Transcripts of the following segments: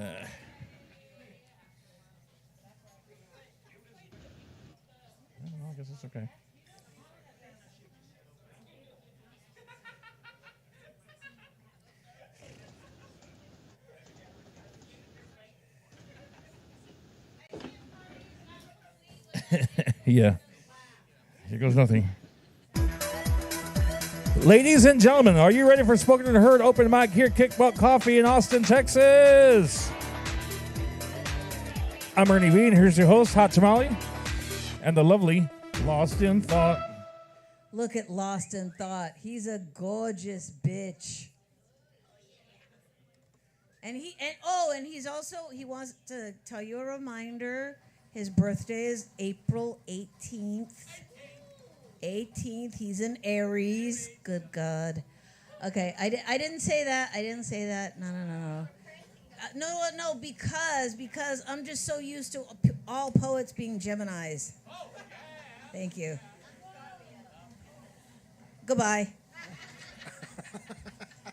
I guess it's okay. Yeah. Here goes nothing. Ladies and gentlemen, are you ready for Spoken and Heard open mic here at Kickbutt Coffee in Austin, Texas? I'm Ernie V, and here's your host, Hot Tamale, and the lovely Lost in Thought. Look at Lost in Thought. He's a gorgeous bitch. And he's also, he wants to tell you a reminder. His birthday is April 18th. 18th. He's an Aries. Good God. Okay, I didn't say that. I didn't say that. No. No, because I'm just so used to all poets being Geminis. Thank you. Goodbye.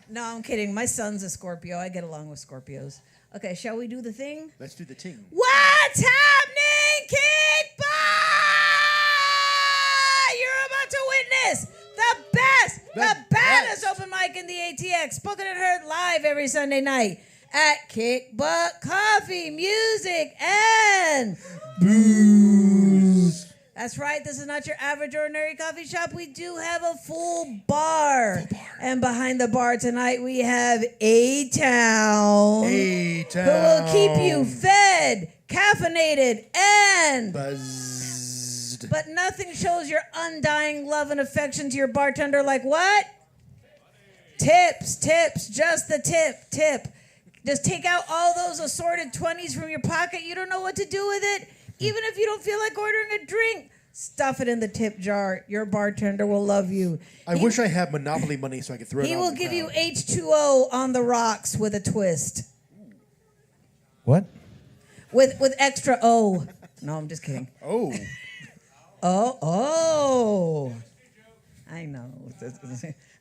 No, I'm kidding. My son's a Scorpio. I get along with Scorpios. Okay, shall we do the thing? Let's do the ting. What's happening, Kickbutt? You're about to witness the baddest open mic in the ATX. Spoken and Heard live every Sunday night at Kickbutt Coffee, Music, and Booze. That's right. This is not your average ordinary coffee shop. We do have a full bar. And behind the bar tonight, we have A-Town. A-Town. Who will keep you fed, caffeinated, and buzzed. But nothing shows your undying love and affection to your bartender like what? Tips. Just the tip. Just take out all those assorted 20s from your pocket. You don't know what to do with it. Even if you don't feel like ordering a drink, stuff it in the tip jar. Your bartender will love you. I wish I had Monopoly money so I could throw it out. He will give you H2O on the rocks with a twist. What? With extra O. No, I'm just kidding. Oh. Oh. I know.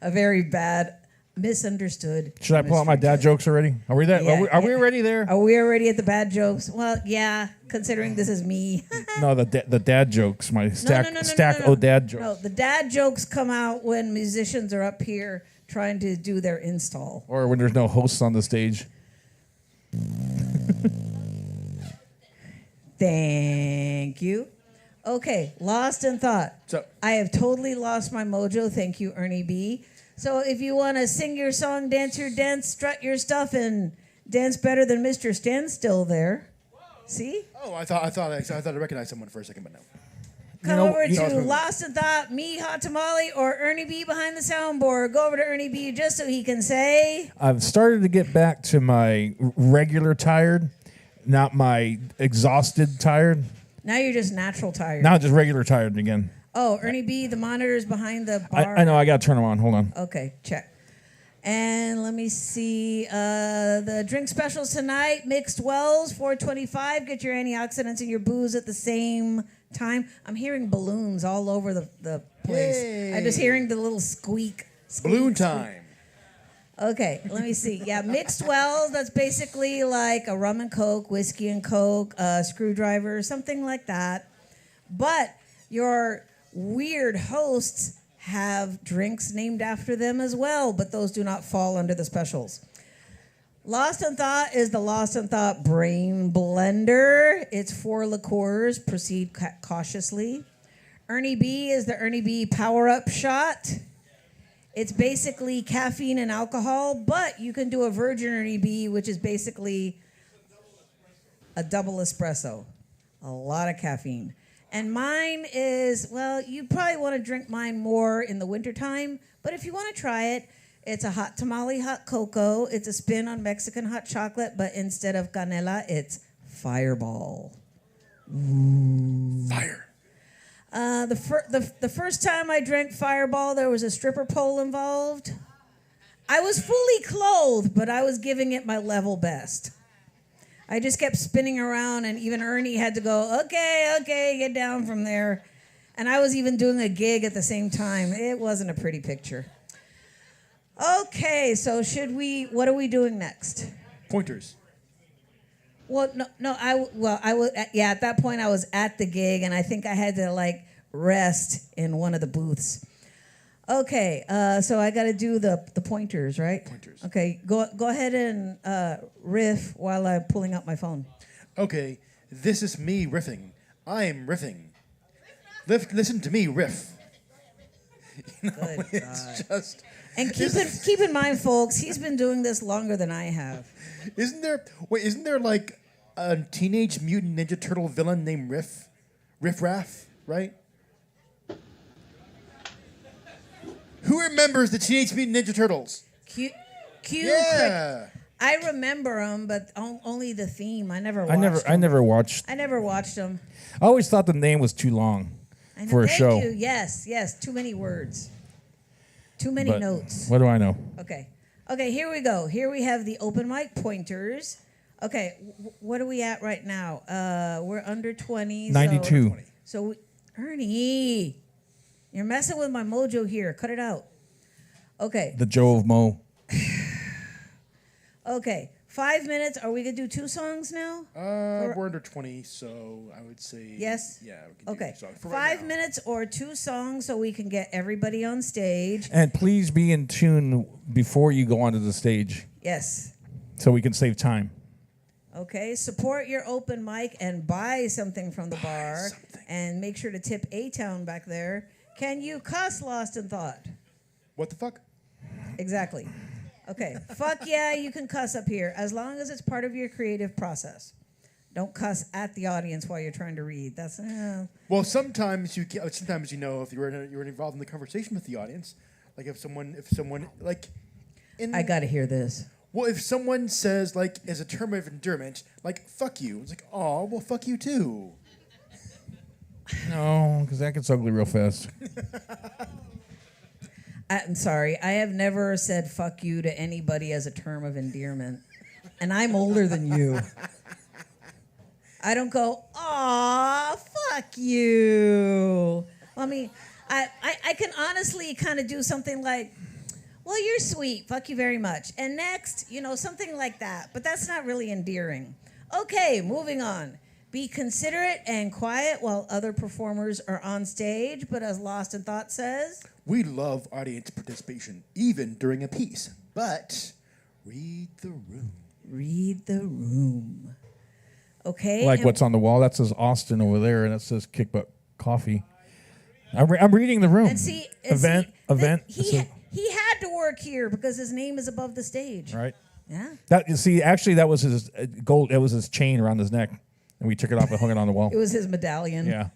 A very bad, misunderstood. Should I pull out my dad jokes already? Are we there? Yeah, are we already there? Are we already at the bad jokes? Well, yeah, considering this is me. No, the dad jokes. My stack No. dad jokes. No, the dad jokes come out when musicians are up here trying to do their install. Or when there's no hosts on the stage. Thank you. Okay, Lost in Thought. So I have totally lost my mojo. Thank you, Ernie B. So if you want to sing your song, dance your dance, strut your stuff, and dance better than Mr. Standstill there. See? Oh, I thought I recognized someone for a second, but no. Come over to Lost in Thought, me, Hot Tamale, or Ernie B behind the soundboard. Go over to Ernie B just so he can say... I've started to get back to my regular tired, not my exhausted tired. Now you're just natural tired. Now just regular tired again. Oh, Ernie B, the monitor's behind the bar. I know, I got to turn them on. Hold on. Okay, check. And let me see. The drink specials tonight, mixed wells, $4.25. Get your antioxidants and your booze at the same time. I'm hearing balloons all over the place. Yay. I'm just hearing the little squeak. Balloon time. Okay, let me see. Yeah, mixed wells, that's basically like a rum and coke, whiskey and coke, screwdriver, something like that. But your weird hosts have drinks named after them as well, but those do not fall under the specials. Lost in Thought is the Lost in Thought Brain Blender. It's 4 liqueurs. Proceed cautiously. Ernie B is the Ernie B Power Up Shot. It's basically caffeine and alcohol, but you can do a Virgin Ernie B, which is basically a double espresso. A lot of caffeine. And mine is, well, you probably want to drink mine more in the wintertime, but if you want to try it, it's a hot tamale hot cocoa. It's a spin on Mexican hot chocolate, but instead of canela, it's Fireball. Ooh. Fire. The first time I drank Fireball, there was a stripper pole involved. I was fully clothed, but I was giving it my level best. I just kept spinning around, and even Ernie had to go, okay, get down from there. And I was even doing a gig at the same time. It wasn't a pretty picture. Okay, so what are we doing next? Pointers. Well, no, I was, yeah, at that point I was at the gig and I think I had to like rest in one of the booths. Okay, so I got to do the pointers, right? Pointers. Okay, go ahead and riff while I'm pulling up my phone. Okay, this is me riffing. I'm riffing. Listen to me riff. Good It's God. just. And keep in mind, folks, he's been doing this longer than I have. Isn't there like a Teenage Mutant Ninja Turtle villain named Riff? Riff Raff, right? Who remembers the Teenage Mutant Ninja Turtles? Cute. Yeah. I remember him, but only the theme. I never watched I him. never watched. I never watched him. I always thought the name was too long I know, for a thank show. you. Yes. Too many words. Too many But notes. what do I know? Okay, here we go. Here we have the open mic pointers. Okay, what are we at right now? We're under 20. 92. So Ernie, you're messing with my mojo here. Cut it out. Okay. The Joe of Mo. Okay. 5 minutes. Are we gonna do 2 songs now? We're under 20, so I would say. Yes? Yeah. We can Okay. Do songs for right 5 now. minutes or 2 songs so we can get everybody on stage. And please be in tune before you go onto the stage Yes. so we can save time. Okay, support your open mic and buy something from the bar, something. and make sure to tip A-Town back there. Can you cuss, Lost in Thought? What the fuck? Exactly. Okay, fuck yeah, you can cuss up here as long as it's part of your creative process. Don't cuss at the audience while you're trying to read. That's Well, sometimes you know if you're involved in the conversation with the audience, like if someone like. I gotta hear this. Well, if someone says, like, as a term of endearment, like, fuck you, it's like, oh, well, fuck you too. No, because that gets ugly real fast. I'm sorry, I have never said fuck you to anybody as a term of endearment. And I'm older than you. I don't go, aw, fuck you. I mean, I can honestly kind of do something like, well, you're sweet. Fuck you very much. And next, something like that. But that's not really endearing. Okay, moving on. Be considerate and quiet while other performers are on stage. But as Lost in Thought says, We love audience participation, even during a piece. But read the room. read the room. Okay? Like and- what's on the wall? That says Austin over there, and that says Kick Butt Coffee. I'm reading the room. And see, event. He had to work here because his name is above the stage. Right. Yeah. Actually, that was his gold. It was his chain around his neck, and we took it off and hung it on the wall. It was his medallion. Yeah.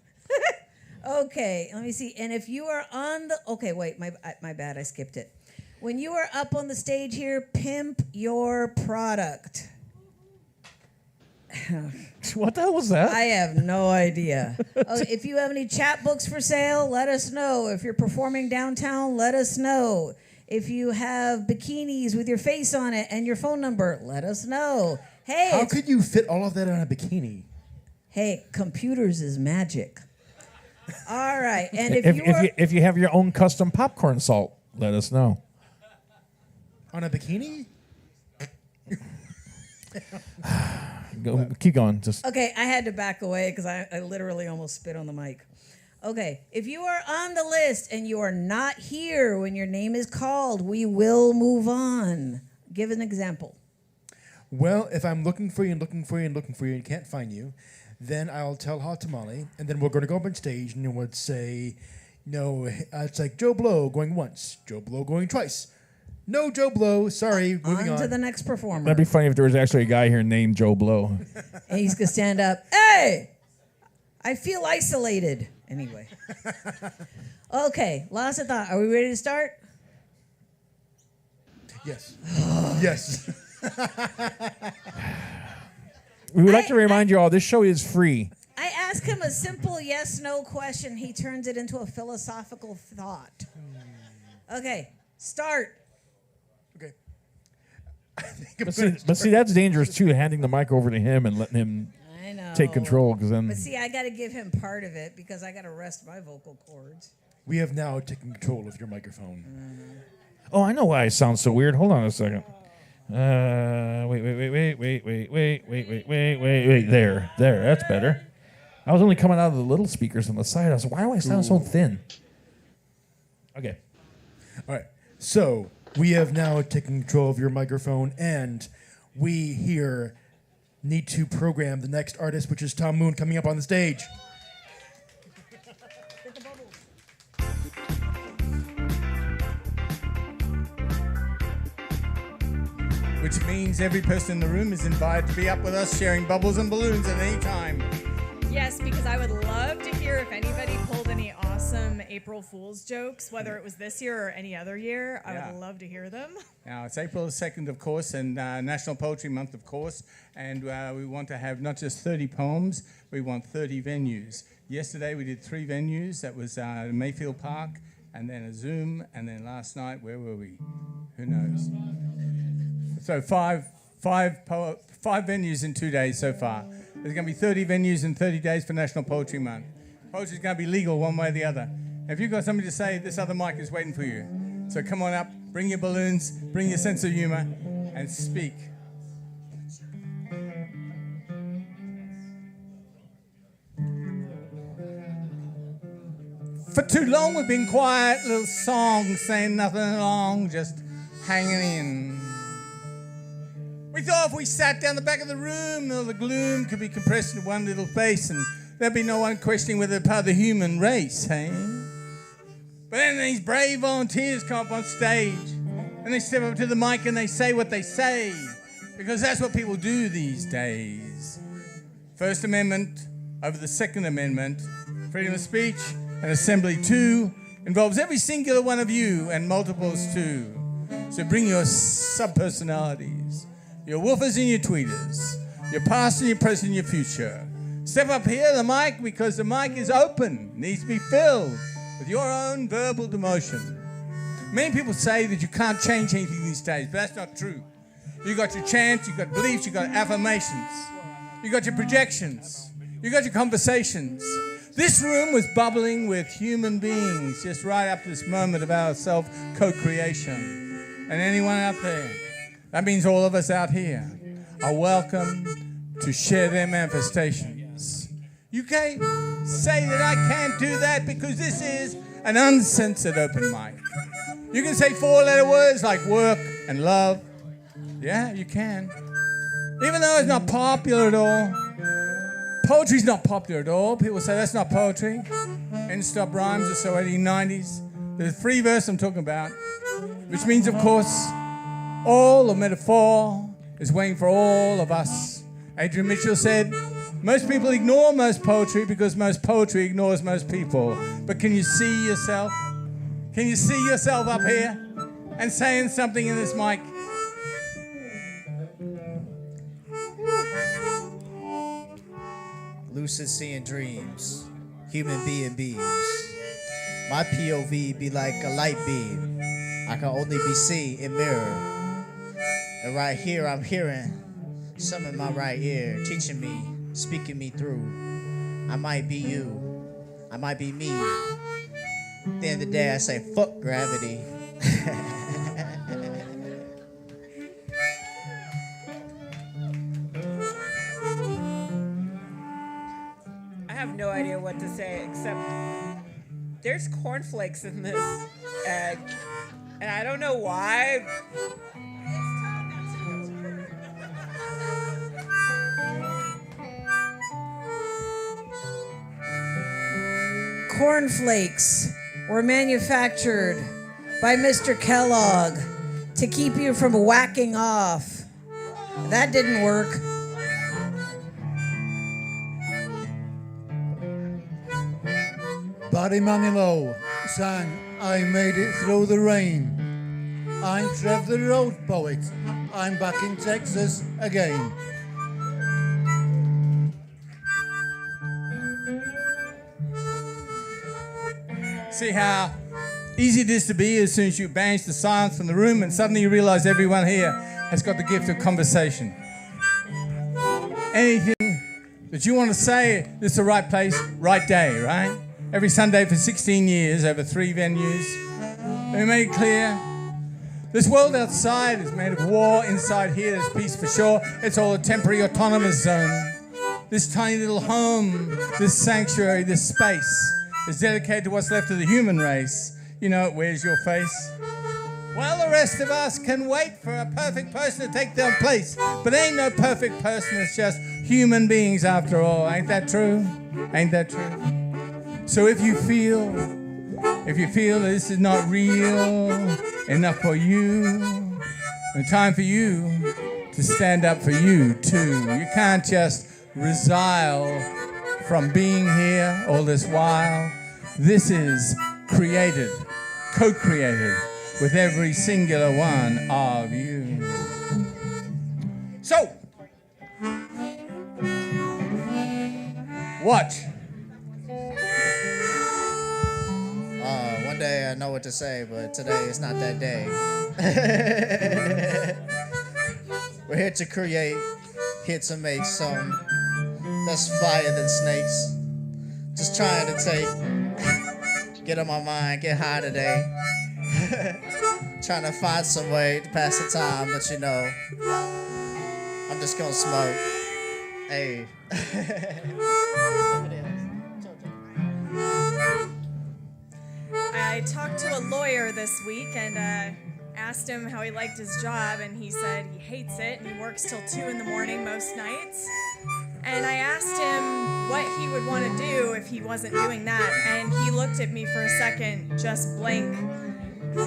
Okay, let me see. And if you are on the... Okay, wait, my bad, I skipped it. When you are up on the stage here, pimp your product. What the hell was that? I have no idea. If you have any chapbooks for sale, let us know. If you're performing downtown, let us know. If you have bikinis with your face on it and your phone number, let us know. Hey, How could you fit all of that on a bikini? hey, computers is magic. All right, and if if you have your own custom popcorn salt, let us know. On a bikini? Go, keep going. Just Okay, I had to back away because I literally almost spit on the mic. Okay, if you are on the list and you are not here when your name is called, we will move on. Give an example. Well, if I'm looking for you and looking for you and looking for you and can't find you, then I'll tell Hot Tamale, and then we're going to go up on stage and it would say, no, it's like Joe Blow going once, Joe Blow going twice. No, Joe Blow, sorry, moving On on. to the next performer. that'd be funny if there was actually a guy here named Joe Blow. And he's going to stand up. Hey, I feel isolated. Anyway. Okay, Lost of Thought. Are we ready to start? Yes. Yes. We would like to remind you all this show is free. I ask him a simple yes/no question. He turns it into a philosophical thought. Okay, start. Okay. But see, that's dangerous too. Handing the mic over to him and letting him I know. take control, because then But see, I got to give him part of it because I got to rest my vocal cords. We have now taken control of your microphone. oh, I know why I sound so weird. Hold on a second. Wait. There. That's better. I was only coming out of the little speakers on the side. I was like, why do I sound so thin? Okay. All right. So we have now taken control of your microphone, and we here need to program the next artist, which is Tom Moon, coming up on the stage. Which means every person in the room is invited to be up with us sharing bubbles and balloons at any time. Yes, because I would love to hear if anybody pulled any awesome April Fool's jokes, whether it was this year or any other year. I would love to hear them. Now, it's April 2nd, of course, and National Poetry Month, of course, and we want to have not just 30 poems, we want 30 venues. Yesterday we did 3 venues. That was Mayfield Park, and then a Zoom, and then last night, where were we? Who knows? So five venues in 2 days so far. There's going to be 30 venues in 30 days for National Poetry Month. Poetry's going to be legal one way or the other. If you've got something to say, this other mic is waiting for you. So come on up, bring your balloons, bring your sense of humor, and speak. For too long we've been quiet, little songs, saying nothing long, just hanging in. We thought if we sat down the back of the room, all the gloom could be compressed into one little face and there'd be no one questioning whether they're part of the human race, hey? But then these brave volunteers come up on stage and they step up to the mic and they say what they say, because that's what people do these days. First Amendment over the Second Amendment, freedom of speech and assembly too, involves every singular one of you and multiples too. So bring your subpersonalities, your woofers and your tweeters, your past and your present and your future. Step up here, the mic, because the mic is open, needs to be filled with your own verbal demotion. Many people say that you can't change anything these days, but that's not true. You got your chants, you got beliefs, you got affirmations, you got your projections, you got your conversations. This room was bubbling with human beings just right up to this moment of our self-co-creation. And anyone out there, that means all of us out here, are welcome to share their manifestations. You can't say that I can't do that because this is an uncensored open mic. You can say 4-letter words like work and love. Yeah, you can. Even though it's not popular at all. Poetry's not popular at all. People say that's not poetry. End stop rhymes are so 1890s. The free verse I'm talking about, which means, of course, all of metaphor is waiting for all of us. Adrian Mitchell said, most people ignore most poetry because most poetry ignores most people. But can you see yourself? Can you see yourself up here and saying something in this mic? Lucid seeing dreams, human being beings. My POV be like a light beam. I can only be seen in mirror. And right here I'm hearing some in my right ear, teaching me, speaking me through. I might be you, I might be me. At the end of the day I say, fuck gravity. I have no idea what to say except there's cornflakes in this egg, and I don't know why. Cornflakes were manufactured by Mr. Kellogg to keep you from whacking off. That didn't work. Barry Manilow sang I Made It Through the Rain. I'm Trev the Road Poet. I'm back in Texas again. See how easy it is to be as soon as you banish the silence from the room and suddenly you realize everyone here has got the gift of conversation. Anything that you want to say, this is the right place, right day, right? Every Sunday for 16 years over 3 venues. We made it clear This world outside is made of war. Inside here, there's peace for sure. It's all a temporary autonomous zone. This tiny little home, this sanctuary, this space is dedicated to what's left of the human race. You know, it wears your face. Well, the rest of us can wait for a perfect person to take their place. But ain't no perfect person, it's just human beings after all. Ain't that true? Ain't that true? So if you feel that this is not real enough for you, it's time for you to stand up for you too. You can't just resile from being here all this while. This is created, co-created with every singular one of you. So, watch. One day I know what to say, but today is not that day. We're here to create, here to make something that's flyer than snakes. Just trying to get on my mind, get high today. Trying to find some way to pass the time, but you know, I'm just gonna smoke. Hey. I talked to a lawyer this week and asked him how he liked his job, and he said he hates it and he works till 2 in the morning most nights. And I asked him what he would want to do if he wasn't doing that, and he looked at me for a second, just blank,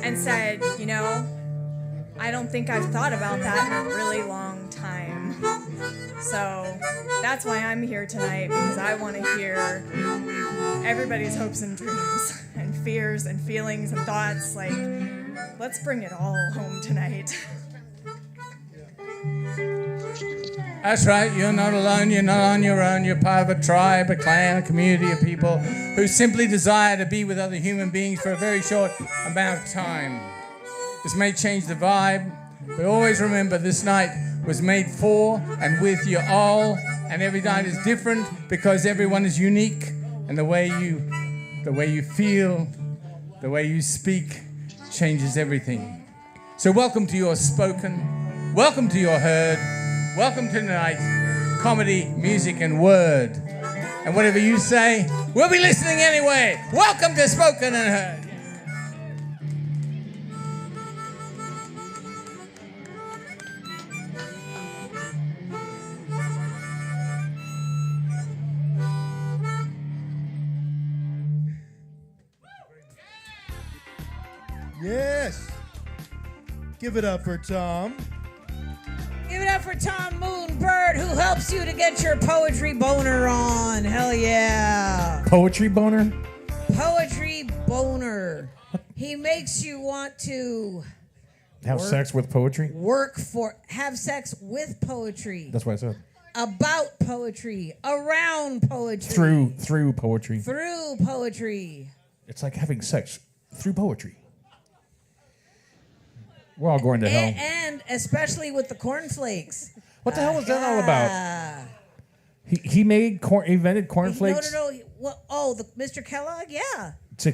and said, you know, I don't think I've thought about that in a really long time. So that's why I'm here tonight, because I want to hear everybody's hopes and dreams and fears and feelings and thoughts. Like, let's bring it all home tonight. That's right, you're not alone, you're not on your own, you're part of a tribe, a clan, a community of people who simply desire to be with other human beings for a very short amount of time. This may change the vibe, but always remember this night was made for and with you all, and every night is different because everyone is unique, and the way you feel, the way you speak changes everything. So welcome to your spoken, welcome to your heard, welcome to tonight, comedy, music, and word. And whatever you say, we'll be listening anyway. Welcome to Spoken and Heard. Yes. Give it up for Tom. Give it up for Tom Moonbird, who helps you to get your poetry boner on. Hell yeah. Poetry boner? Poetry boner. He makes you want to Have sex with poetry? have sex with poetry. That's what I said. About poetry. Around poetry. Through poetry. Through poetry. It's like having sex through poetry. We're all going to hell. And especially with the cornflakes. What the hell was that all about? He invented cornflakes No. Mr. Kellogg? Yeah. to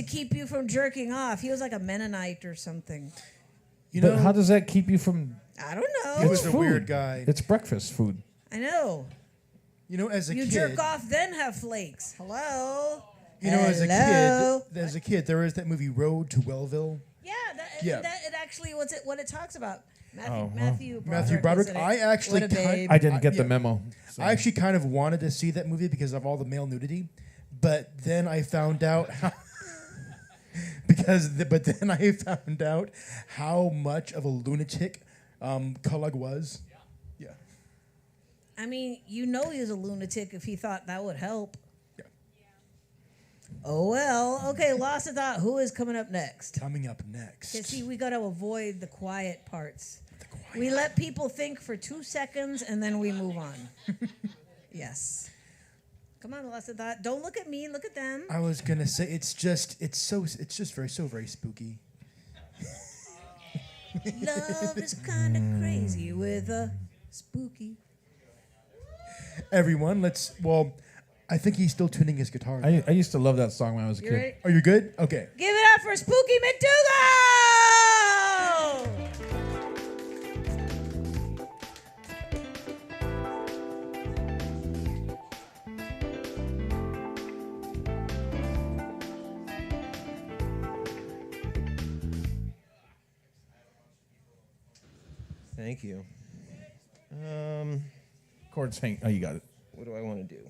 keep you from jerking off. He was like a Mennonite or something. But how does that keep you from? I don't know. He was It's a food. weird guy. It's breakfast food. I know. You know, as a You kid, jerk off, then have flakes. Hello? you know, Hello? as a kid, there was that movie Road to Wellville. Yeah, it actually what it talks about. Matthew Matthew Broderick. is in it. I actually What a babe. I didn't get the memo. So. I actually kind of wanted to see that movie because of all the male nudity, but then I found out how how much of a lunatic Kellogg was. Yeah. I mean, you know he was a lunatic if he thought that would help. Yeah. Oh well. Okay, lost a thought. Who is coming up next? Coming up next. Okay, see, we got to avoid the quiet parts. We let people think for 2 seconds and then we move on. Yes. Come on, lost a thought. Don't look at me. Look at them. I was gonna say it's just very spooky. Love is kind of crazy with a spooky. Everyone, I think he's still tuning his guitar. I used to love that song when I was a You kid. ready? Are you good? Okay. Give it up for Spooky McDougal! Thank you. Chords hang. Oh, you got it. What do I want to do?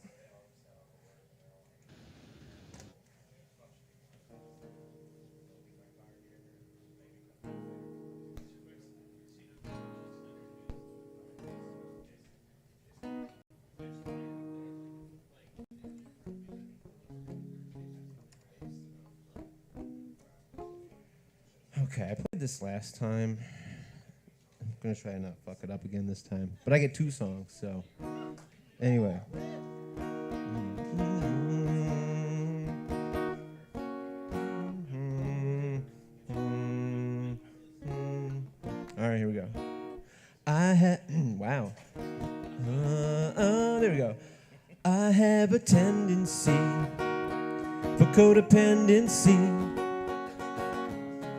Okay, I played this last time. I'm gonna try and not fuck it up again this time. But I get 2 songs, so anyway. All right, here we go. Wow. There we go. I have a tendency for codependency.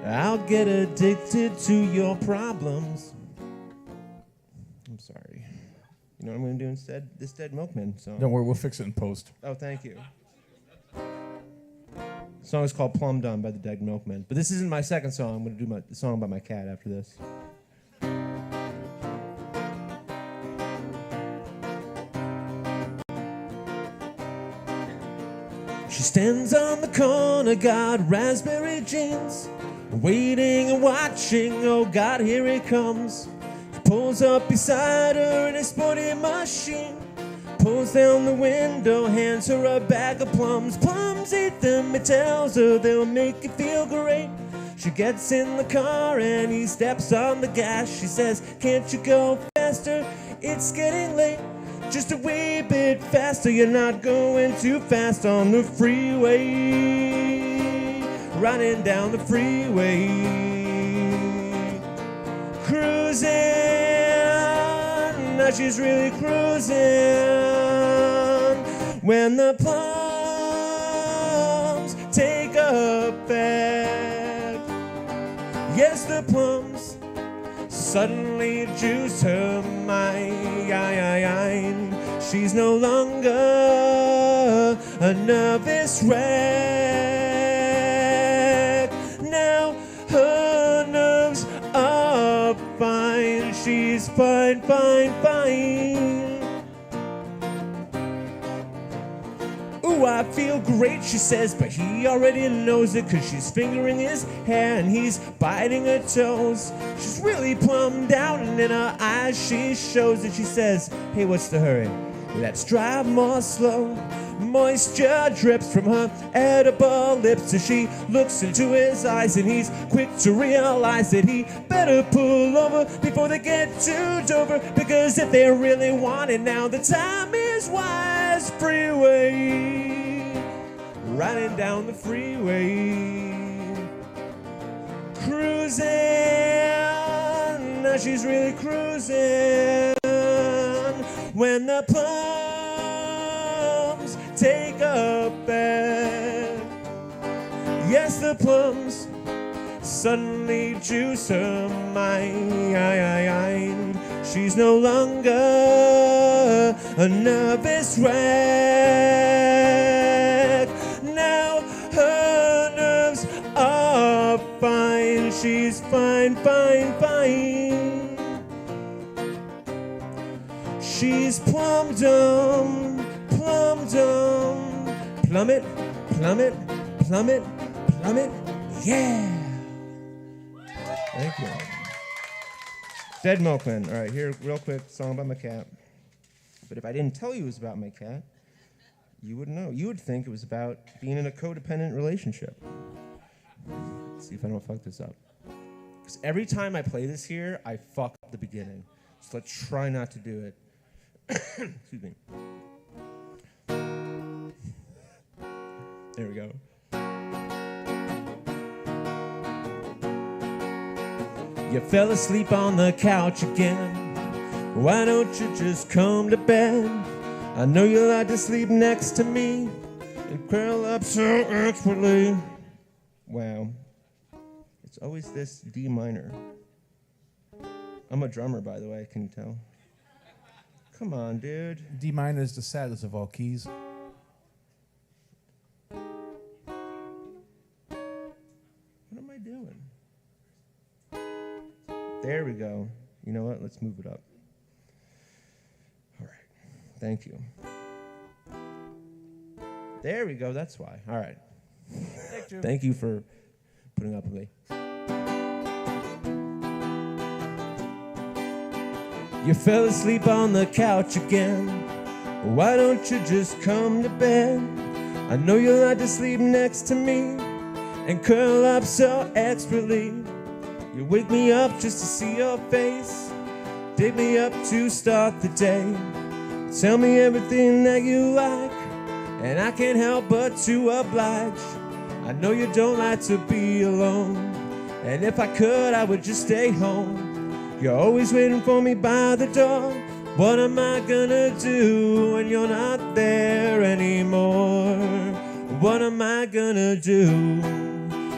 I'll get addicted to your problems. I'm sorry. You know what I'm going to do instead? This Dead Milkman song. Don't worry, we'll fix it in post. Oh, thank you. The song is called Plum Dumb by the Dead Milkmen. But this isn't my second song. I'm going to do the song about my cat after this. She stands on the corner, got raspberry jeans, waiting and watching, oh God, here he comes. He pulls up beside her in a sporty machine, pulls down the window, hands her a bag of plums. Plums, eat them, he tells her, they'll make you feel great. She gets in the car and he steps on the gas. She says, can't you go faster? It's getting late. Just a wee bit faster, you're not going too fast on the freeway. Running down the freeway. Cruising, now she's really cruising. When the plums take effect. Yes, the plums suddenly juice her mind. She's no longer a nervous wreck. Now her nerves are fine. She's fine, fine, fine. Ooh, I feel great, she says, but he already knows it, 'cause she's fingering his hair and he's biting her toes. She's really plumbed out, and in her eyes she shows it. She says, hey, what's the hurry? Let's drive more slow. Moisture drips from her edible lips as she looks into his eyes, and he's quick to realize that he better pull over before they get to Dover, because if they really want it now, the time is wise. Freeway, riding down the freeway, cruising, now she's really cruising. When the plums take effect. Yes, the plums suddenly juice her mind. She's no longer a nervous wreck. Now her nerves are fine. She's fine, fine, fine. She's plum dumb, plum dumb. Plummet, plummet, plummet, plummet. Yeah. Thank you. Dead Milkman. All right, here, real quick, song about my cat. But if I didn't tell you it was about my cat, you wouldn't know. You would think it was about being in a codependent relationship. Let's see if I don't fuck this up. Because every time I play this here, I fuck up the beginning. So let's try not to do it. Excuse me. There we go. You fell asleep on the couch again. Why don't you just come to bed? I know you like to sleep next to me and curl up so expertly. Wow. It's always this D minor. I'm a drummer, by the way, can you tell? Come on, dude. D minor is the saddest of all keys. What am I doing? There we go. You know what? Let's let's move it up. All right. Thank you. There we go. That's why. All right. Thank you for putting up with me. You fell asleep on the couch again. Why don't you just come to bed? I know you like to sleep next to me and curl up so expertly. You wake me up just to see your face, dig me up to start the day. Tell me everything that you like, and I can't help but to oblige. I know you don't like to be alone, and if I could, I would just stay home. You're always waiting for me by the door. What am I gonna do when you're not there anymore? What am I gonna do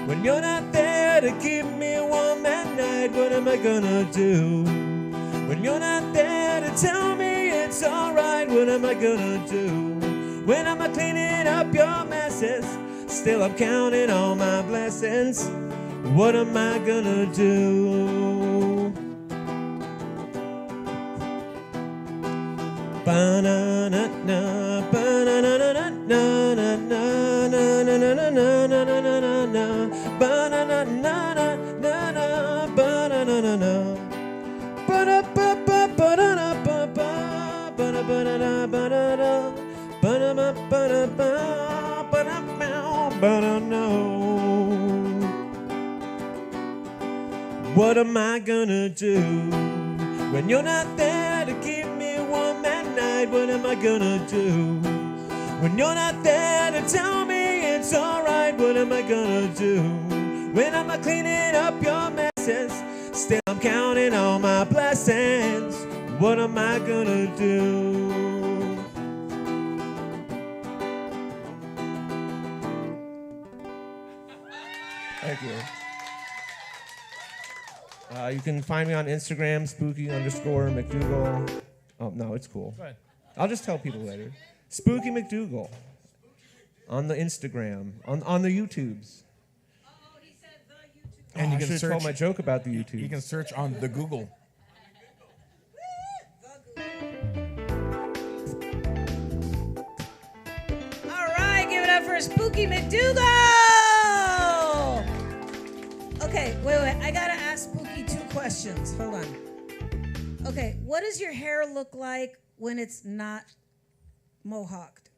when you're not there to keep me warm at night? What am I gonna do when you're not there to tell me it's alright? What am I gonna do when I'm not cleaning up your messes? Still I'm counting all my blessings. What am I gonna do? Ba-na-na-na, ba-na-na-na-na-na-na-na-na-na-na-na-na-na, ba-na-na-na-na-na-na, ba-na-na-na-na, ba-da-ba-ba-ba-da-da-ba-ba, ba-da-ba-da-da-ba-da-da, ba-da-ba-ba-da-ba, ba-da-ba-ba-da-no. What am I gonna do when you're not there to keep me warm at night? What am I gonna do when you're not there to tell me it's alright? What am I gonna do when I'm not cleaning up your messes? Still I'm counting all my blessings. What am I gonna do? Thank you. You can find me on Instagram, spooky_McDougal. Oh, no, it's cool. Go ahead. I'll just tell people later. Spooky McDougal. On the Instagram. On the YouTubes. And you I can should have told search. my joke about the YouTube. You can search on the Google. All right, give it up for Spooky McDougal. Okay, wait. I gotta ask Spooky 2 questions. Hold on. Okay, what does your hair look like when it's not mohawked?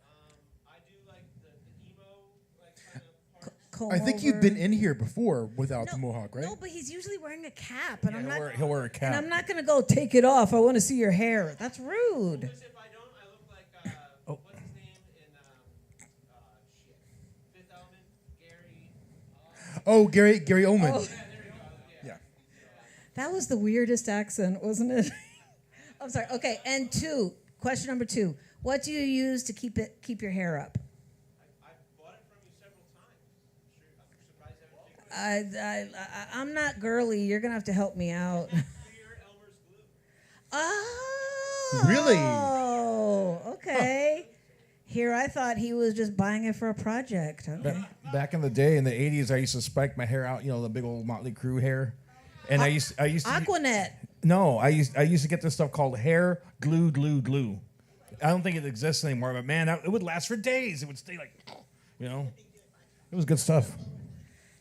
I do like the emo, like kind of part. I think you've been in here before without the mohawk, right? No, but he's usually wearing a cap, and I'm not. He'll wear a cap. And I'm not gonna go take it off. I want to see your hair. That's rude. Because if I don't, I look like what's his name in Fifth Element, Gary. Oh, Gary Oldman. Oh. Yeah. That was the weirdest accent, wasn't it? I'm sorry. Okay, and question number 2. What do you use to keep your hair up? I bought it from you several times. I'm surprised I haven't figured it out. I'm not girly. You're gonna have to help me out. Clear Elmer's glue. Oh. Really? Oh, okay. Here I thought he was just buying it for a project. Okay. Back in the day, in the 80s, I used to spike my hair out, the big old Motley Crue hair. And I used to Aquanet. No, I used to get this stuff called hair glue. I don't think it exists anymore, but man, it would last for days. It would stay like, it was good stuff.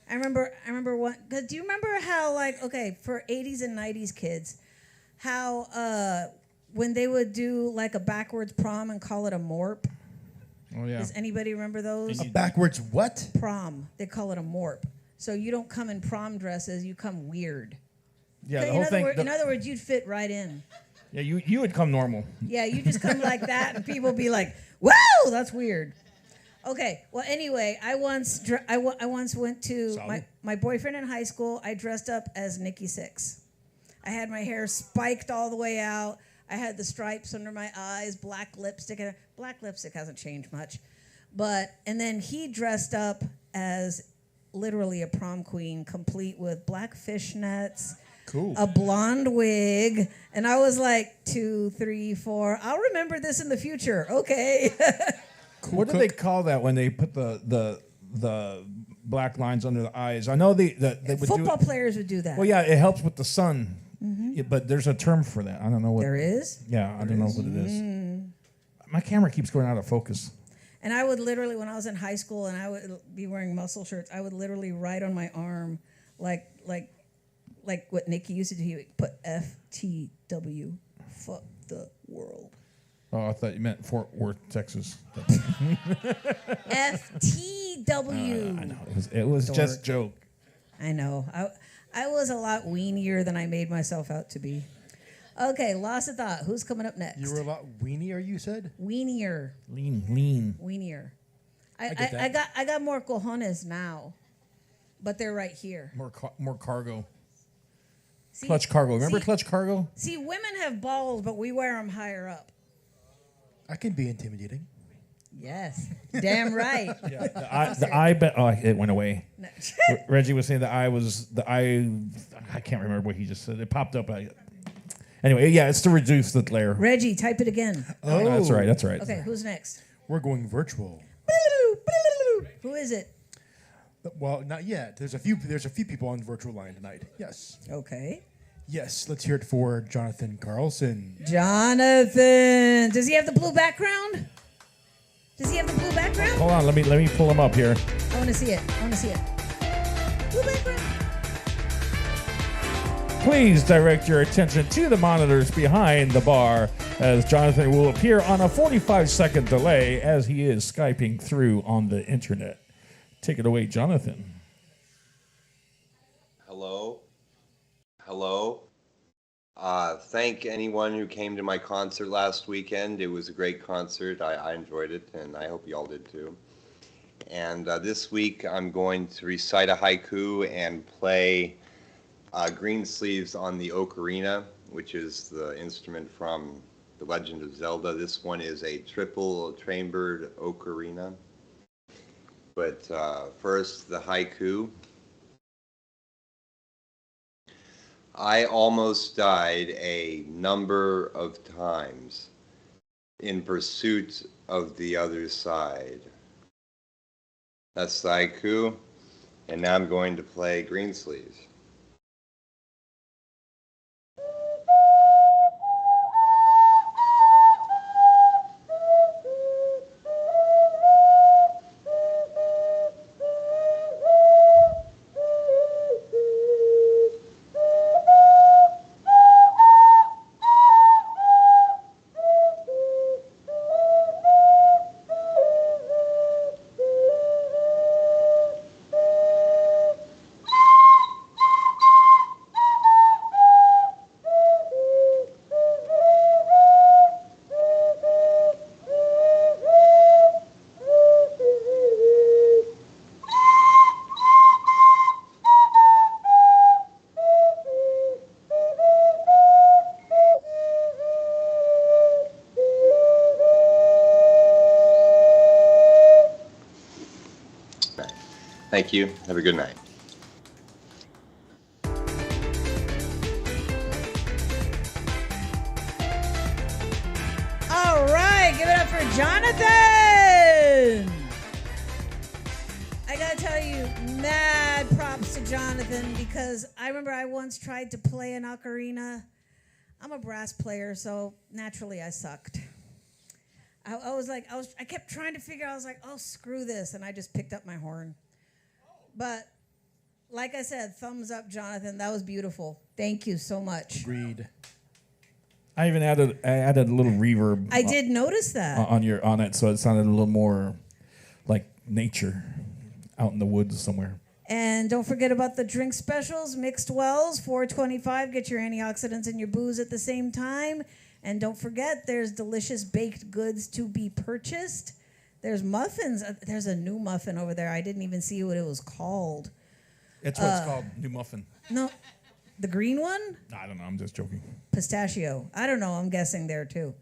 I remember one. Cause do you remember how for 80s and 90s kids, how when they would do like a backwards prom and call it a morp? Oh yeah. Does anybody remember those? A backwards what? Prom. They call it a morp. So you don't come in prom dresses. You come weird. Yeah, the whole thing. In other words, you'd fit right in. Yeah, you would come normal. Yeah, you just come like that, and people be like, "Whoa, that's weird." Okay. Well, anyway, I once went to my boyfriend in high school. I dressed up as Nikki Sixx. I had my hair spiked all the way out. I had the stripes under my eyes, black lipstick. Black lipstick hasn't changed much, and then he dressed up as literally a prom queen, complete with black fishnets. Cool. A blonde wig, and I was like 2, 3, 4. I'll remember this in the future. Okay. What do they call that when they put the black lines under the eyes? I know they would Football players would do that. Well, yeah, it helps with the sun. Mm-hmm. Yeah, but there's a term for that. I don't know what. There is? Yeah, I don't know what it is. My camera keeps going out of focus. And I would literally, when I was in high school and I would be wearing muscle shirts, I would literally write on my arm like what Nikki used to do. He would put FTW, fuck the world. Oh, I thought you meant Fort Worth, Texas. FTW. I know. It was just joke. I know. I was a lot weenier than I made myself out to be. Okay, lost of thought. Who's coming up next? You were a lot weenier, you said? Weenier. Lean. Weenier. get that. I got more cojones now, but they're right here. More cargo. See, Clutch cargo. Remember see- clutch cargo? See, women have balls, but we wear them higher up. I can be intimidating. Yes, damn right. The eye. It went away. No. Reggie was saying the eye. I can't remember what he just said. It popped up. Anyway, yeah, it's to reduce the glare. Reggie, type it again. Oh, that's right. That's right. Okay, who's next? We're going virtual. Who is it? Well, not yet. There's a few people on the virtual line tonight. Yes. Okay. Yes, let's hear it for Jonathan Carlson. Jonathan. Does he have the blue background? Does he have the blue background? Hold on. Let me pull him up here. I want to see it. Blue background. Please direct your attention to the monitors behind the bar as Jonathan will appear on a 45-second delay as he is Skyping through on the internet. Take it away, Jonathan. Hello. Thank anyone who came to my concert last weekend. It was a great concert. I enjoyed it, and I hope you all did too. And this week I'm going to recite a haiku and play Greensleeves on the ocarina, which is the instrument from The Legend of Zelda. This one is a triple chambered ocarina. But first, the haiku. I almost died a number of times in pursuit of the other side. That's the haiku, and now I'm going to play Greensleeves. Thank you. Have a good night. All right, give it up for Jonathan. I gotta tell you, mad props to Jonathan because I remember I once tried to play an ocarina. I'm a brass player, so naturally I sucked. I kept trying to figure out, I was like, oh, screw this, and I just picked up my horn. But like I said, thumbs up, Jonathan. That was beautiful. Thank you so much. Agreed. I even added a little reverb. I did notice that. on it, so it sounded a little more like nature, out in the woods somewhere. And don't forget about the drink specials, Mixed Wells, $4.25. Get your antioxidants and your booze at the same time. And don't forget, there's delicious baked goods to be purchased. There's muffins. There's a new muffin over there. I didn't even see what it was called. It's what it's called, New Muffin. No, the green one? I don't know. I'm just joking. Pistachio. I don't know. I'm guessing there too.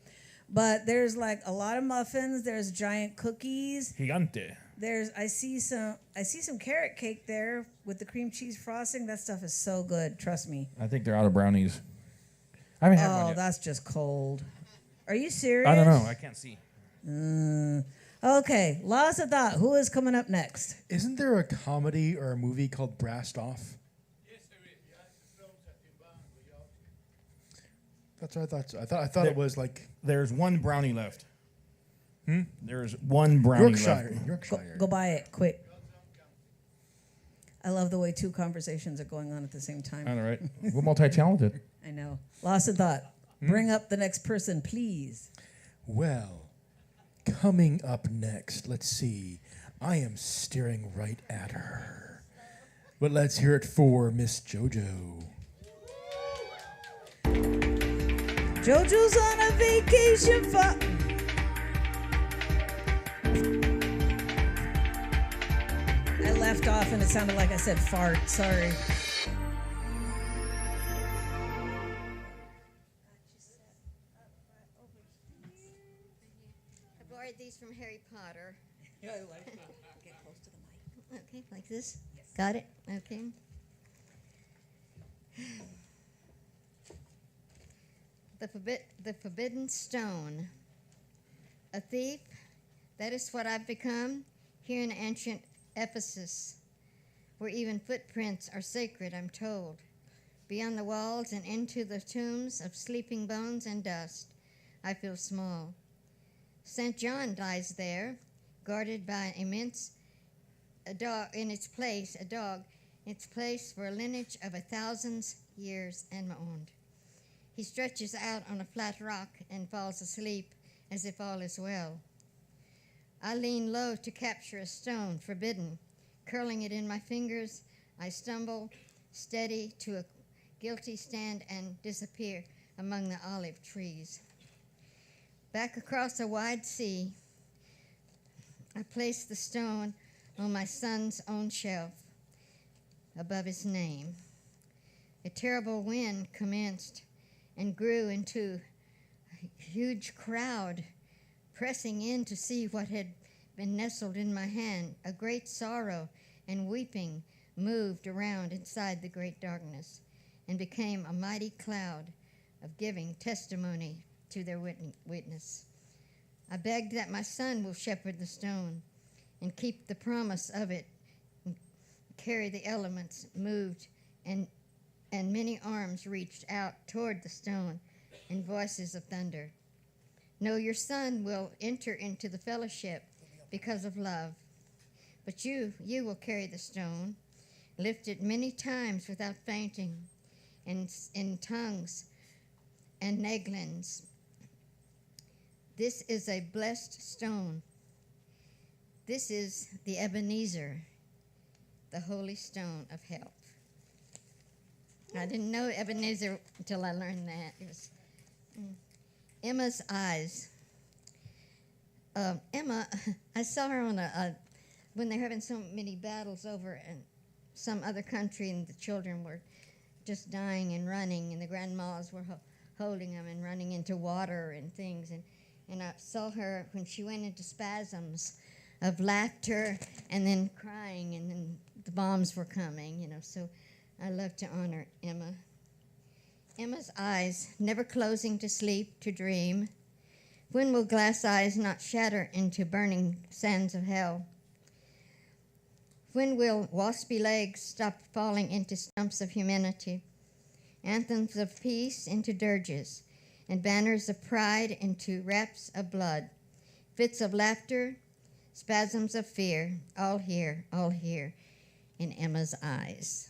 But there's like a lot of muffins. There's giant cookies. Gigante. I see some carrot cake there with the cream cheese frosting. That stuff is so good. Trust me. I think they're out of brownies. I haven't had one Oh, yet. that's just cold. Are you serious? I don't know. I can't see. Okay, lost of thought. Who is coming up next? Isn't there a comedy or a movie called Brassed Off? That's what I thought. I thought it was like There's one brownie left. There's one brownie Yorkshire. left. Yorkshire. Go buy it quick. I love the way two conversations are going on at the same time. All right. We're multi-talented. I know. Lost in thought. Bring up the next person, please. Well, coming up next, let's see. I am staring right at her. But let's hear it for Miss JoJo. JoJo's on a vacation for. I left off and it sounded like I said fart. Sorry. I borrowed these from Harry Potter. Yeah, I like that. Get close to the mic. Okay, like this? Yes. Got it? Okay. The Forbidden Stone. A thief, that is what I've become here in ancient Ephesus, where even footprints are sacred, I'm told. Beyond the walls and into the tombs of sleeping bones and dust, I feel small. St. John lies there, guarded by an immense dog in its place for a lineage of 1,000 years and beyond. He stretches out on a flat rock and falls asleep as if all is well. I lean low to capture a stone, forbidden. Curling it in my fingers, I stumble, steady to a guilty stand and disappear among the olive trees. Back across a wide sea, I place the stone on my son's own shelf above his name. A terrible wind commenced and grew into a huge crowd pressing in to see what had been nestled in my hand. A great sorrow and weeping moved around inside the great darkness and became a mighty cloud of giving testimony to their witness. I begged that my son will shepherd the stone and keep the promise of it, and carry the elements moved, and many arms reached out toward the stone and voices of thunder. No, your son will enter into the fellowship because of love. But you will carry the stone, lift it many times without fainting, in tongues and naglins. This is a blessed stone. This is the Ebenezer, the holy stone of help. I didn't know Ebenezer until I learned that. It was Emma's eyes. Emma, I saw her on when they're having so many battles over in some other country, and the children were just dying and running, and the grandmas were holding them and running into water and things. And I saw her when she went into spasms of laughter and then crying, and then the bombs were coming, So I love to honor Emma. Emma's eyes never closing to sleep, to dream. When will glass eyes not shatter into burning sands of hell? When will waspy legs stop falling into stumps of humanity? Anthems of peace into dirges, and banners of pride into raps of blood. Fits of laughter, spasms of fear, all here in Emma's eyes.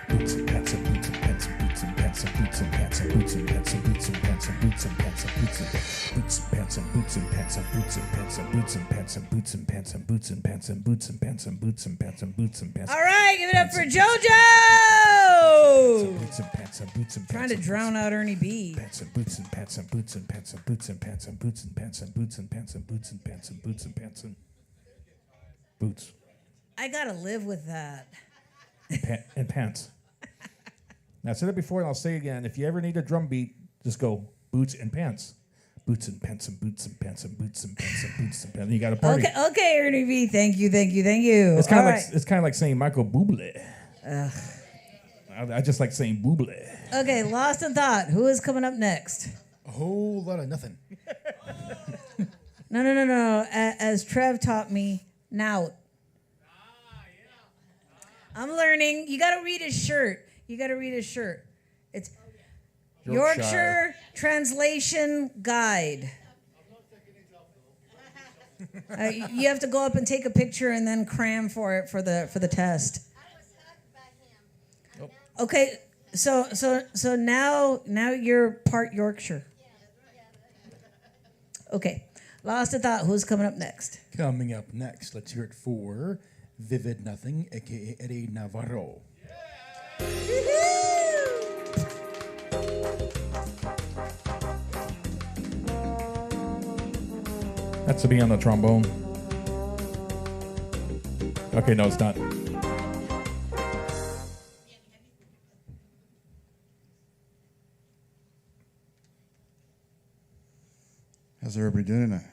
Boots and pants and boots and pants and boots and pants and boots and pants and boots and pants and boots and pants and boots and pants and boots and pants and boots and pants and boots and pants and boots and pants and boots and pants and boots and pants and boots and pants and boots and pants and boots and pants. All right, give it up for JoJo! Boots and pants and boots and Trying to drown out Ernie B. Pants and boots and pants and boots and pants and boots and pants and boots and pants and boots and pants and boots and pants and boots and pants and boots. I gotta live with that. And pants. Now, I said it before and I'll say it again. If you ever need a drum beat, just go boots and pants. Boots and pants and boots and pants and boots and pants and boots and pants. You got a party. Okay, Ernie B. Thank you. It's kind of like saying Michael Bublé. I just like saying Bublé. Okay, lost in thought. Who is coming up next? A whole lot of nothing. No. As Trev taught me, now. I'm learning. You got to read his shirt. It's Yorkshire Translation Guide. You have to go up and take a picture and then cram for it for the test. Okay, so now you're part Yorkshire. Okay, lost a thought. Who's coming up next? Coming up next, let's hear it for Vivid Nothing, aka Eddie Navarro. That's to be on the trombone. Okay, no, it's not. How's everybody doing tonight?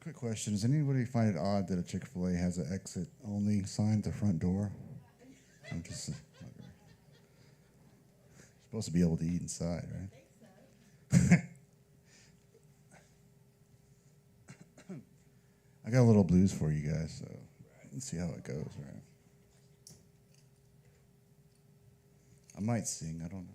Quick question. Does anybody find it odd that a Chick-fil-A has an exit only sign at the front door? I'm just supposed to be able to eat inside, right? I got a little blues for you guys, so let's see how it goes, right? I might sing, I don't know.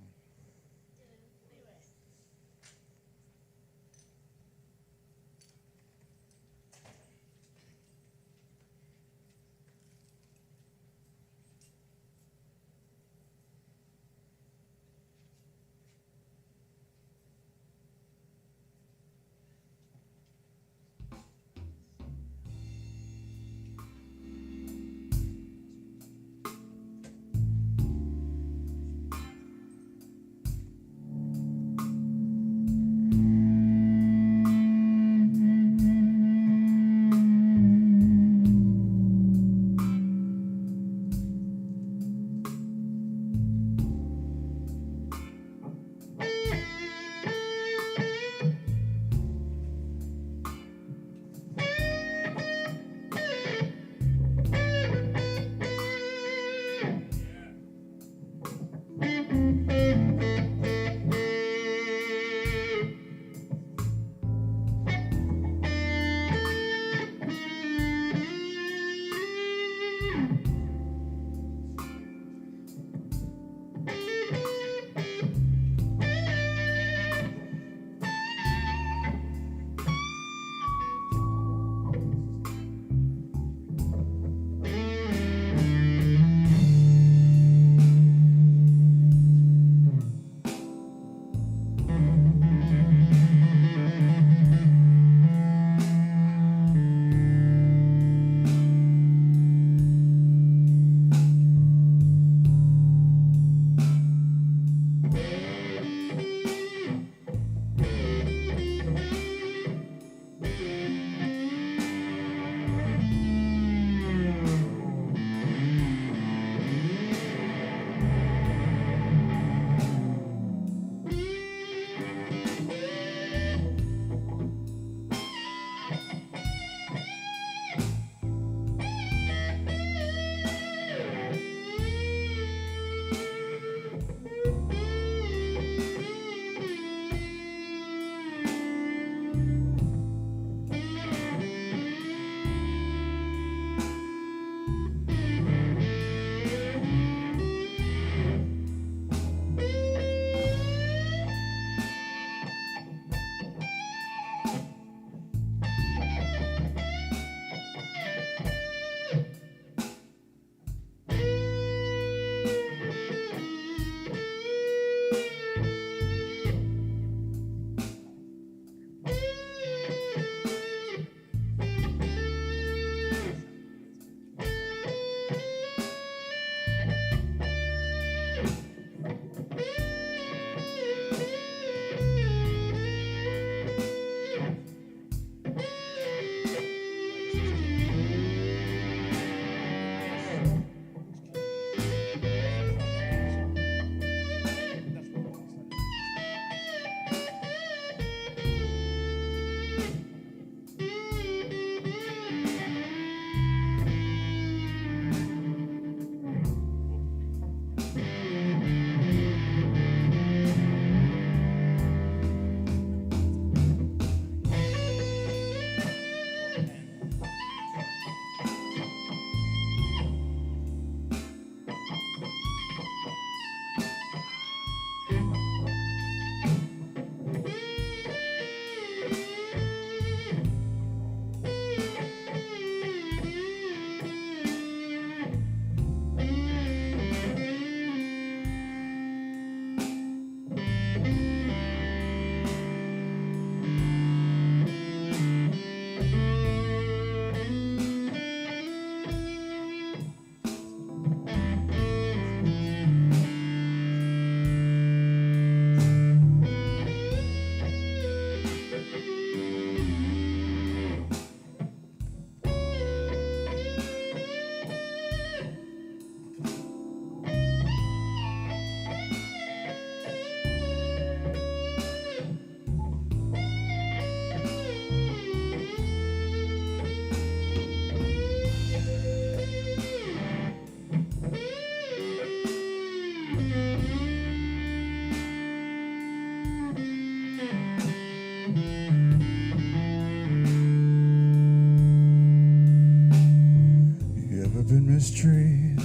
been mistreated.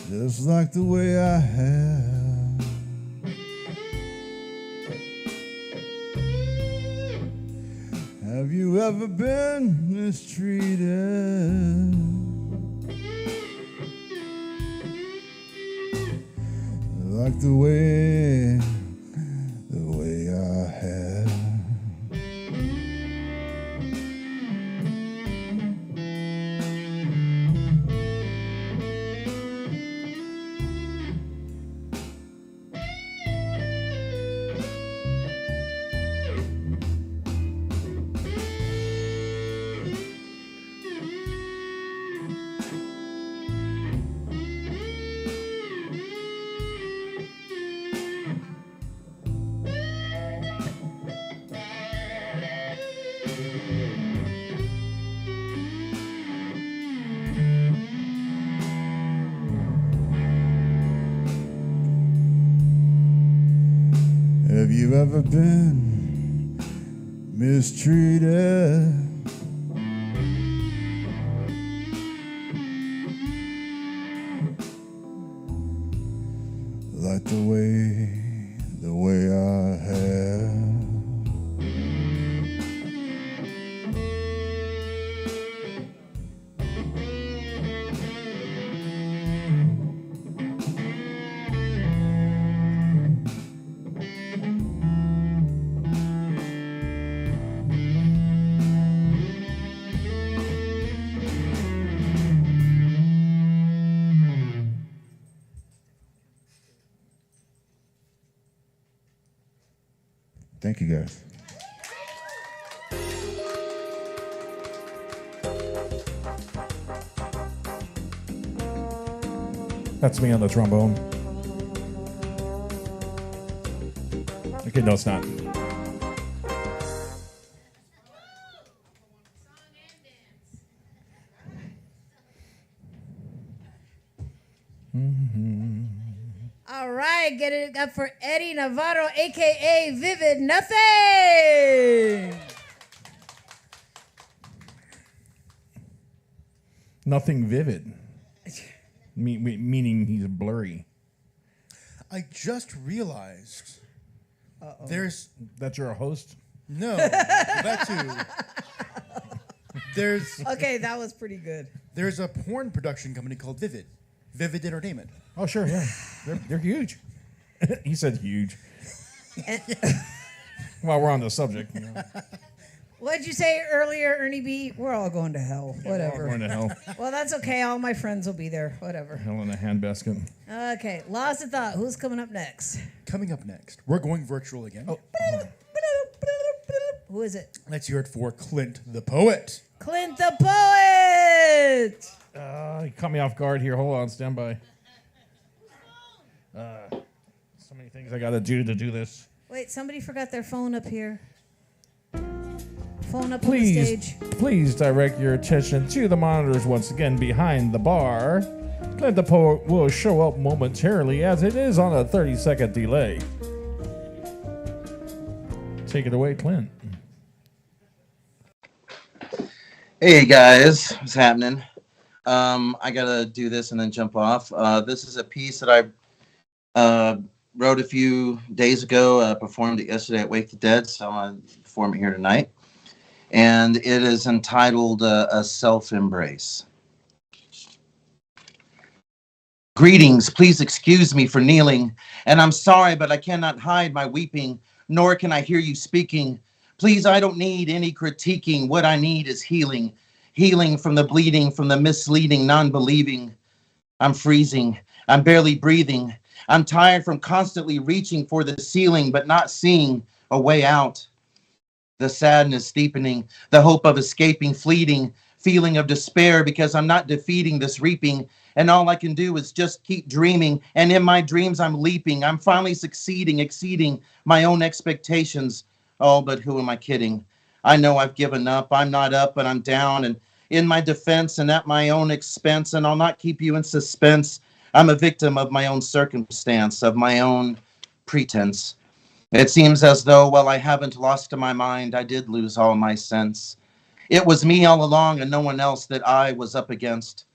Just like the way I have. Have you ever been mistreated? Like the way I have. Have you ever been mistreated? Like the way I have. Thank you, guys. That's me on the trombone. Okay, no, it's not. All right, get it up for Eddie Navarro, aka Vivid Nothing. Nothing vivid. Meaning he's blurry. I just realized that you're a host? No, that too. There's Okay, that was pretty good. There's a porn production company called Vivid Entertainment. Oh, sure, yeah. They're huge. He said huge. While we're on the subject. You know. What did you say earlier, Ernie B? We're all going to hell. Whatever. We're all going to hell. Well, that's okay. All my friends will be there. Whatever. Hell in a handbasket. Okay, lost of thought. Who's coming up next? Coming up next, we're going virtual again. Oh. Who is it? Let's hear it for Clint the Poet. Clint the Poet! You caught me off guard here. Hold on, stand by. So many things I got to do this. Wait, somebody forgot their phone up here. Phone up on the stage. Please direct your attention to the monitors once again behind the bar. Clint the Poet will show up momentarily as it is on a 30-second delay. Take it away, Clint. Hey guys, what's happening? I gotta do this and then jump off. This is a piece that I wrote a few days ago, performed it yesterday at Wake the Dead, so I'm gonna perform it here tonight. And it is entitled A Self-Embrace. Greetings, please excuse me for kneeling, and I'm sorry, but I cannot hide my weeping, nor can I hear you speaking. Please, I don't need any critiquing. What I need is healing. Healing from the bleeding, from the misleading, non-believing. I'm freezing. I'm barely breathing. I'm tired from constantly reaching for the ceiling, but not seeing a way out. The sadness deepening, the hope of escaping fleeting, feeling of despair because I'm not defeating this reaping. And all I can do is just keep dreaming. And in my dreams, I'm leaping. I'm finally succeeding, exceeding my own expectations. Oh, but who am I kidding? I know I've given up. I'm not up, but I'm down. And in my defense and at my own expense, and I'll not keep you in suspense. I'm a victim of my own circumstance, of my own pretense. It seems as though, while I haven't lost my mind, I did lose all my sense. It was me all along and no one else that I was up against.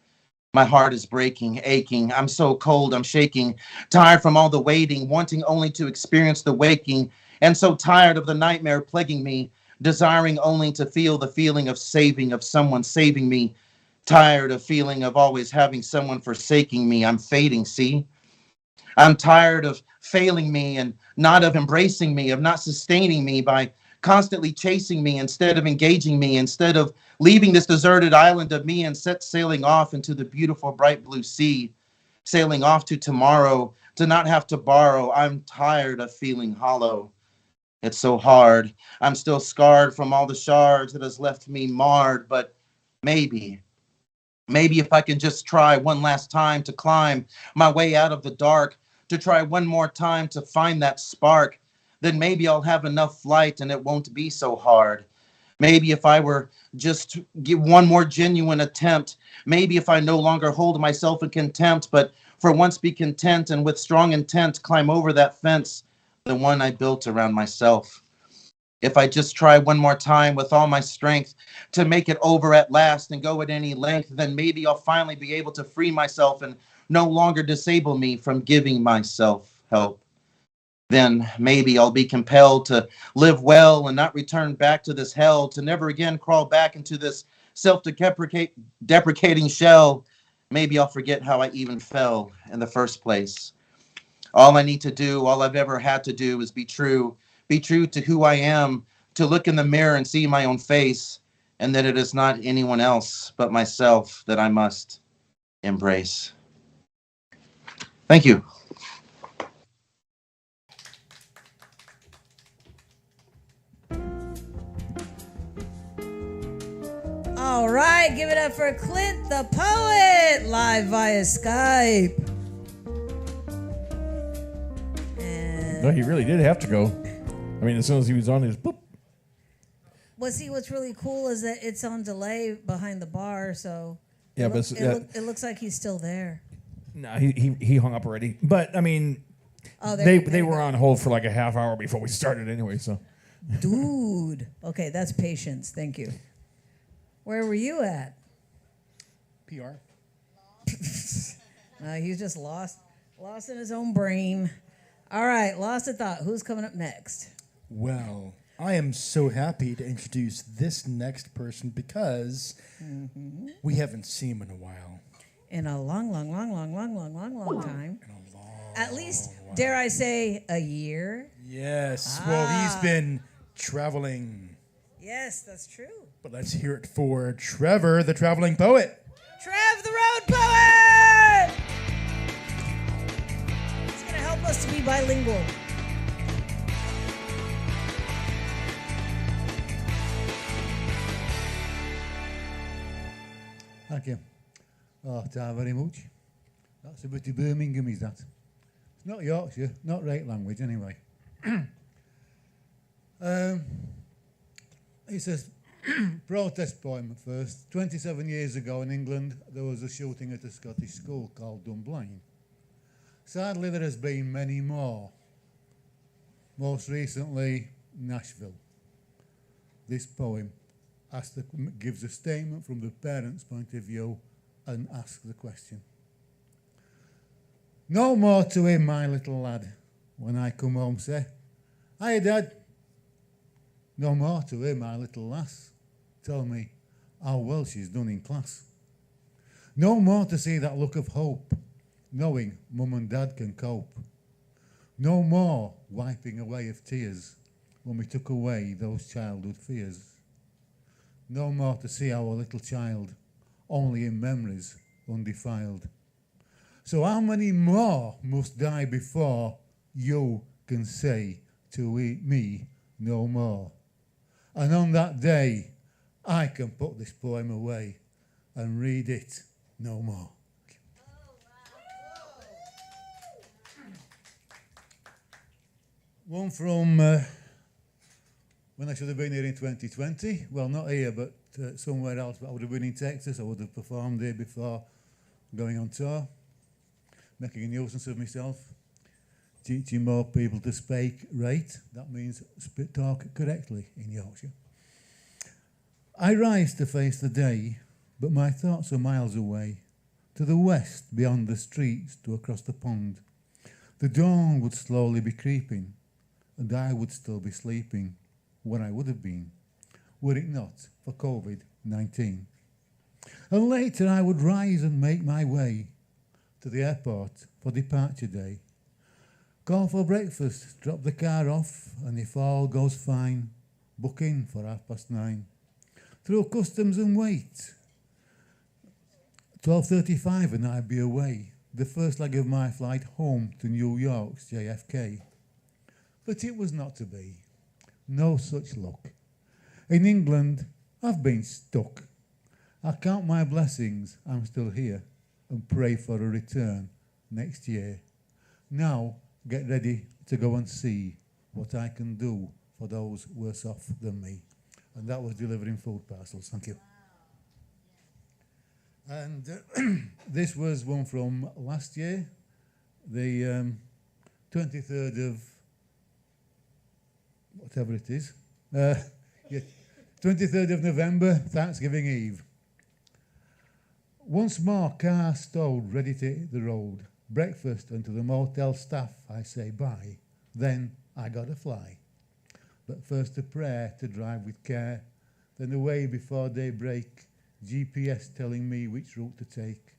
My heart is breaking, aching. I'm so cold, I'm shaking, tired from all the waiting, wanting only to experience the waking, and so tired of the nightmare plaguing me, desiring only to feel the feeling of saving, of someone saving me, tired of feeling of always having someone forsaking me. I'm fading, see? I'm tired of failing me and not of embracing me, of not sustaining me by constantly chasing me instead of engaging me, instead of leaving this deserted island of me and set sailing off into the beautiful bright blue sea, sailing off to tomorrow to not have to borrow. I'm tired of feeling hollow. It's so hard. I'm still scarred from all the shards that has left me marred, but maybe maybe if I can just try one last time to climb my way out of the dark, to try one more time to find that spark, then maybe I'll have enough light and it won't be so hard. Maybe if I were just to give one more genuine attempt, maybe if I no longer hold myself in contempt, but for once be content and with strong intent climb over that fence, the one I built around myself. If I just try one more time with all my strength to make it over at last and go at any length, then maybe I'll finally be able to free myself and no longer disable me from giving myself help. Then maybe I'll be compelled to live well and not return back to this hell, to never again crawl back into this self-deprecating shell. Maybe I'll forget how I even fell in the first place. All I need to do, all I've ever had to do is be true to who I am, to look in the mirror and see my own face, and that it is not anyone else but myself that I must embrace. Thank you. All right, give it up for Clint the Poet, live via Skype. No, he really did have to go. I mean, as soon as he was on his boop. Well, see, what's really cool is that it's on delay behind the bar, so Yeah, it looks like he's still there. No, he hung up already. But I mean, Oh, they were on hold for like a half hour before we started anyway. So, Dude. Okay, that's patience. Thank you. Where were you at? PR. He's just lost in his own brain. All right, lost of thought. Who's coming up next? Well, I am so happy to introduce this next person because we haven't seen him in a while. In a long time. At least, dare I say, a year? Yes. Well, he's been traveling. Yes, that's true. But let's hear it for Trevor, the traveling poet. Trev the Road Poet! He's going to help us to be bilingual. Thank you. Oh, thank you very much. That's a bit of Birmingham, is that? It's not Yorkshire, not right language anyway. It's a protest poem at first. 27 years ago in England, there was a shooting at a Scottish school called Dunblane. Sadly, there has been many more. Most recently, Nashville. This poem gives a statement from the parents' point of view and asks the question. No more to him, my little lad, when I come home say, "Hiya, Dad." No more to him, my little lass, tell me how well she's done in class. No more to see that look of hope, knowing Mum and Dad can cope. No more wiping away of tears when we took away those childhood fears. No more to see our little child only in memories undefiled. So how many more must die before you can say to me no more? And on that day, I can put this poem away and read it no more. One from when I should have been here in 2020. Well, not here, but somewhere else. But I would have been in Texas. I would have performed here before going on tour, making a nuisance of myself. teaching more people to speak right. That means talk correctly in Yorkshire. I rise to face the day, but my thoughts are miles away, to the west, beyond the streets, to across the pond. The dawn would slowly be creeping, and I would still be sleeping where I would have been, were it not for COVID-19. And later I would rise and make my way to the airport for departure day. Call for breakfast, drop the car off, and if all goes fine, book in for 9:30. Through customs and wait. 12:35 and I'd be away. The first leg of my flight home to New York's JFK. But it was not to be. No such luck. In England, I've been stuck. I count my blessings, I'm still here, and pray for a return next year. Now, get ready to go and see what I can do for those worse off than me. And that was delivering food parcels. Thank you. And this was one from last year, the 23rd of whatever it is. Yeah, 23rd of November, Thanksgiving Eve. Once more, car stowed, ready to hit the road. Breakfast, and to the motel staff I say bye. Then I gotta fly. But first a prayer to drive with care, then away before daybreak, GPS telling me which route to take.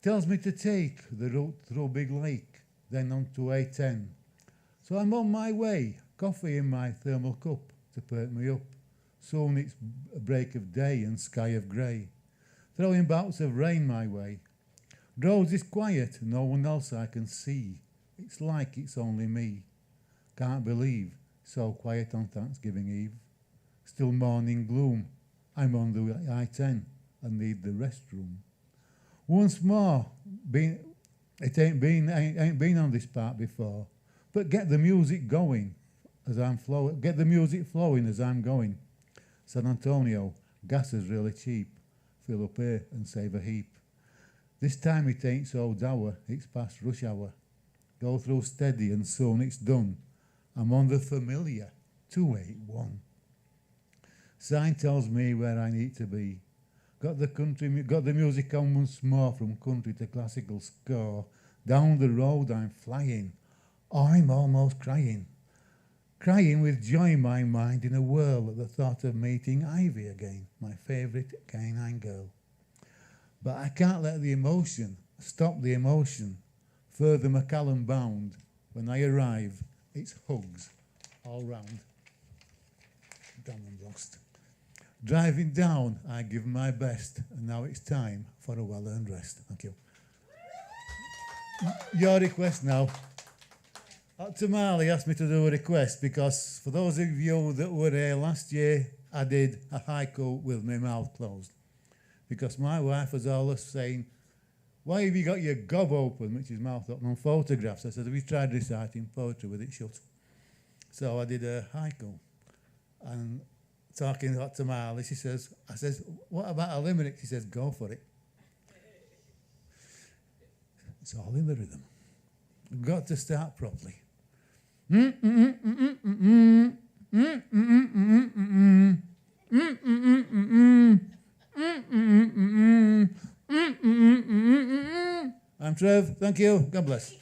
Tells me to take the route through Big Lake, then on to A10. So I'm on my way, coffee in my thermal cup to perk me up. Soon it's a break of day and sky of grey, throwing bouts of rain my way. Roads is quiet, no one else I can see. It's like it's only me. Can't believe so quiet on Thanksgiving Eve. Still morning gloom. I'm on the I-10 and need the restroom. Once more, it ain't been on this part before, but get the music going as I'm flowing. Get the music flowing as I'm going. San Antonio, gas is really cheap. Fill up here and save a heap. This time it ain't so dour, it's past rush hour. Go through steady and soon it's done. I'm on the familiar 281. Sign tells me where I need to be. Got the music on once more, from country to classical score. Down the road I'm flying. I'm almost crying. Crying with joy in my mind in a whirl at the thought of meeting Ivy again, my favourite canine girl. But I can't let the emotion stop the emotion. Further Macallan bound. When I arrive, it's hugs all round. Damn, I'm lost. Driving down, I give my best, and now it's time for a well-earned rest. Thank you. Your request now. Tamale asked me to do a request because for those of you that were here last year, I did a haiku with my mouth closed. Because my wife was always saying, why have you got your gob open, which is mouth open, on photographs? I said, have you tried reciting poetry with it shut? So I did a haiku. And talking about Tamale, I says, what about a limerick? She says, go for it. It's all in the rhythm. We've got to start properly. I'm Trev. Thank you. God bless.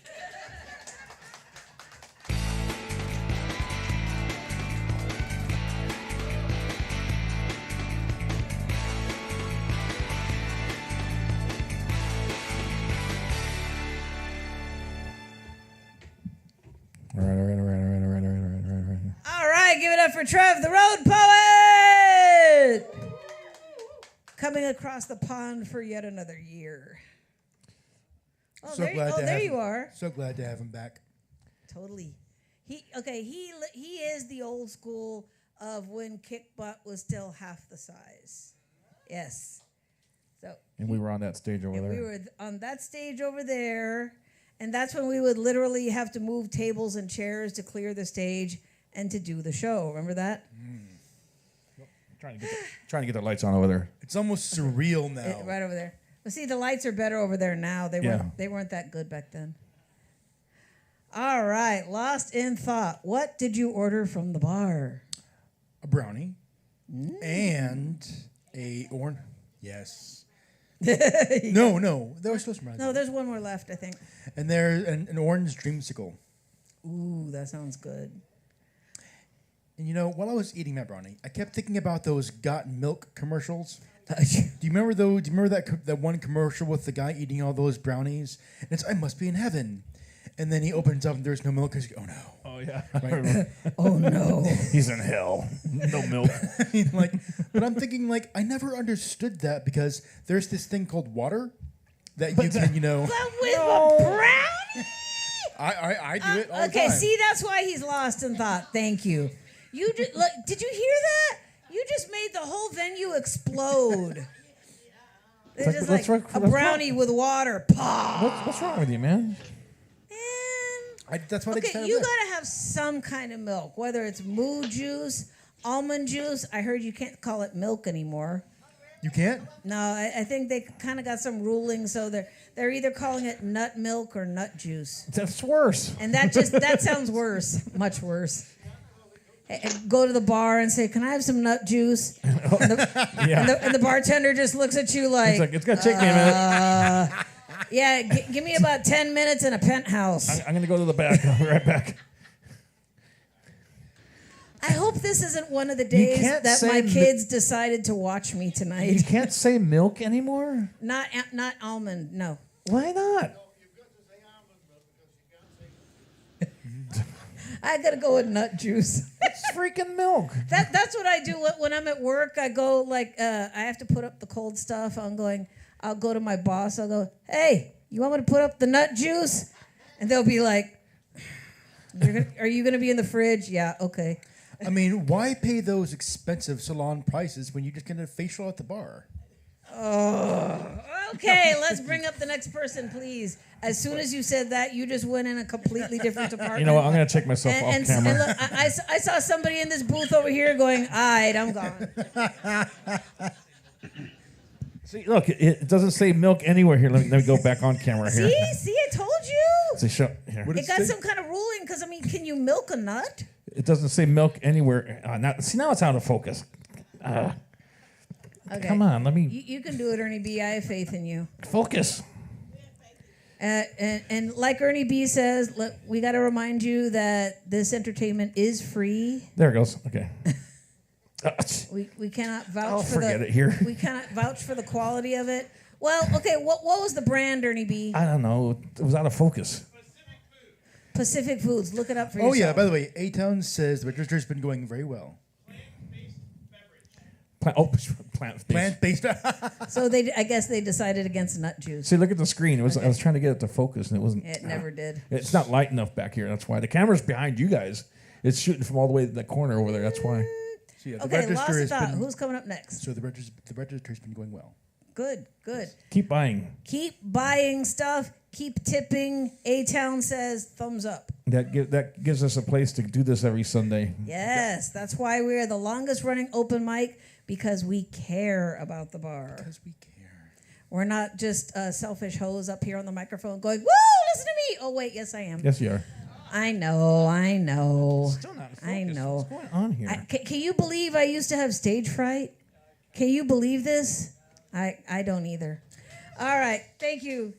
All right, give it up for Trev, the road poet, coming across the pond for yet another year. Oh, there you are. So glad to have him back. Totally. He is the old school of when Kick Butt was still half the size. Yes. So. And we were on that stage over there. We were on that stage over there. And that's when we would literally have to move tables and chairs to clear the stage and to do the show. Remember that? Trying to get the lights on over there. It's almost surreal now. Right over there. Well, see, the lights are better over there now. They weren't that good back then. All right, lost in thought. What did you order from the bar? A brownie and a orange. Yes. No, there was supposed to be. No, there's one more left, I think. And there's an orange dreamsicle. Ooh, that sounds good. And you know, while I was eating my brownie, I kept thinking about those Got Milk commercials. Do you remember those? Do you remember that one commercial with the guy eating all those brownies? And it's I must be in heaven. And then he opens up and there's no milk. He's like, oh no. Oh yeah. Right? Oh no. He's in hell. No milk. I mean, like, but I'm thinking like I never understood that because there's this thing called water that you can, you know. But with a brownie? I do it all the Okay, time. see, that's why he's lost in thought. Thank you. You did. Look, did you hear that? You just made the whole venue explode. It's Like, just let's like rec- a let's brownie with water. Pah! What's wrong with you, man? That's what I Okay, you gotta have some kind of milk, whether it's moo juice, almond juice. I heard you can't call it milk anymore. You can't? No, I think they kind of got some ruling, so they're either calling it nut milk or nut juice. That's worse. And that sounds worse, much worse. Go to the bar and say, "Can I have some nut juice?" And the bartender just looks at you like, He's like, "It's gonna take me a minute." Yeah, give me about 10 minutes in a penthouse. I'm gonna go to the back. I'll be right back. I hope this isn't one of the days can't that say my kids decided to watch me tonight. You can't say milk anymore. Not almond, no. Why not? I gotta go with nut juice. It's freaking milk. That's what I do when I'm at work. I go like I have to put up the cold stuff. I'll go to my boss. I'll go, "Hey, you want me to put up the nut juice?" And they'll be like, "Are you gonna be in the fridge?" Yeah, okay. I mean, why pay those expensive salon prices when you just get a facial at the bar? Oh, okay. Let's bring up the next person, please. As soon as you said that, you just went in a completely different department. You know what? I'm gonna check myself off camera. And look, I saw somebody in this booth over here going, "All right, I'm gone." See, look, it doesn't say milk anywhere here. Let me go back on camera here. See, I told you. See, show, here. It got some kind of ruling because can you milk a nut? It doesn't say milk anywhere. Now it's out of focus. Okay. Come on, let me You can do it, Ernie B. I have faith in you. focus. And like Ernie B says, look, we got to remind you that this entertainment is free. There it goes. Okay. We cannot vouch I'll for forget it here. We cannot vouch for the quality of it. Well, okay, what was the brand, Ernie B? I don't know. It was out of focus. Pacific Foods. Look it up for yourself. Oh yeah, by the way, A-Town says the register's been going very well. Plant-based. Plant-based. So I guess they decided against nut juice. See, look at the screen. I was trying to get it to focus, and it wasn't. It never did. It's not light enough back here. That's why the camera's behind you guys. It's shooting from all the way to the corner over there. That's why. So, yeah, the Okay, register lost has thought. been- Who's coming up next? So the register's been going well. Good. Keep buying. Keep buying stuff. Keep tipping. A-Town says thumbs up. That gives us a place to do this every Sunday. Yes, that's why we're the longest running open mic, because we care about the bar. Because we care. We're not just selfish hoes up here on the microphone going, "Woo, listen to me." Oh, wait, yes, I am. Yes, you are. I know. Still not focused. I know. What's going on here? Can you believe I used to have stage fright? Can you believe this? I don't either. All right, thank you.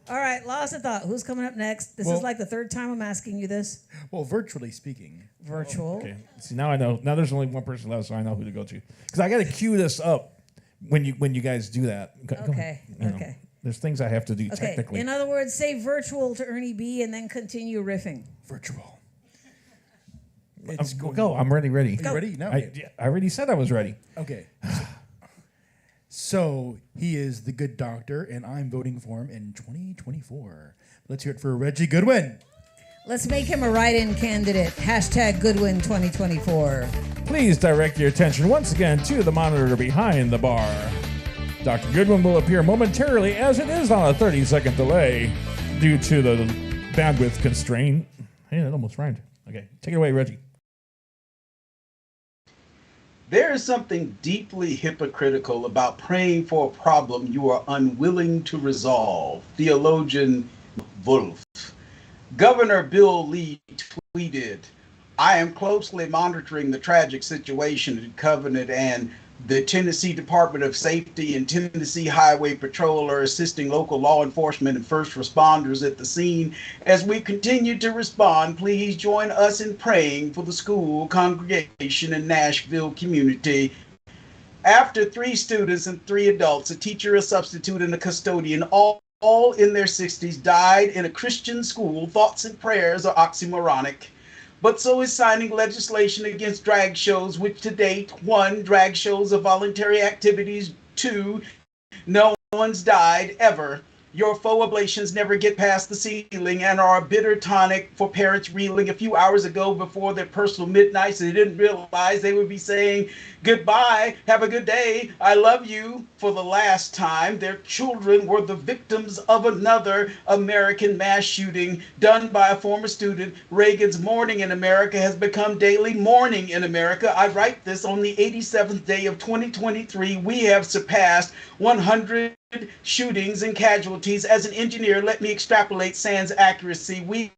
All right, lost in thought. Who's coming up next? This is like the third time I'm asking you this. Well, virtually speaking. Virtual. Okay. See, now I know. Now there's only one person left, so I know who to go to. Because I got to cue this up when you guys do that. Okay. You know, there's things I have to do Okay. technically. In other words, say virtual to Ernie B and then continue riffing. Virtual. Go. I'm ready. Are you ready? No. I already said I was ready. Okay. So he is the good doctor, and I'm voting for him in 2024. Let's hear it for Reggie Goodwin. Let's make him a write-in candidate. # Goodwin 2024. Please direct your attention once again to the monitor behind the bar. Dr. Goodwin will appear momentarily as it is on a 30-second delay due to the bandwidth constraint. Hey, that almost rhymed. Okay, take it away, Reggie. There is something deeply hypocritical about praying for a problem you are unwilling to resolve. Theologian Wolf. Governor Bill Lee tweeted, "I am closely monitoring the tragic situation at Covenant, and the Tennessee Department of Safety and Tennessee Highway Patrol are assisting local law enforcement and first responders at the scene. As we continue to respond, please join us in praying for the school, congregation, and Nashville community." After 3 students and 3 adults, a teacher, a substitute, and a custodian, all in their 60s, died in a Christian school, thoughts and prayers are oxymoronic. But so is signing legislation against drag shows, which to date, 1, drag shows are voluntary activities, 2, no one's died ever. Your faux ablations never get past the ceiling and are a bitter tonic for parents reeling a few hours ago before their personal midnights. They didn't realize they would be saying goodbye, have a good day, I love you for the last time. Their children were the victims of another American mass shooting done by a former student. Reagan's Morning in America has become daily mourning in America. I write this on the 87th day of 2023. We have surpassed 100 shootings and casualties. As an engineer, let me extrapolate sans accuracy. We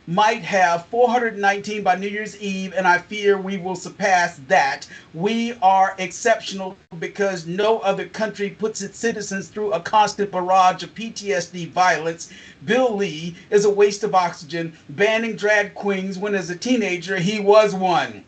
might have 419 by New Year's Eve, and I fear we will surpass that. We are exceptional because no other country puts its citizens through a constant barrage of PTSD violence. Bill Lee is a waste of oxygen, banning drag queens when as a teenager he was one.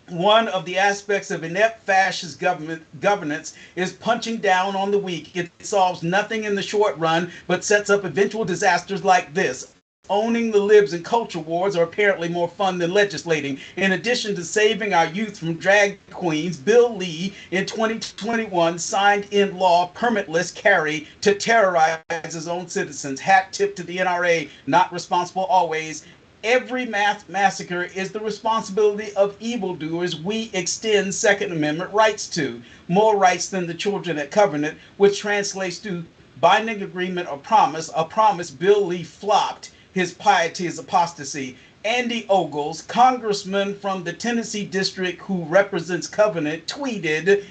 One of the aspects of inept fascist governance is punching down on the weak. It solves nothing in the short run, but sets up eventual disasters like this. Owning the libs and culture wars are apparently more fun than legislating. In addition to saving our youth from drag queens, Bill Lee in 2021 signed in law permitless carry to terrorize his own citizens. Hat tip to the NRA, not responsible always. Every massacre is the responsibility of evildoers we extend Second Amendment rights to. More rights than the children at Covenant, which translates to binding agreement or promise. A promise Bill Lee flopped. His piety is apostasy. Andy Ogles, congressman from the Tennessee district who represents Covenant, tweeted,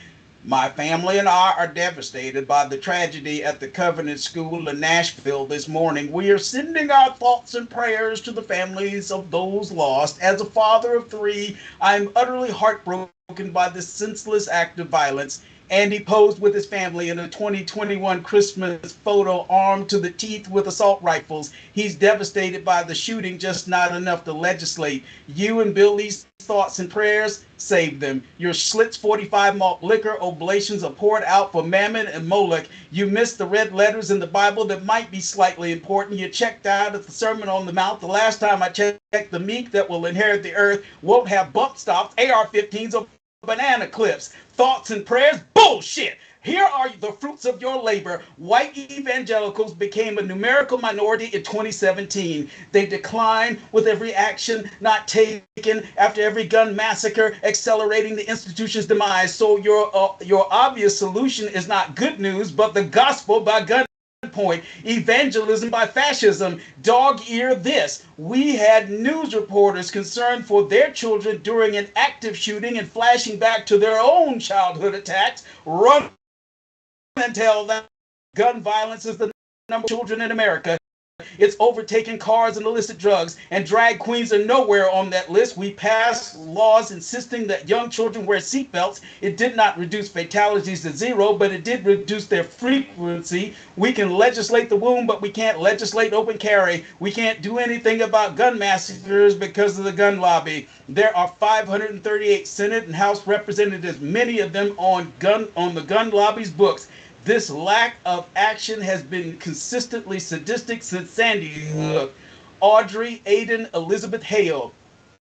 "My family and I are devastated by the tragedy at the Covenant School in Nashville this morning. We are sending our thoughts and prayers to the families of those lost. As a father of 3, I am utterly heartbroken by this senseless act of violence." Andy posed with his family in a 2021 Christmas photo armed to the teeth with assault rifles. He's devastated by the shooting, just not enough to legislate. You and Bill Lee's thoughts and prayers, save them. Your Schlitz 45 malt liquor oblations are poured out for Mammon and Moloch. You missed the red letters in the Bible that might be slightly important. You checked out at the Sermon on the Mount. The last time I checked, the meek that will inherit the earth won't have bump stops, AR-15s, or banana clips. Thoughts and prayers, bullshit. Here are the fruits of your labor. White evangelicals became a numerical minority in 2017. They decline with every action not taken after every gun massacre, accelerating the institution's demise. So your obvious solution is not good news, but the gospel by gun point, evangelism by fascism. Dog ear this. We had news reporters concerned for their children during an active shooting and flashing back to their own childhood attacks. Run and tell them gun violence is the number of children in America. It's overtaking cars and illicit drugs, and drag queens are nowhere on that list. We passed laws insisting that young children wear seatbelts. It did not reduce fatalities to 0, but it did reduce their frequency. We can legislate the womb, but we can't legislate open carry. We can't do anything about gun massacres because of the gun lobby. There are 538 Senate and House representatives, many of them on the gun lobby's books. This lack of action has been consistently sadistic since Sandy Hook. Audrey Aiden Elizabeth Hale,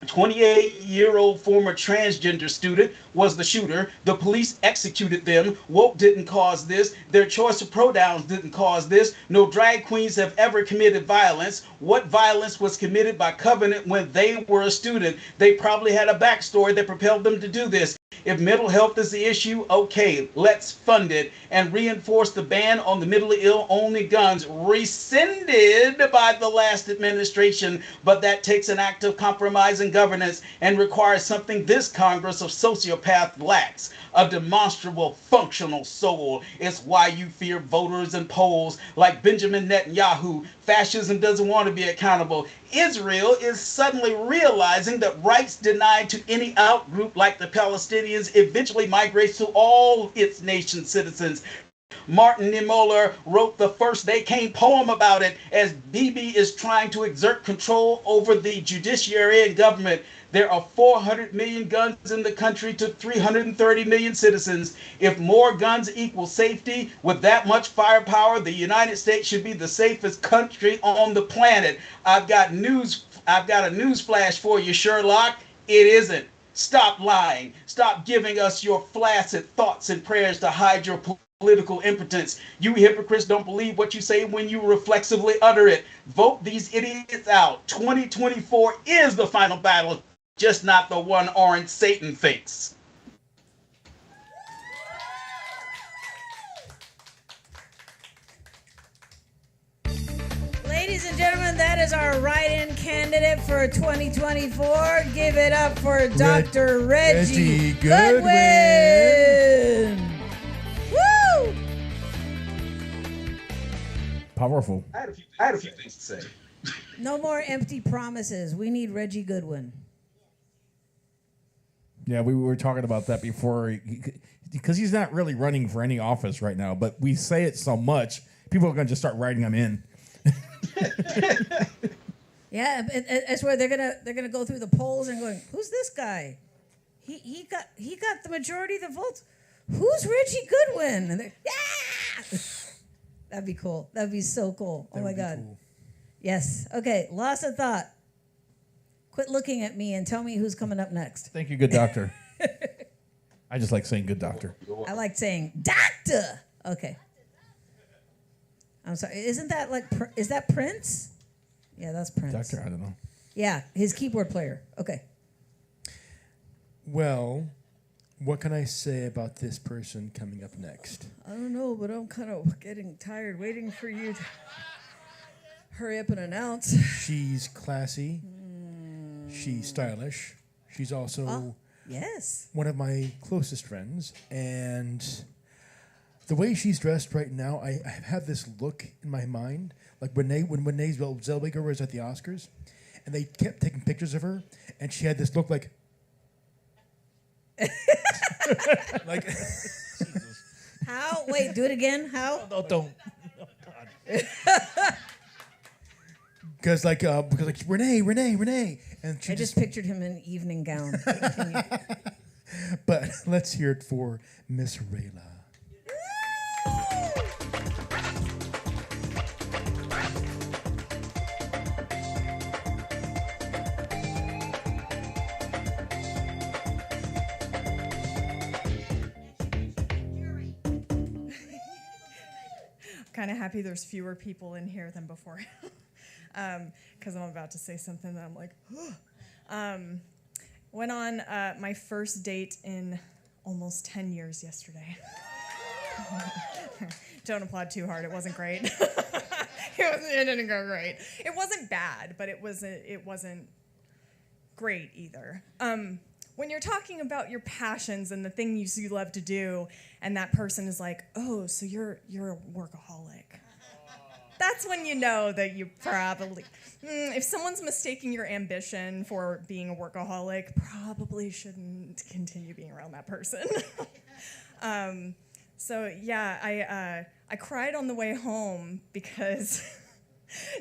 28-year-old former transgender student, was the shooter. The police executed them. Woke didn't cause this. Their choice of pronouns didn't cause this. No drag queens have ever committed violence. What violence was committed by Covenant when they were a student? They probably had a backstory that propelled them to do this. If mental health is the issue, okay, let's fund it and reinforce the ban on the mentally ill only guns rescinded by the last administration. But that takes an act of compromise and governance and requires something this Congress of sociopath lacks: a demonstrable, functional soul. It's why you fear voters and polls like Benjamin Netanyahu. Fascism doesn't want to be accountable. Israel is suddenly realizing that rights denied to any outgroup like the Palestinians eventually migrates to all its nation citizens. Martin Niemöller wrote the first They Came poem about it as Bibi is trying to exert control over the judiciary and government. There are 400 million guns in the country to 330 million citizens. If more guns equal safety, with that much firepower, the United States should be the safest country on the planet. I've got a news flash for you, Sherlock. It isn't. Stop lying. Stop giving us your flaccid thoughts and prayers to hide your political impotence. You hypocrites don't believe what you say when you reflexively utter it. Vote these idiots out. 2024 is the final battle, just not the one orange Satan thinks. Ladies and gentlemen, that is our write-in candidate for 2024. Give it up for Dr. Reggie Goodwin. Woo! Powerful. I had a few things to say. No more empty promises. We need Reggie Goodwin. Yeah, we were talking about that before, because he's not really running for any office right now, but we say it so much, people are going to just start writing him in. Yeah, it's where they're gonna go through the polls and going, who's this guy? He got the majority of the votes. Who's Reggie Goodwin? And they're, yeah, that'd be cool. That'd be so cool. Oh my God. Cool. Yes. Okay. Loss of thought. Quit looking at me and tell me who's coming up next. Thank you, good doctor. I just like saying good doctor. I like saying doctor. Okay. I'm sorry. Isn't that like, is that Prince? Yeah, that's Prince. Doctor, I don't know. Yeah, his keyboard player. Okay. Well, what can I say about this person coming up next? I don't know, but I'm kind of getting tired waiting for you to hurry up and announce. She's classy. She's stylish. She's also yes, one of my closest friends. And the way she's dressed right now, I have this look in my mind, like when Renee Zellweger was at the Oscars, and they kept taking pictures of her, and she had this look like, like. How? Wait, do it again. How? No, don't. Oh, God. Because Renee, and she I just pictured him in an evening gown. But let's hear it for Miss Rayla. Kind of happy there's fewer people in here than before, because I'm about to say something that I'm like, went on my first date in almost 10 years yesterday. Don't applaud too hard. It wasn't great. It didn't go great. It wasn't bad, but it wasn't great either. When you're talking about your passions and the things you love to do, and that person is like, "Oh, so you're a workaholic," that's when you know that you probably, if someone's mistaking your ambition for being a workaholic, probably shouldn't continue being around that person. So yeah, I cried on the way home because,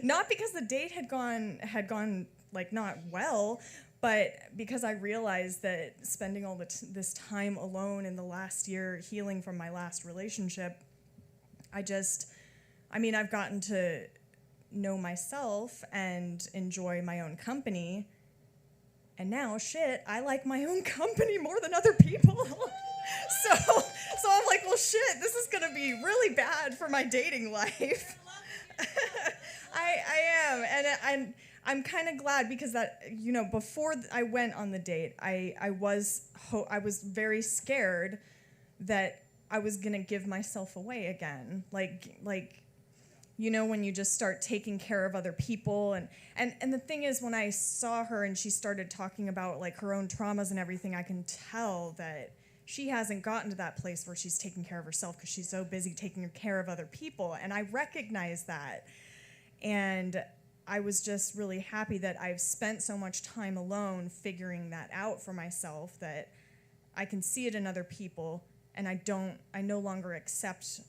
not because the date had gone like not well, but because I realized that spending all this time alone in the last year healing from my last relationship, I've gotten to know myself and enjoy my own company. And now, I like my own company more than other people. So I'm like, well, shit, this is going to be really bad for my dating life. I am. And I'm kind of glad because that, before I went on the date, I was very scared that I was gonna give myself away again. Like when you just start taking care of other people, and the thing is, when I saw her and she started talking about like her own traumas and everything, I can tell that she hasn't gotten to that place where she's taking care of herself because she's so busy taking care of other people, and I recognize that. And I was just really happy that I've spent so much time alone figuring that out for myself, that I can see it in other people, and I no longer accept,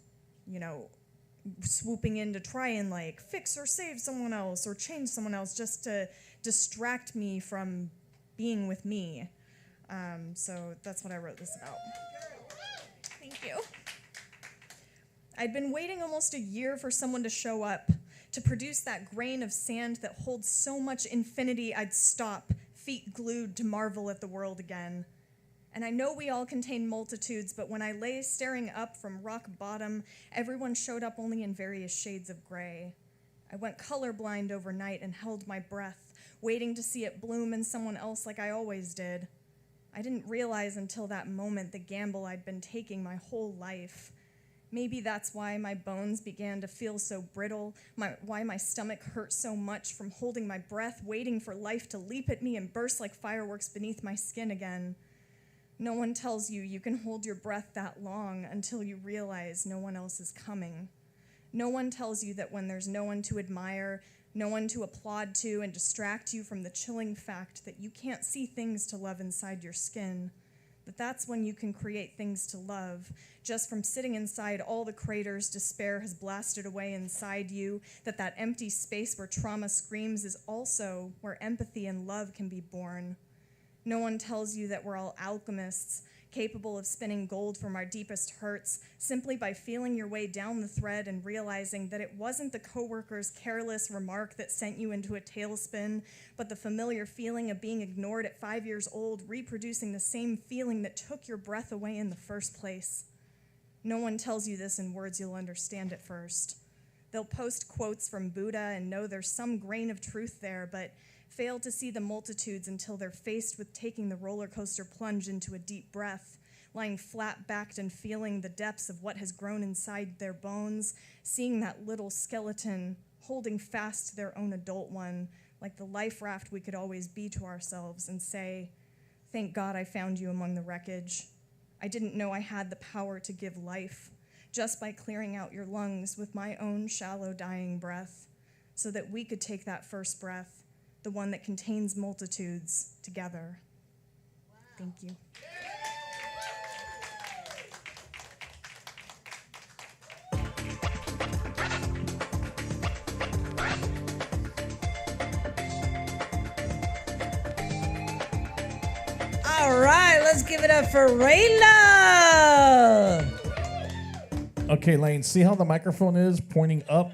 swooping in to try and like fix or save someone else or change someone else just to distract me from being with me. So that's what I wrote this about. Thank you. I'd been waiting almost a year for someone to show up, to produce that grain of sand that holds so much infinity I'd stop, feet glued to marvel at the world again. And I know we all contain multitudes, but when I lay staring up from rock bottom, everyone showed up only in various shades of gray. I went colorblind overnight and held my breath, waiting to see it bloom in someone else like I always did. I didn't realize until that moment the gamble I'd been taking my whole life. Maybe that's why my bones began to feel so brittle, why my stomach hurt so much from holding my breath, waiting for life to leap at me and burst like fireworks beneath my skin again. No one tells you you can hold your breath that long until you realize no one else is coming. No one tells you that when there's no one to admire, no one to applaud to and distract you from the chilling fact that you can't see things to love inside your skin, that's when you can create things to love, just from sitting inside all the craters despair has blasted away inside you, that empty space where trauma screams is also where empathy and love can be born. No one tells you that we're all alchemists, capable of spinning gold from our deepest hurts, simply by feeling your way down the thread and realizing that it wasn't the coworker's careless remark that sent you into a tailspin, but the familiar feeling of being ignored at 5 years old, reproducing the same feeling that took your breath away in the first place. No one tells you this in words you'll understand at first. They'll post quotes from Buddha and know there's some grain of truth there, but fail to see the multitudes until they're faced with taking the roller coaster plunge into a deep breath, lying flat-backed and feeling the depths of what has grown inside their bones, seeing that little skeleton holding fast to their own adult one, like the life raft we could always be to ourselves, and say, "Thank God I found you among the wreckage. I didn't know I had the power to give life, just by clearing out your lungs with my own shallow dying breath, so that we could take that first breath, the one that contains multitudes, together." Wow. Thank you. All right, let's give it up for Rayla. Okay, Lane, see how the microphone is pointing up?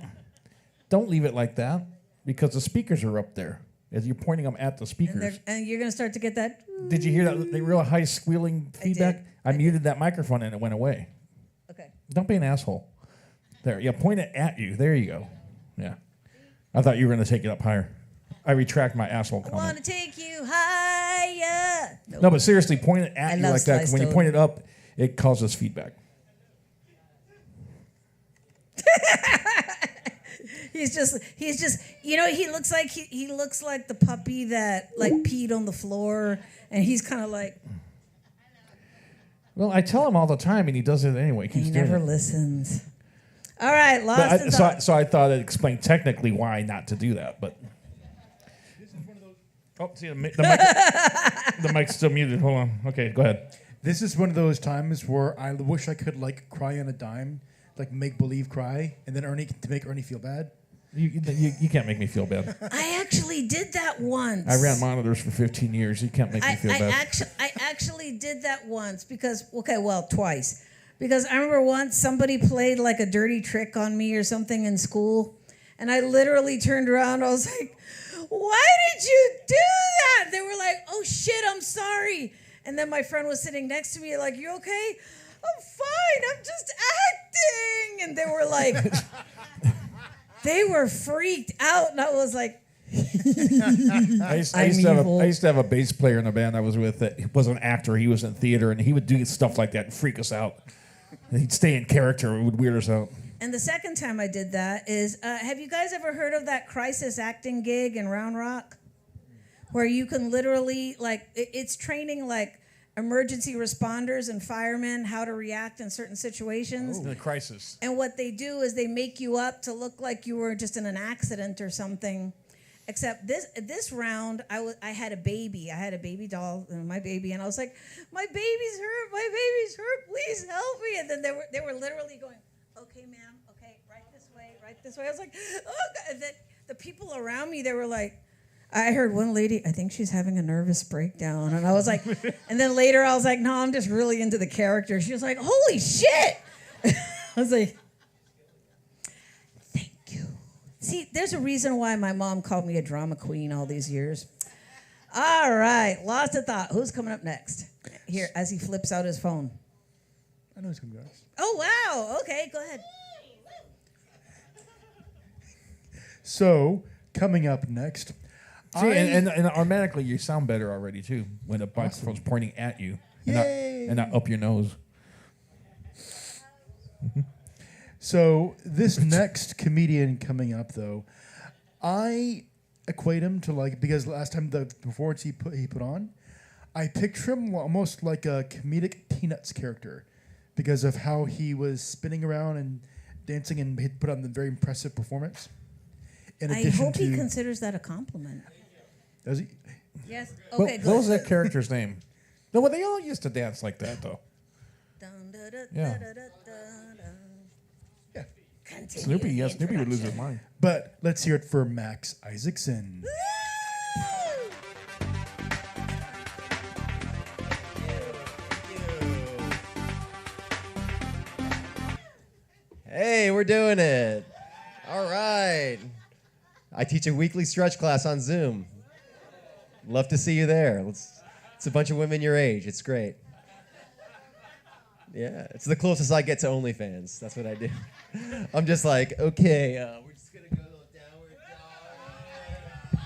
Don't leave it like that because the speakers are up there. As you're pointing them at the speakers. And you're going to start to get that. Did you hear that the real high squealing feedback? I muted that microphone and it went away. Okay. Don't be an asshole. There, yeah, point it at you. There you go. Yeah. I thought you were going to take it up higher. I retract my asshole I comment. want to take you higher. Nope. No, but seriously, point it at you like that. 'Cause when you Stone. point it up, it causes feedback. He's just, he looks like he looks like the puppy that like peed on the floor, and he's kind of like. Well, I tell him all the time, and he does it anyway. He never listens. All right, lost in thought. So I thought it explained technically why not to do that, but. Oh, see, the mic's still muted. Hold on. Okay, go ahead. This is one of those times where I wish I could like cry on a dime, like make believe cry, and then to make Ernie feel bad. You can't make me feel bad. I actually did that once. I ran monitors for 15 years. You can't make me feel bad. I actually did that once twice. Because I remember once somebody played like a dirty trick on me or something in school, and I literally turned around. I was like, "Why did you do that?" They were like, "Oh shit, I'm sorry." And then my friend was sitting next to me like, "You okay?" "I'm fine. I'm just acting." And they were like, they were freaked out, and I was like, I used to have a bass player in a band I was with that was an actor. He was in theater, and he would do stuff like that and freak us out. He'd stay in character. It would weird us out. And the second time I did that is, have you guys ever heard of that crisis acting gig in Round Rock? Where you can literally, like, it's training, like, emergency responders and firemen how to react in certain situations. In a crisis. And what they do is they make you up to look like you were just in an accident or something. Except this round, I had a baby. I had a baby doll, my baby, and I was like, my baby's hurt, please help me. And then they were literally going, okay, ma'am, okay, right this way. I was like, oh God. And then the people around me, they were like, I heard one lady, I think she's having a nervous breakdown. And I was like, and then later I was like, no, I'm just really into the character. She was like, holy shit. I was like, thank you. See, there's a reason why my mom called me a drama queen all these years. All right, lost a thought. Who's coming up next? Here, as he flips out his phone. I know some guys. Oh, wow. Okay, go ahead. So, coming up next. See, and automatically you sound better already, too, when the microphone's pointing at you and not up your nose. So, this next comedian coming up, though, I equate him to, like, because last time the performance he put on, I picture him almost like a comedic Peanuts character because of how he was spinning around and dancing and he put on the very impressive performance. I hope he considers that a compliment. Does he? Yes. Okay, What was that character's name? No, well, they all used to dance like that, though. Yeah. Snoopy, yes, Snoopy would lose his mind. But let's hear it for Max Isaacson. Hey, we're doing it. All right. I teach a weekly stretch class on Zoom. Love to see you there. It's a bunch of women your age. It's great. Yeah, it's the closest I get to OnlyFans. That's what I do. I'm just like, okay, we're just going to go a little downward dog.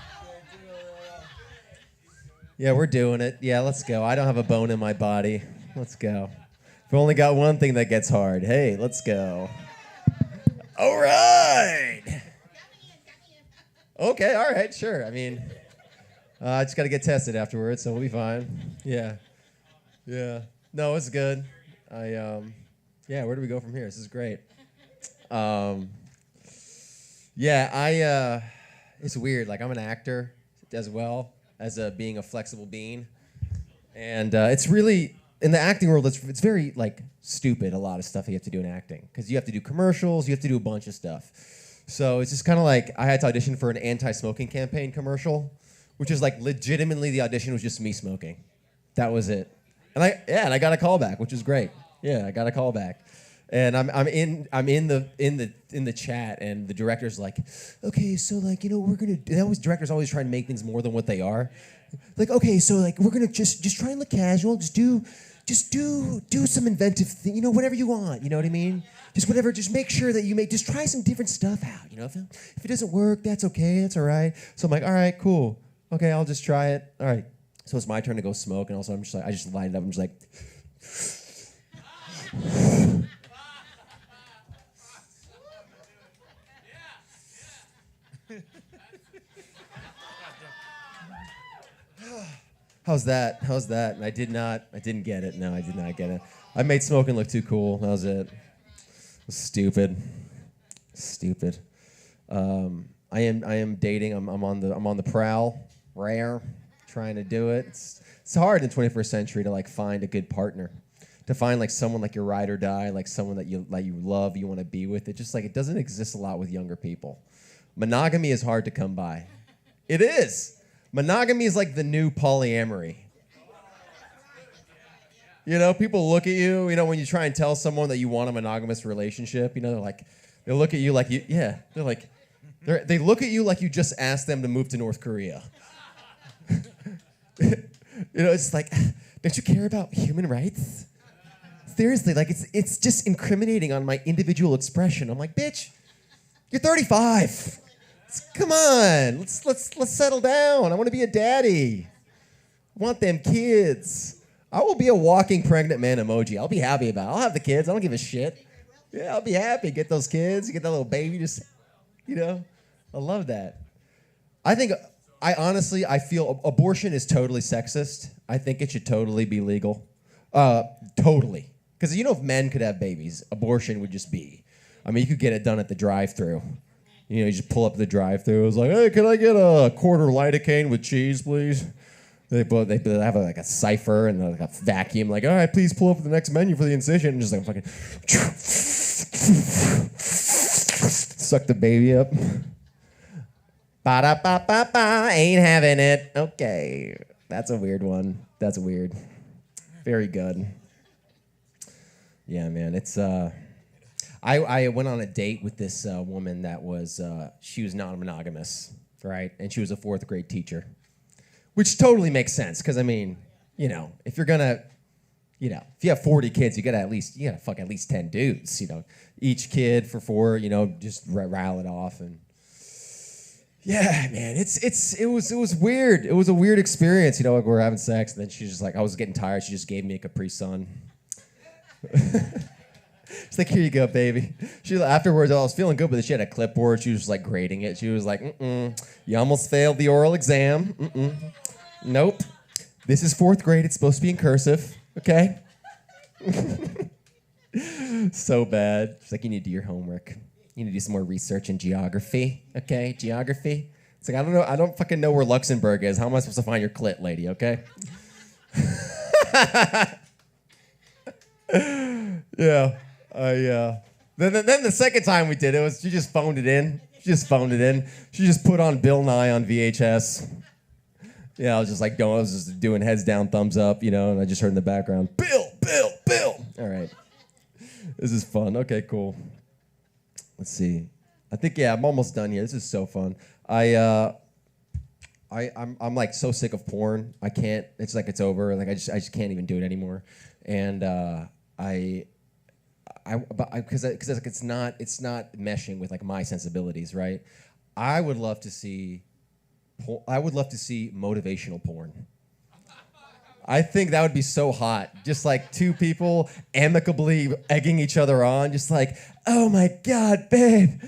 Yeah, we're doing it. Yeah, let's go. I don't have a bone in my body. Let's go. We've only got one thing that gets hard. Hey, let's go. All right. Okay, all right, sure. I mean, I just got to get tested afterwards, so we'll be fine. Yeah. No, it's good. Yeah, where do we go from here? This is great. It's weird. Like, I'm an actor as well as being a flexible being. And it's really, in the acting world, it's very, like, stupid, a lot of stuff you have to do in acting. Because you have to do commercials, you have to do a bunch of stuff. So it's just kind of like, I had to audition for an anti-smoking campaign commercial, which is like, legitimately, the audition was just me smoking. That was it. And I got a call back, which is great. Yeah, I got a call back. And I'm in the chat, and the director's like, okay, so like, we're gonna. Directors always try to make things more than what they are. Like, okay, so like, we're gonna just try and look casual. Just do some inventive thing. Whatever you want. You know what I mean? Just whatever. Just make sure that just try some different stuff out. If it doesn't work, that's okay. That's all right. So I'm like, all right, cool. Okay, I'll just try it. All right. So it's my turn to go smoke, and also I just light it up. I'm just like. How's that? And I didn't get it. No, I did not get it. I made smoking look too cool. That was it. It was stupid. I am dating. I'm on the prowl. Rare. Trying to do it. It's hard in the 21st century to like find a good partner. To find like someone like your ride or die, like someone that you love, you want to be with. It just like it doesn't exist a lot with younger people. Monogamy is hard to come by. It is. Monogamy is like the new polyamory. People look at you, when you try and tell someone that you want a monogamous relationship, they're like, they look at you like you, yeah, they're like, they look at you like you just asked them to move to North Korea. It's like, don't you care about human rights? Seriously, like it's just incriminating on my individual expression. I'm like, bitch, you're 35. Come on, let's settle down. I want to be a daddy. I want them kids. I will be a walking pregnant man emoji. I'll be happy about it. I'll have the kids. I don't give a shit. Yeah, I'll be happy. Get those kids. Get that little baby. Just, I love that. I honestly feel abortion is totally sexist. I think it should totally be legal. Totally. Because if men could have babies, abortion would just be. You could get it done at the drive-thru. You just pull up the drive-thru. It's like, hey, can I get a quarter lidocaine with cheese, please? They have a cipher and like a vacuum. Like, all right, please pull up the next menu for the incision. And just like fucking suck the baby up. Ba-da-ba-ba-ba, ain't having it. Okay. That's a weird one. That's weird. Very good. Yeah, man. It's I went on a date with this woman that was she was non-monogamous, right? And she was a 4th grade teacher. Which totally makes sense, because if you're gonna, if you have 40 kids, you gotta fuck at least 10 dudes, each kid for 4, just rile it off. And yeah, man, it was weird. It was a weird experience, like we were having sex, and then she just I was getting tired. She just gave me a Capri Sun. She's like, here you go, baby. Afterwards, I was feeling good, but then she had a clipboard. She was just grading it. She was like, you almost failed the oral exam. Nope. This is 4th grade. It's supposed to be in cursive. Okay? So bad. She's like, you need to do your homework. You need to do some more research in geography. Okay? Geography. It's like, I don't know. I don't fucking know where Luxembourg is. How am I supposed to find your clit, lady? Okay? Yeah. Then the second time we did it, she just phoned it in. She just put on Bill Nye on VHS. Yeah, I was just doing heads down, thumbs up, and I just heard in the background, Bill. All right. This is fun. Okay, cool. Let's see. I think, I'm almost done here. This is so fun. I'm so sick of porn. I can't, it's like it's over. I just can't even do it anymore. And because it's not meshing with my sensibilities, right? I would love to see motivational porn. I think that would be so hot. Just 2 people amicably egging each other on, just oh my God, babe,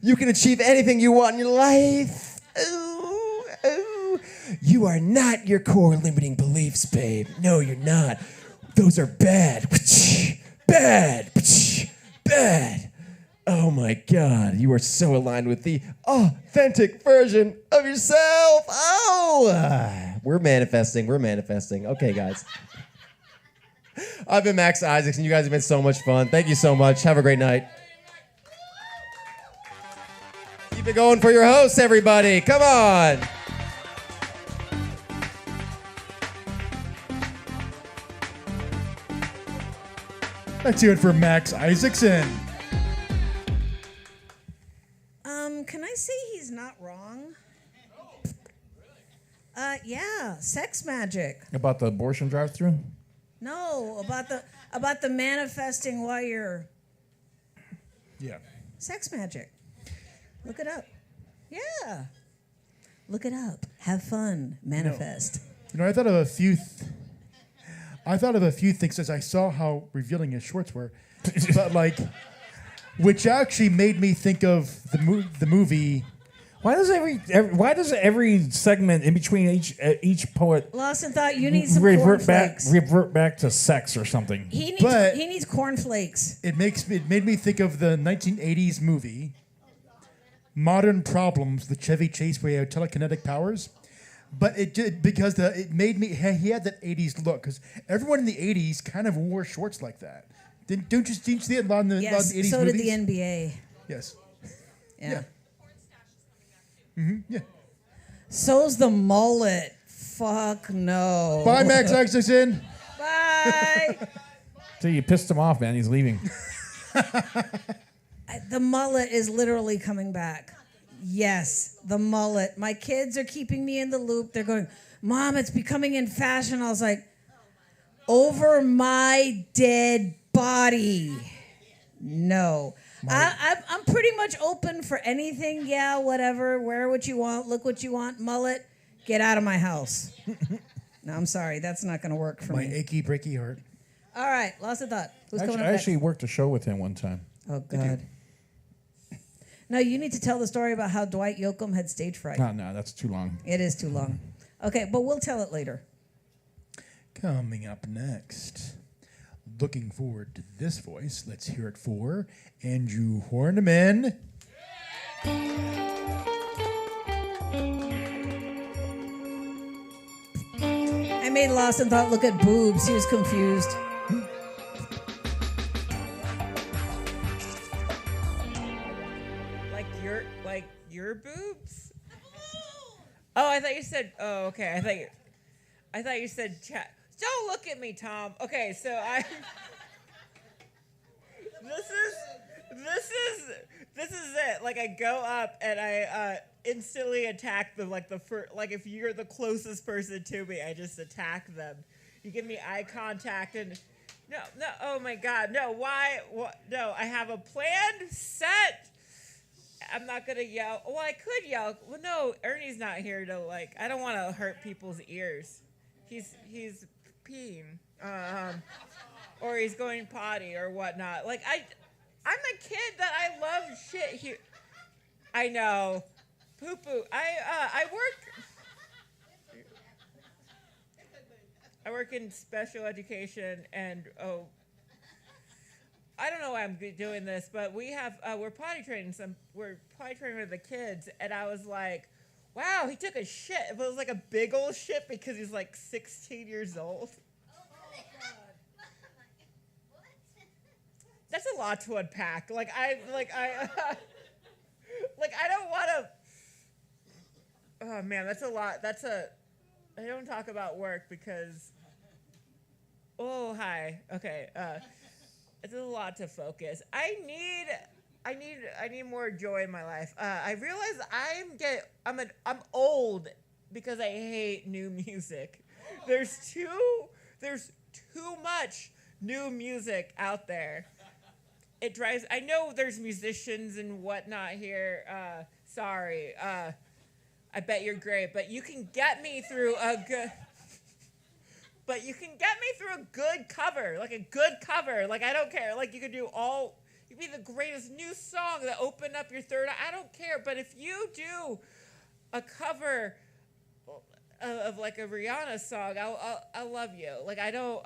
you can achieve anything you want in your life. Ooh. You are not your core limiting beliefs, babe. No, you're not. Those are bad. Bad. Oh my God, you are so aligned with the authentic version of yourself. Oh, we're manifesting. Okay, guys. I've been Max Isaacs, and you guys have been so much fun. Thank you so much. Have a great night. Keep it going for your hosts, everybody. Come on. Let's hear it for Max Isaacson. Can I say he's not wrong? Yeah, sex magic. About the abortion drive-thru? No, about the manifesting while you're. Yeah. Sex magic. Look it up. Yeah. Look it up. Have fun. Manifest. I thought of a few. I thought of a few things as I saw how revealing his shorts were, but which actually made me think of the movie. Why does every segment in between each poet Lawson thought you need some revert cornflakes. back to sex or something? He needs cornflakes. It made me think of the 1980s movie Modern Problems with Chevy Chase, where he had telekinetic powers. But it did because it made me. He had that 80s look because everyone in the 80s kind of wore shorts like that. Don't you see it a lot in the 80s so movies? did the NBA. Yes. Yeah. Yeah. So's the mullet. Fuck no. Bye, Max Isaacson. Bye. So you pissed him off, man. He's leaving. The mullet is literally coming back. Yes, the mullet. My kids are keeping me in the loop. They're going, Mom, it's becoming in fashion. I was like, over my dead body. No. I'm pretty much open for anything. Yeah, whatever. Wear what you want. Look what you want. Mullet. Get out of my house. No, I'm sorry. That's not going to work for My me. achy, breaky heart. All right. Lost of thought. Who's coming up I next? actually worked a show with him one time. Oh, God. No, you need to tell the story about how Dwight Yoakam had stage fright. No, that's too long. It is too long. Okay, but we'll tell it later. Coming up next. Looking forward to this voice. Let's hear it for Andrew Horniman. I made Lost and Thought look at boobs. He was confused. Like your boobs? Oh, I thought you said. Oh, okay. I thought you said chat. Don't look at me, Tom. Okay, so I. This is it. Like I go up and I instantly attack them. Like if you're the closest person to me, I just attack them. You give me eye contact and no. Oh my God, no. Why? What? No, I have a plan set. I'm not gonna yell. Well, I could yell. Well, no, Ernie's not here to like. I don't want to hurt people's ears. He's peeing, or he's going potty or whatnot. Like I'm a kid that I love shit. I know, poo poo. I work in special education and I don't know why I'm doing this, but we're potty training with the kids, and I was like, wow, he took a shit. It was like a big old shit because he's like 16 years old. That's a lot to unpack. I don't want to. Oh man, that's a lot. I don't talk about work because. Oh hi. Okay. It's a lot to focus. I need more joy in my life. I realize I'm old because I hate new music. There's too much new music out there. It drives. I know there's musicians and whatnot here. Sorry. I bet you're great, but you can get me through a good. But you can get me through a good cover, like a good cover. Like I don't care. Like you could do all. You'd be the greatest new song that opened up your third eye. I don't care. But if you do a cover of like a Rihanna song, I'll love you. Like I don't.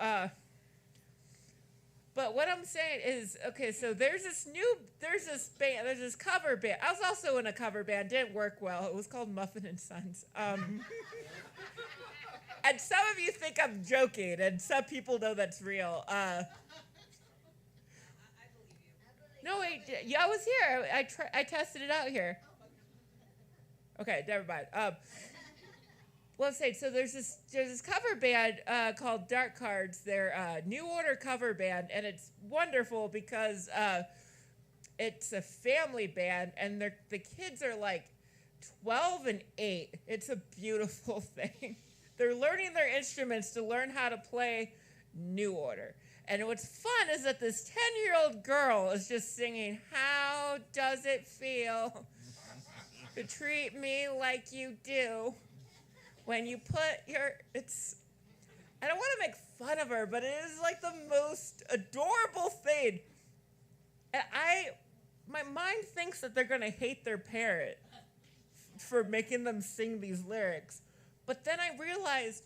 But what I'm saying is, okay, so there's this band, there's this cover band. I was also in a cover band, didn't work well. It was called Muffin and Sons. And some of you think I'm joking, and some people know that's real. No, wait, yeah, I was here. I tested it out here. Okay, never mind. Well, so there's this cover band called Dark Cards. They're a New Order cover band, and it's wonderful because it's a family band, and the kids are like 12 and 8. It's a beautiful thing. They're learning their instruments to learn how to play New Order. And what's fun is that this 10-year-old girl is just singing, "How does it feel to treat me like you do? When you put I don't want to make fun of her, but it is like the most adorable thing. And my mind thinks that they're going to hate their parent for making them sing these lyrics. But then I realized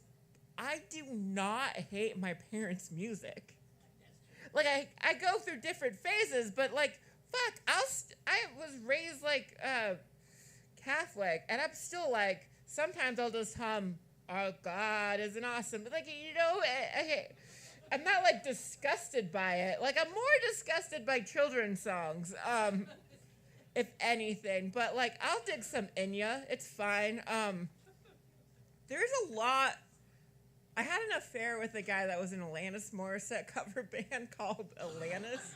I do not hate my parents' music. Like, I go through different phases, but like, fuck, I was raised like Catholic, and I'm still like, sometimes I'll just hum, "Oh, God isn't awesome." But like, I'm not like disgusted by it. Like, I'm more disgusted by children's songs, if anything. But like, I'll dig some Enya. It's fine. There's a lot. I had an affair with a guy that was in an Alanis Morissette cover band called Alanis.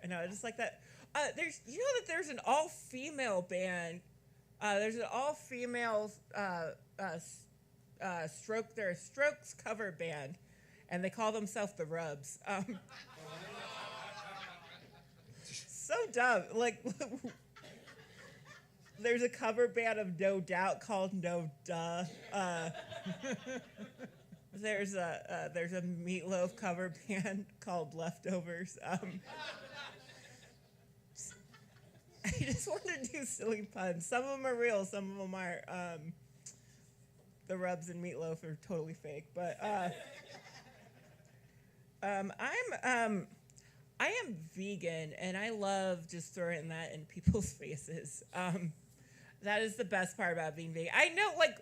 I know, just like that. There's an all-female band. There's an all-female they're a Strokes cover band, and they call themselves the Rubs. so dumb. Like, there's a cover band of No Doubt called No Duh. There's a Meatloaf cover band called Leftovers. I just want to do silly puns. Some of them are real, some of them aren't. The Rubs and Meatloaf are totally fake, but I am vegan, and I love just throwing that in people's faces. That is the best part about being vegan. I know, like,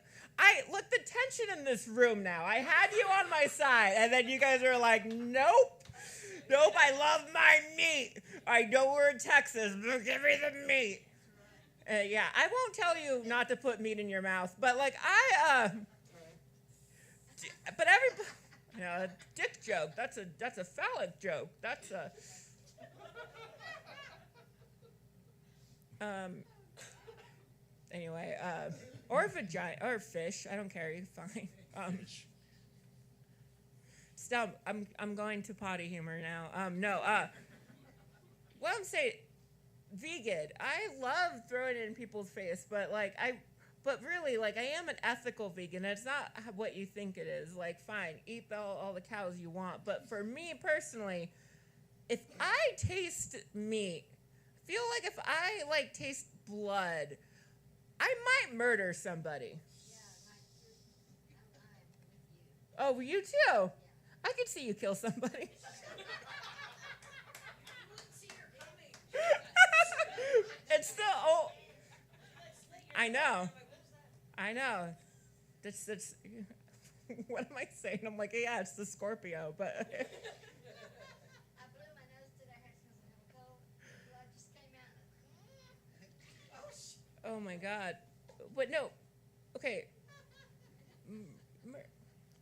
look, the tension in this room now. I had you on my side, and then you guys are like, nope, I love my meat. I know we're in Texas, but give me the meat. Yeah, I won't tell you not to put meat in your mouth, but like but everybody, you know, a dick joke. That's a phallic joke. That's a. Anyway, or vagina or fish. I don't care. You're fine. Still, I'm going to potty humor now. No. Well, I'm saying, vegan. I love throwing it in people's face, but really, like, I am an ethical vegan. It's not what you think it is. Like, fine, eat all the cows you want. But for me personally, if I taste meat, I feel like if I, like, taste blood, I might murder somebody. Oh, you too? I could see you kill somebody. It's still, I know. That's what am I saying? I'm like, yeah, it's the Scorpio, but. I blew my nose today. I had some cold. Blood just came out. Oh my God. But no, okay.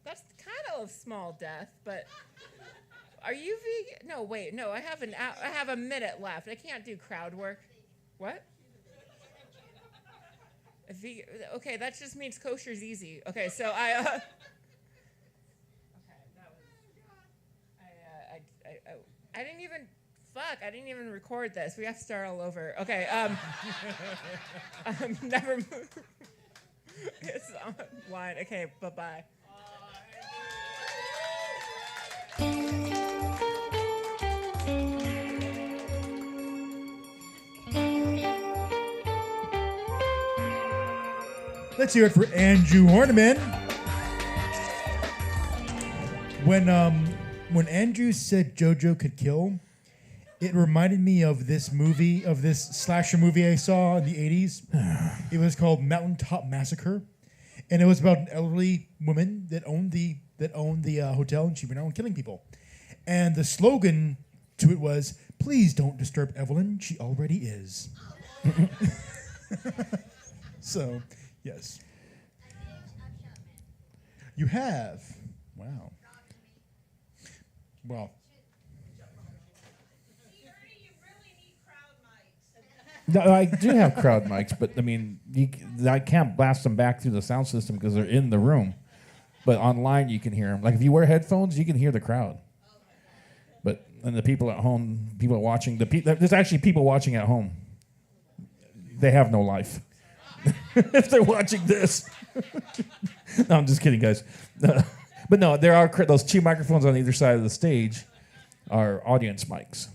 That's kind of a small death, but are you vegan? No, wait, no, I have a minute left. I can't do crowd work. What? Okay, that just means kosher's easy. Okay, so I didn't even, I didn't even record this. We have to start all over. Okay, never mind. It's online. Okay, bye-bye. Let's hear it for Andrew Horniman. When Andrew said JoJo could kill, it reminded me of this slasher movie I saw in the 80s. It was called Mountaintop Massacre, and it was about an elderly woman that owned the hotel, and she went around killing people. And the slogan to it was, "Please don't disturb Evelyn. She already is." So, yes. You have. Wow. Well. No, I do have crowd mics, but I mean, I can't blast them back through the sound system because they're in the room. But online, you can hear them. Like if you wear headphones, you can hear the crowd. And the people at home, people watching, there's actually people watching at home. They have no life. If they're watching this. No, I'm just kidding, guys. But no, there are those two microphones on either side of the stage are audience mics.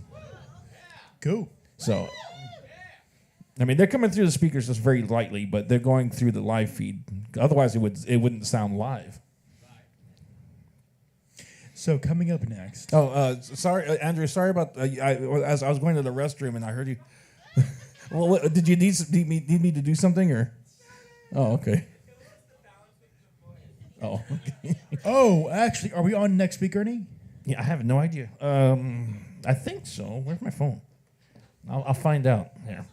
Cool. So, I mean, they're coming through the speakers just very lightly, but they're going through the live feed. Otherwise, it wouldn't sound live. So coming up next. Oh, sorry, Andrew. Sorry about as I was going to the restroom and I heard you. Well, did you need me to do something or? Oh, okay. Oh. Okay. Oh, actually, are we on next week, Ernie? Yeah, I have no idea. I think so. Where's my phone? I'll find out. Yeah.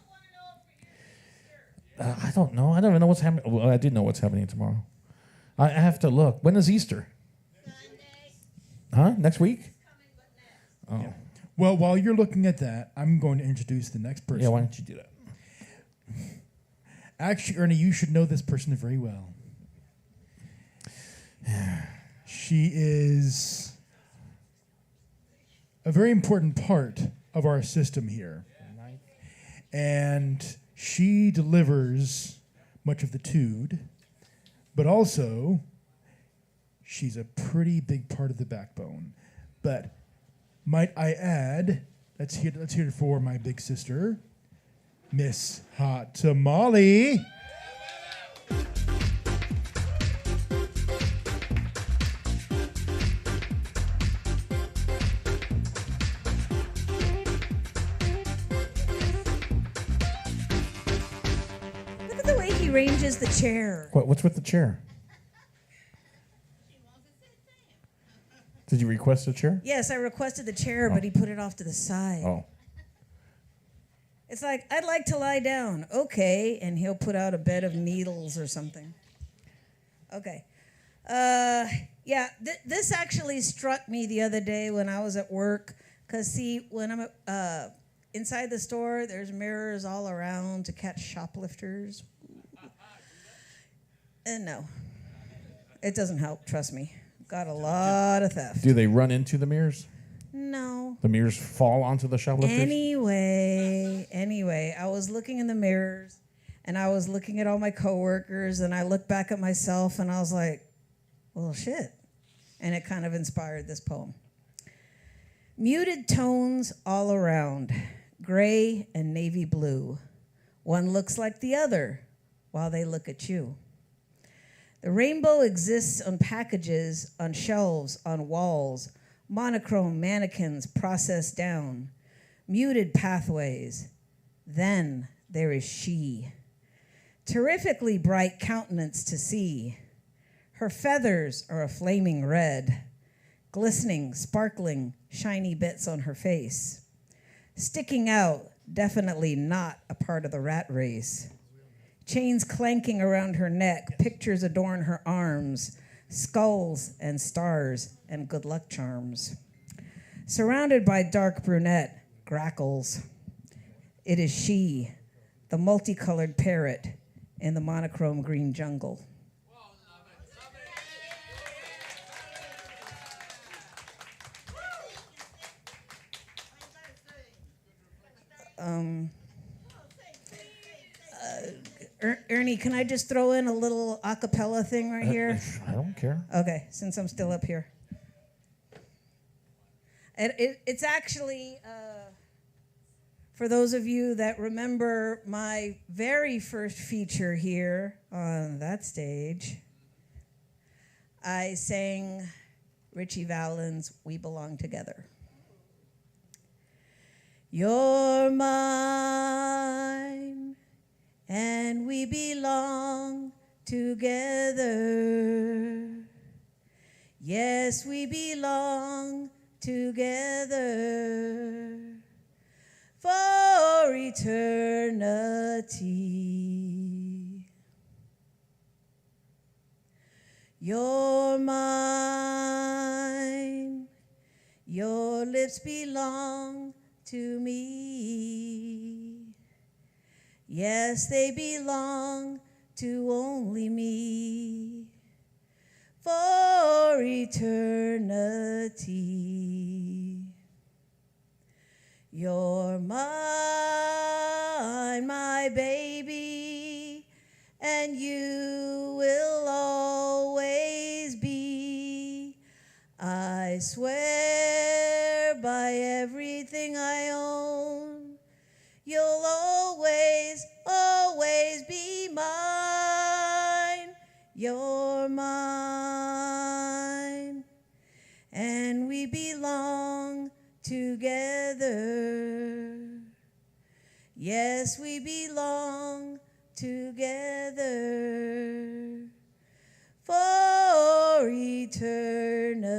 I don't know. I don't even know what's happening. Well, I did know what's happening tomorrow. I have to look. When is Easter? Huh? Next week? Oh. Yeah. Well, while you're looking at that, I'm going to introduce the next person. Yeah, why don't you do that? Actually, Ernie, you should know this person very well. She is a very important part of our system here. and she delivers much of the tude, but also she's a pretty big part of the backbone. But might I add, let's hear it for my big sister, Miss Hot Tamale. Look at the way he ranges the chair. What's with the chair? Did you request a chair? Yes, I requested the chair, but he put it off to the side. Oh. It's like, I'd like to lie down. Okay, and he'll put out a bed of needles or something. Okay. Yeah, this actually struck me the other day when I was at work. Because, see, when I'm inside the store, there's mirrors all around to catch shoplifters. And no, it doesn't help, trust me. Got a lot of theft. Do they run into the mirrors? No. The mirrors fall onto the shoplifters? Anyway, I was looking in the mirrors, and I was looking at all my coworkers, and I looked back at myself, and I was like, well, shit. And it kind of inspired this poem. Muted tones all around, gray and navy blue. One looks like the other while they look at you. The rainbow exists on packages, on shelves, on walls, monochrome mannequins processed down, muted pathways. Then there is she. Terrifically bright countenance to see. Her feathers are a flaming red, glistening, sparkling, shiny bits on her face. Sticking out, definitely not a part of the rat race. Chains clanking around her neck, pictures adorn her arms, skulls and stars and good luck charms. Surrounded by dark brunette, grackles. It is she, the multicolored parrot in the monochrome green jungle. Ernie, can I just throw in a little a cappella thing right here? I don't care. Okay, since I'm still up here. It's actually, for those of you that remember my very first feature here on that stage, I sang Ritchie Valens' We Belong Together. You're mine, and we belong together. Yes, we belong together for eternity. You're mine, your lips belong to me. Yes, they belong to only me for eternity. You're mine, my baby, and you will always be. I swear by everything I own, you'll always, always be mine. You're mine, and we belong together. Yes, we belong together for eternity,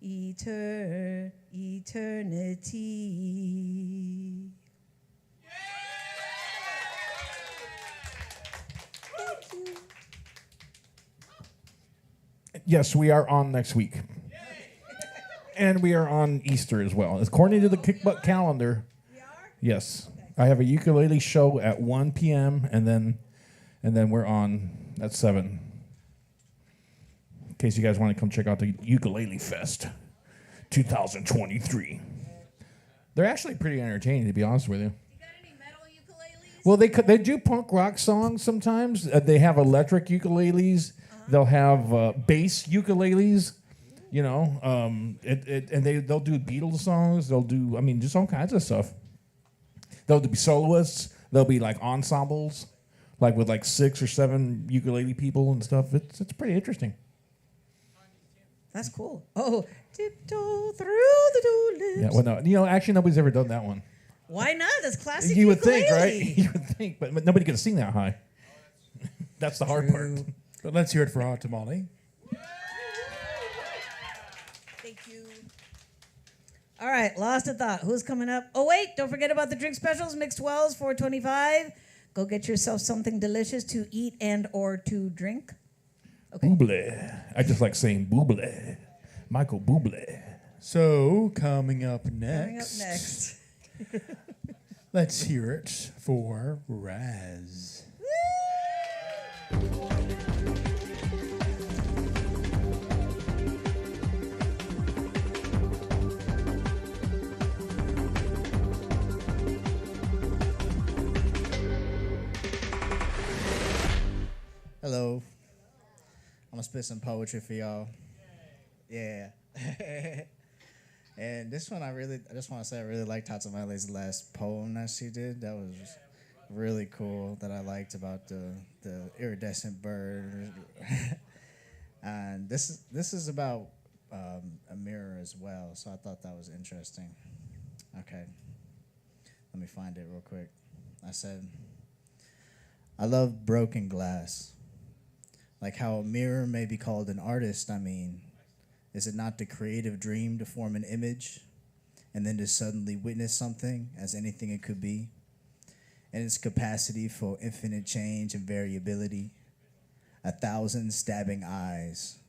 eternity. Yes, we are on next week. And we are on Easter as well. According to the Kick Butt calendar. We are? Yes. Okay. I have a ukulele show at 1 p.m. and then we're on at 7. In case you guys want to come check out the Ukulele Fest 2023. They're actually pretty entertaining, to be honest with you. Well, they do punk rock songs sometimes. They have electric ukuleles. They'll have bass ukuleles. You know, and they'll do Beatles songs. They'll do, I mean, just all kinds of stuff. They'll be soloists. They'll be like ensembles, like with like 6 or 7 ukulele people and stuff. It's pretty interesting. That's cool. Oh, tiptoe through the tulips. Yeah, well, no, you know, actually, nobody's ever done that one. Why not? That's classic. You would ukulele. think, right? You would think, but nobody can sing that high. That's the hard part. But let's hear it for Hot Tamale. Thank you. All right, lost a thought. Who's coming up? Oh wait, don't forget about the drink specials. Mixed Wells, $4.25. Go get yourself something delicious to eat and or to drink. Okay. Bublé. I just like saying Bublé. Michael Bublé. So coming up next. Coming up next. Let's hear it for Raz. Hello. I'm gonna spit some poetry for y'all. Yeah. And this one, I just want to say I really liked Tatamale's last poem that she did. That was really cool. That I liked about the iridescent bird. And this is about a mirror as well. So I thought that was interesting. Okay. Let me find it real quick. I said, I love broken glass. Like how a mirror may be called an artist, I mean. Is it not the creative dream to form an image and then to suddenly witness something as anything it could be? And its capacity for infinite change and variability. 1,000 stabbing eyes.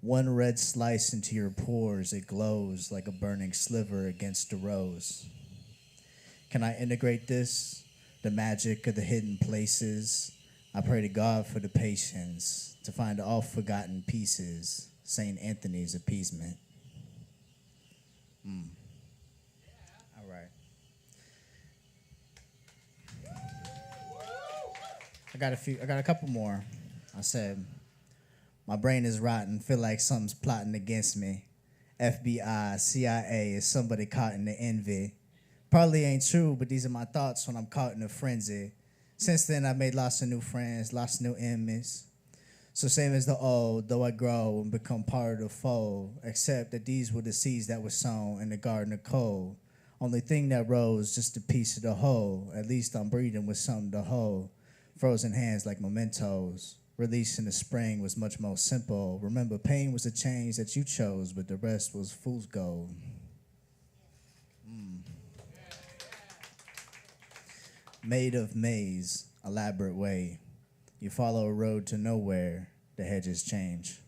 One red slice into your pores, it glows like a burning sliver against a rose. Can I integrate this? The magic of the hidden places. I pray to God for the patience to find all forgotten pieces. St. Anthony's appeasement. All right. I got a couple more. I said, my brain is rotten, feel like something's plotting against me. FBI, CIA, is somebody caught in the envy. Probably ain't true, but these are my thoughts when I'm caught in a frenzy. Since then, I've made lots of new friends, lots of new enemies. So same as the old, though I grow and become part of the fold, except that these were the seeds that were sown in the garden of cold. Only thing that rose, just a piece of the whole. At least I'm breathing with something to hold. Frozen hands like mementos. Release in the spring was much more simple. Remember, pain was a change that you chose, but the rest was fool's gold. Made of maize, elaborate way. You follow a road to nowhere, the hedges change.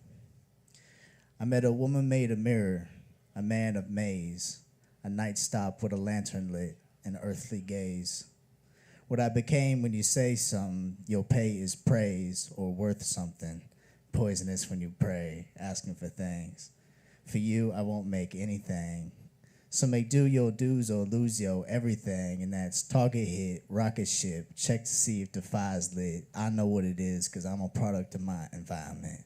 I met a woman made of mirror, a man of maze, a night stop with a lantern lit, an earthly gaze. What I became when you say something, your pay is praise or worth something. Poisonous when you pray, asking for things. For you, I won't make anything. So make do your dues or lose your everything, and that's target hit, rocket ship, check to see if the fire's lit. I know what it is, because I'm a product of my environment.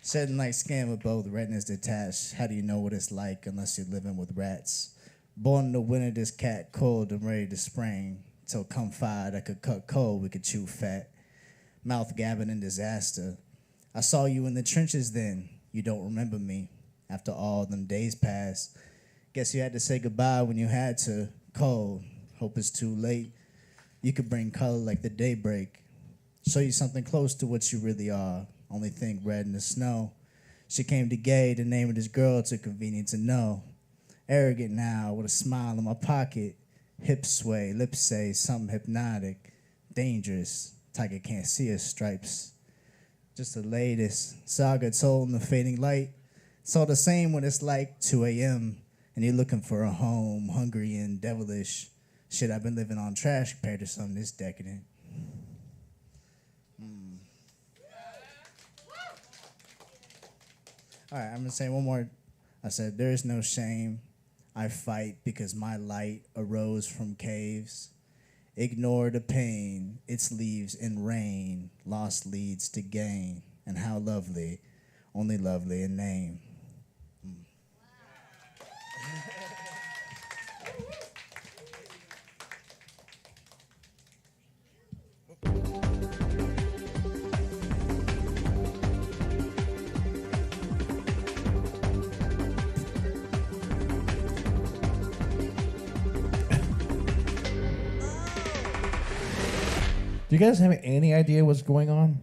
Shedding like skin with both retinas detached. How do you know what it's like unless you're living with rats? Born in the winter, this cat cold and ready to spring. Till come fire that could cut cold, we could chew fat. Mouth gabbing in disaster. I saw you in the trenches then. You don't remember me. After all them days passed. Guess you had to say goodbye when you had to. Cold. Hope it's too late. You could bring color like the daybreak. Show you something close to what you really are. Only think red in the snow. She came to gay, the name of this girl too convenient to know. Arrogant now, with a smile in my pocket. Hips sway, lips say something hypnotic. Dangerous. Tiger can't see his stripes. Just the latest saga told in the fading light. It's all the same when it's like 2 a.m. and you're looking for a home, hungry and devilish. Shit, I've been living on trash compared to something this decadent. All right, I'm gonna say one more I said, there is no shame. I fight because my light arose from caves. Ignore the pain, its leaves in rain. Loss leads to gain. And how lovely, only lovely in name. Do you guys have any idea what's going on?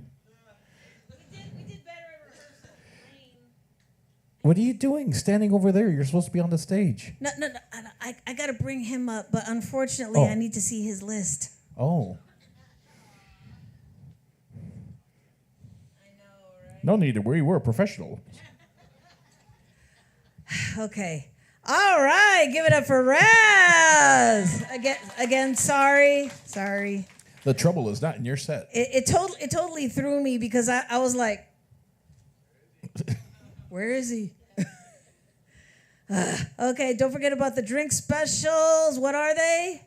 What are you doing standing over there? You're supposed to be on the stage. No, I got to bring him up, but unfortunately, Oh. I need to see his list. Oh. No need to worry. We're a professional. Okay. All right, give it up for Raz. Again, sorry. The trouble is not in your set. It totally threw me because I was like, where is he? Okay, don't forget about the drink specials. What are they?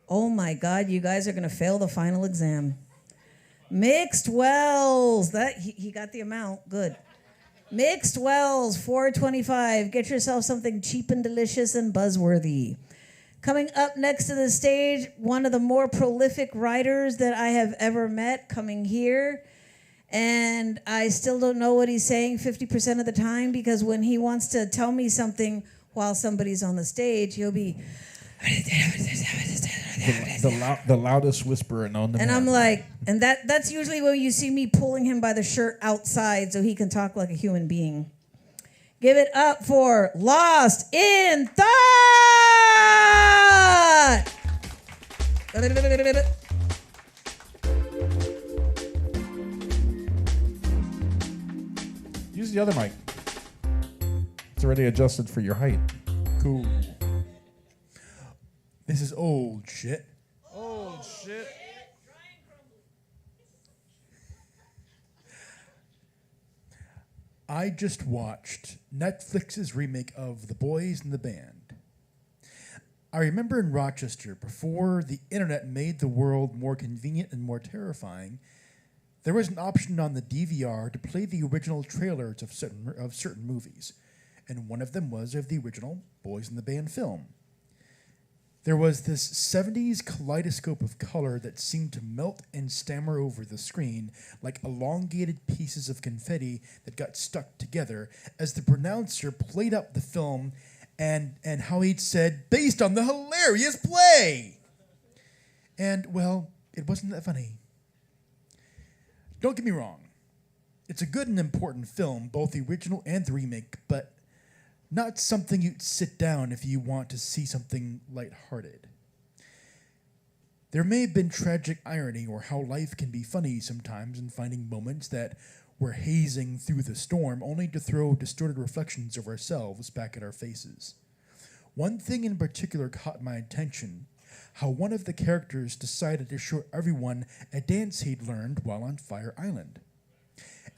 Oh my God, you guys are gonna fail the final exam. Mixed Wells. That he got the amount. Good. Mixed Wells, $4.25. Get yourself something cheap and delicious and buzzworthy. Coming up next to the stage, one of the more prolific writers that I have ever met coming here. And I still don't know what he's saying 50% of the time because when he wants to tell me something while somebody's on the stage, he'll be... The loudest whisperer known to man. And I'm like, and that's usually when you see me pulling him by the shirt outside so he can talk like a human being. Give it up for Lost in Thought! Use the other mic. It's already adjusted for your height. Cool. This is old shit. Old shit. I just watched Netflix's remake of The Boys and the Band. I remember in Rochester, before the internet made the world more convenient and more terrifying, there was an option on the DVR to play the original trailers of certain movies, and one of them was of the original Boys and the Band film. There was this 70s kaleidoscope of color that seemed to melt and stammer over the screen like elongated pieces of confetti that got stuck together as the pronouncer played up the film and how he'd said, based on the hilarious play. And, well, it wasn't that funny. Don't get me wrong. It's a good and important film, both the original and the remake, but not something you'd sit down if you want to see something lighthearted. There may have been tragic irony or how life can be funny sometimes in finding moments that we're hazing through the storm only to throw distorted reflections of ourselves back at our faces. One thing in particular caught my attention, how one of the characters decided to show everyone a dance he'd learned while on Fire Island.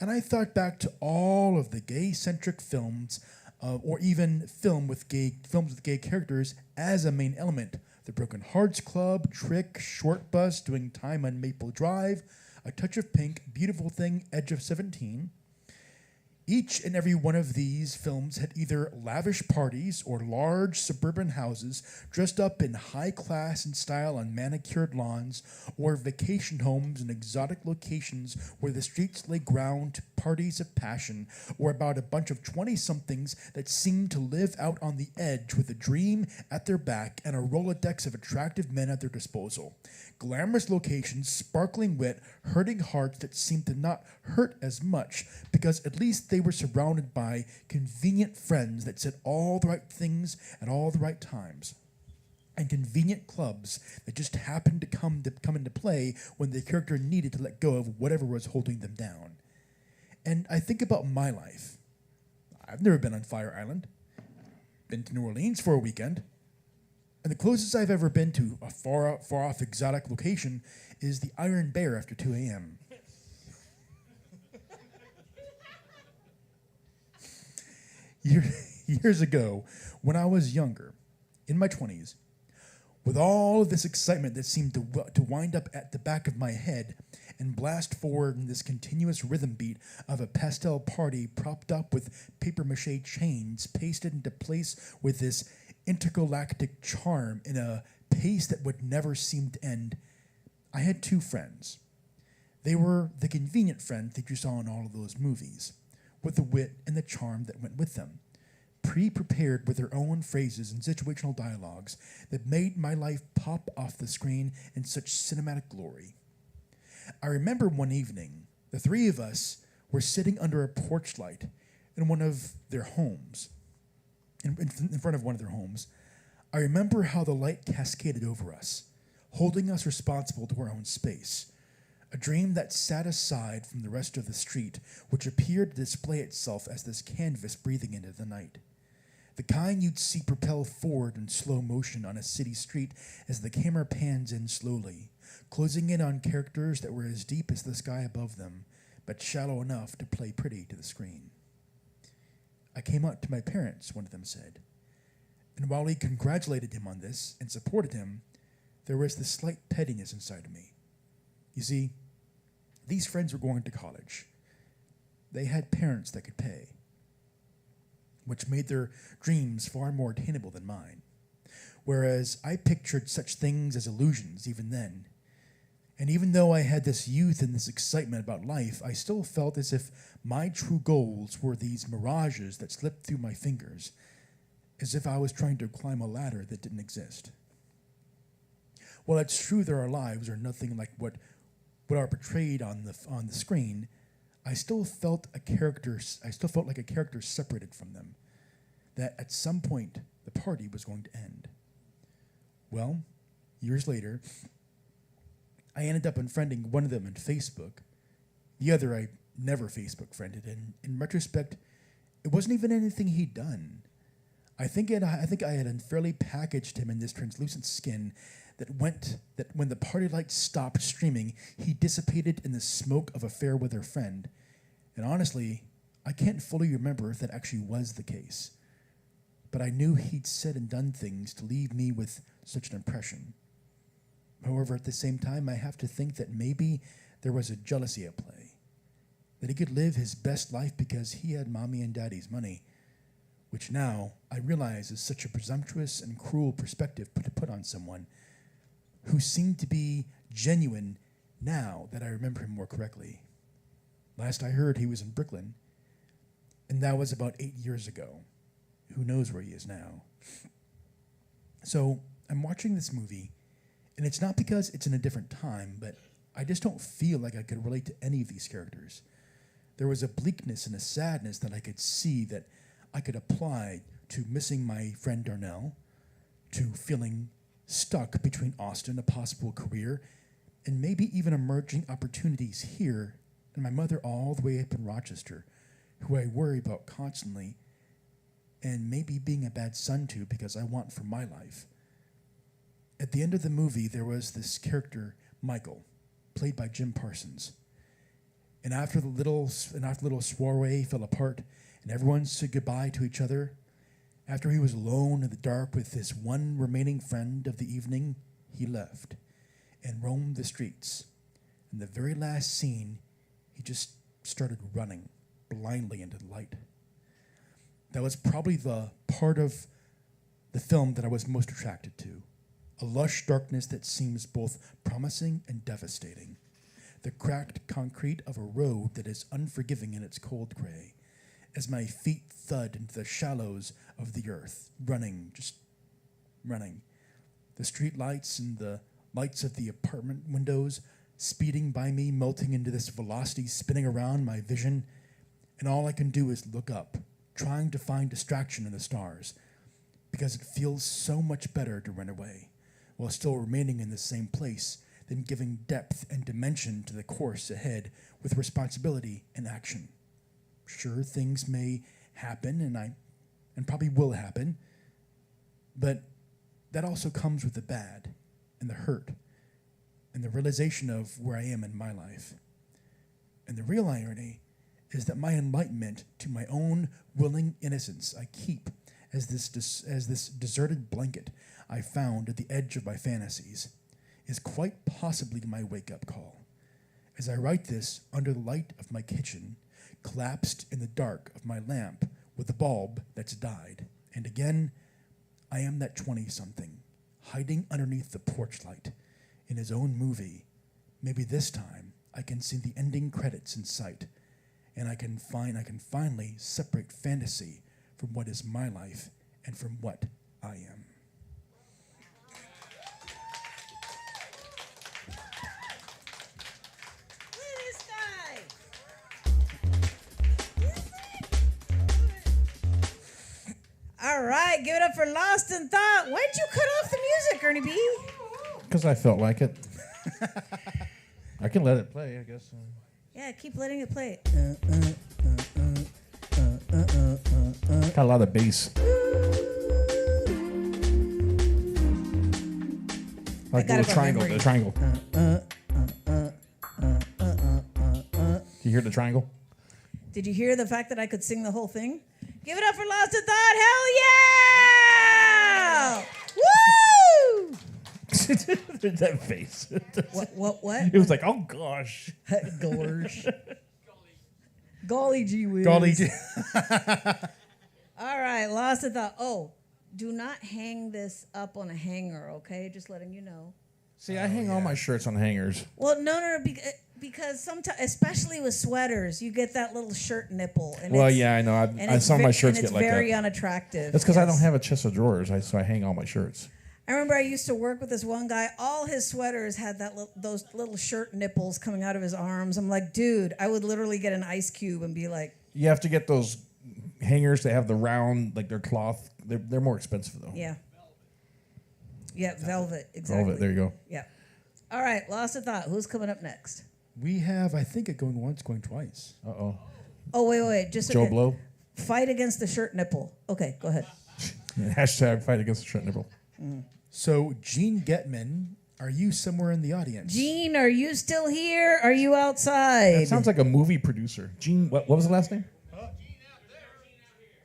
And I thought back to all of the gay-centric films or even films with gay characters as a main element. The Broken Hearts Club, Trick, Short Bus, Doing Time on Maple Drive, A Touch of Pink, Beautiful Thing, Edge of 17. Each and every one of these films had either lavish parties or large suburban houses dressed up in high class and style on manicured lawns, or vacation homes in exotic locations where the streets lay ground to parties of passion, or about a bunch of 20-somethings that seemed to live out on the edge with a dream at their back and a Rolodex of attractive men at their disposal. Glamorous locations, sparkling wit, hurting hearts that seemed to not hurt as much because at least they were surrounded by convenient friends that said all the right things at all the right times. And convenient clubs that just happened to come into play when the character needed to let go of whatever was holding them down. And I think about my life. I've never been on Fire Island. Been to New Orleans for a weekend. And the closest I've ever been to a far off exotic location is the Iron Bear after 2 a.m. years ago, when I was younger, in my 20s, with all of this excitement that seemed to wind up at the back of my head and blast forward in this continuous rhythm beat of a pastel party propped up with papier-mâché chains pasted into place with this intergalactic charm in a pace that would never seem to end, I had two friends. They were the convenient friend that you saw in all of those movies, with the wit and the charm that went with them, pre-prepared with their own phrases and situational dialogues that made my life pop off the screen in such cinematic glory. I remember one evening, the three of us were sitting under a porch light in one of their homes, in front of one of their homes. I remember how the light cascaded over us, holding us responsible to our own space, a dream that sat aside from the rest of the street, which appeared to display itself as this canvas breathing into the night. The kind you'd see propel forward in slow motion on a city street as the camera pans in slowly, closing in on characters that were as deep as the sky above them, but shallow enough to play pretty to the screen. I came out to my parents, one of them said, and while he congratulated him on this and supported him, there was this slight pettiness inside of me. You see, these friends were going to college. They had parents that could pay, which made their dreams far more attainable than mine. Whereas I pictured such things as illusions even then. And even though I had this youth and this excitement about life, I still felt as if my true goals were these mirages that slipped through my fingers, as if I was trying to climb a ladder that didn't exist. While it's true that our lives are nothing like what are portrayed on the screen, I still felt like a character separated from them, that at some point the party was going to end. Well, years later, I ended up unfriending one of them on Facebook. The other I never Facebook friended, and in retrospect, it wasn't even anything he'd done. I think I had unfairly packaged him in this translucent skin that when the party lights stopped streaming, he dissipated in the smoke of a fair weather friend. And honestly, I can't fully remember if that actually was the case. But I knew he'd said and done things to leave me with such an impression. However, at the same time, I have to think that maybe there was a jealousy at play. That he could live his best life because he had mommy and daddy's money, which now I realize is such a presumptuous and cruel perspective to put on someone who seemed to be genuine now that I remember him more correctly. Last I heard, he was in Brooklyn, and that was about 8 years ago. Who knows where he is now? So I'm watching this movie, and it's not because it's in a different time, but I just don't feel like I could relate to any of these characters. There was a bleakness and a sadness that I could see that I could apply to missing my friend Darnell, to feeling stuck between Austin, a possible career, and maybe even emerging opportunities here, and my mother all the way up in Rochester, who I worry about constantly, and maybe being a bad son to because I want for my life. At the end of the movie, there was this character, Michael, played by Jim Parsons. And after the little soiree fell apart and everyone said goodbye to each other, after he was alone in the dark with this one remaining friend of the evening, he left and roamed the streets. In the very last scene, he just started running blindly into the light. That was probably the part of the film that I was most attracted to. A lush darkness that seems both promising and devastating. The cracked concrete of a road that is unforgiving in its cold gray. As my feet thud into the shallows of the earth, just running. The street lights and the lights of the apartment windows speeding by me, melting into this velocity, spinning around my vision. And all I can do is look up, trying to find distraction in the stars, because it feels so much better to run away, while still remaining in the same place than giving depth and dimension to the course ahead with responsibility and action. Sure, things may happen, and probably will happen, but that also comes with the bad and the hurt and the realization of where I am in my life. And the real irony is that my enlightenment to my own willing innocence I keep as this deserted blanket I found at the edge of my fantasies is quite possibly my wake-up call. As I write this under the light of my kitchen, collapsed in the dark of my lamp with the bulb that's died, and again, I am that 20-something, hiding underneath the porch light in his own movie. Maybe this time I can see the ending credits in sight, and I can finally separate fantasy from what is my life and from what I am. All right, give it up for Lost in Thought. Why'd you cut off the music, Ernie B? Because I felt like it. I can let it play, I guess. Yeah, keep letting it play. Got a lot of bass. Like got the it by triangle. memory. The triangle. Do you hear the triangle? Did you hear the fact that I could sing the whole thing? Give it up for Lost in Thought. Hell yeah! Woo! That face. What? It was like, oh gosh. Gosh. Golly gee whiz. Golly gee. All right, Lost in Thought. Oh, do not hang this up on a hanger, okay? Just letting you know. See, I hang all my shirts on hangers. Well, no, because sometimes, especially with sweaters, you get that little shirt nipple. And Well, it's- yeah, I know. and Some of my shirts and get like it's very that. unattractive. That's because I yes. don't have a chest of drawers, so I hang all my shirts. I remember I used to work with this one guy. All his sweaters had those little shirt nipples coming out of his arms. I'm like, dude, I would literally get an ice cube and be like, You have to get those hangers that have the round, like they're cloth. They're more expensive though. yeah. Yeah, velvet, exactly. Velvet, there you go. Yeah. All right, Lost in Thought. Who's coming up next? We have, I think, it going once, going twice. Uh-oh. Oh, wait. Just Joe okay. Blow. Fight against the shirt nipple. Okay, go ahead. Hashtag fight against the shirt nipple. So, Gene Getman, are you somewhere in the audience? Gene, are you still here? Are you outside? That sounds like a movie producer. Gene, what was the last name?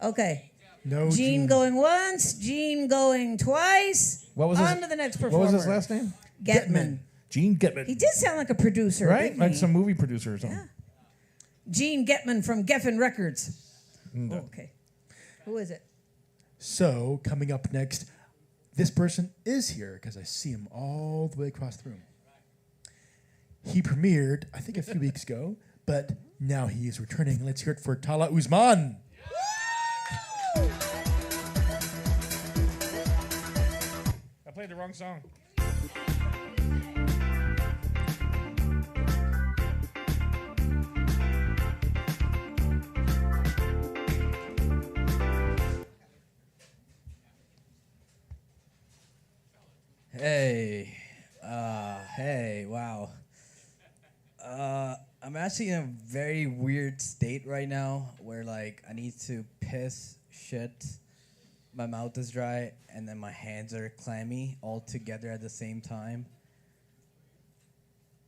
Okay. No, Gene going once, Gene going twice. What was On his, to the next What performer. was his last name? Getman. Gene Getman. He did sound like a producer, Right? didn't Like he? some movie producer or something. Yeah. Gene Getman from Geffen Records. No. Oh, okay. Who is it? So, coming up next, this person is here because I see him all the way across the room. He premiered, I think, a few weeks ago, but now he is returning. Let's hear it for Tala Uzman. I played the wrong song. Hey, wow. I'm actually in a very weird state right now where, like, I need to piss, shit, my mouth is dry, and then my hands are clammy all together at the same time.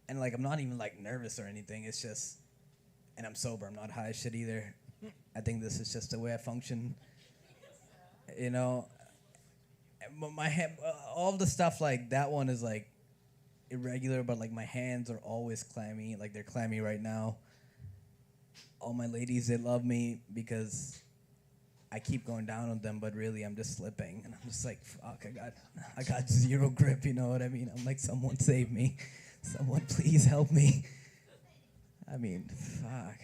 And, like, I'm not even, like, nervous or anything. It's just, and I'm sober. I'm not high as shit either. I think this is just the way I function. You know, my hand, all the stuff like that one is like irregular, but like my hands are always clammy, like they're clammy right now. All my ladies, they love me because I keep going down on them, but really I'm just slipping, and I'm just like, fuck, I got zero grip. You know what I mean? I'm like, someone save me, someone please help me. I mean, fuck.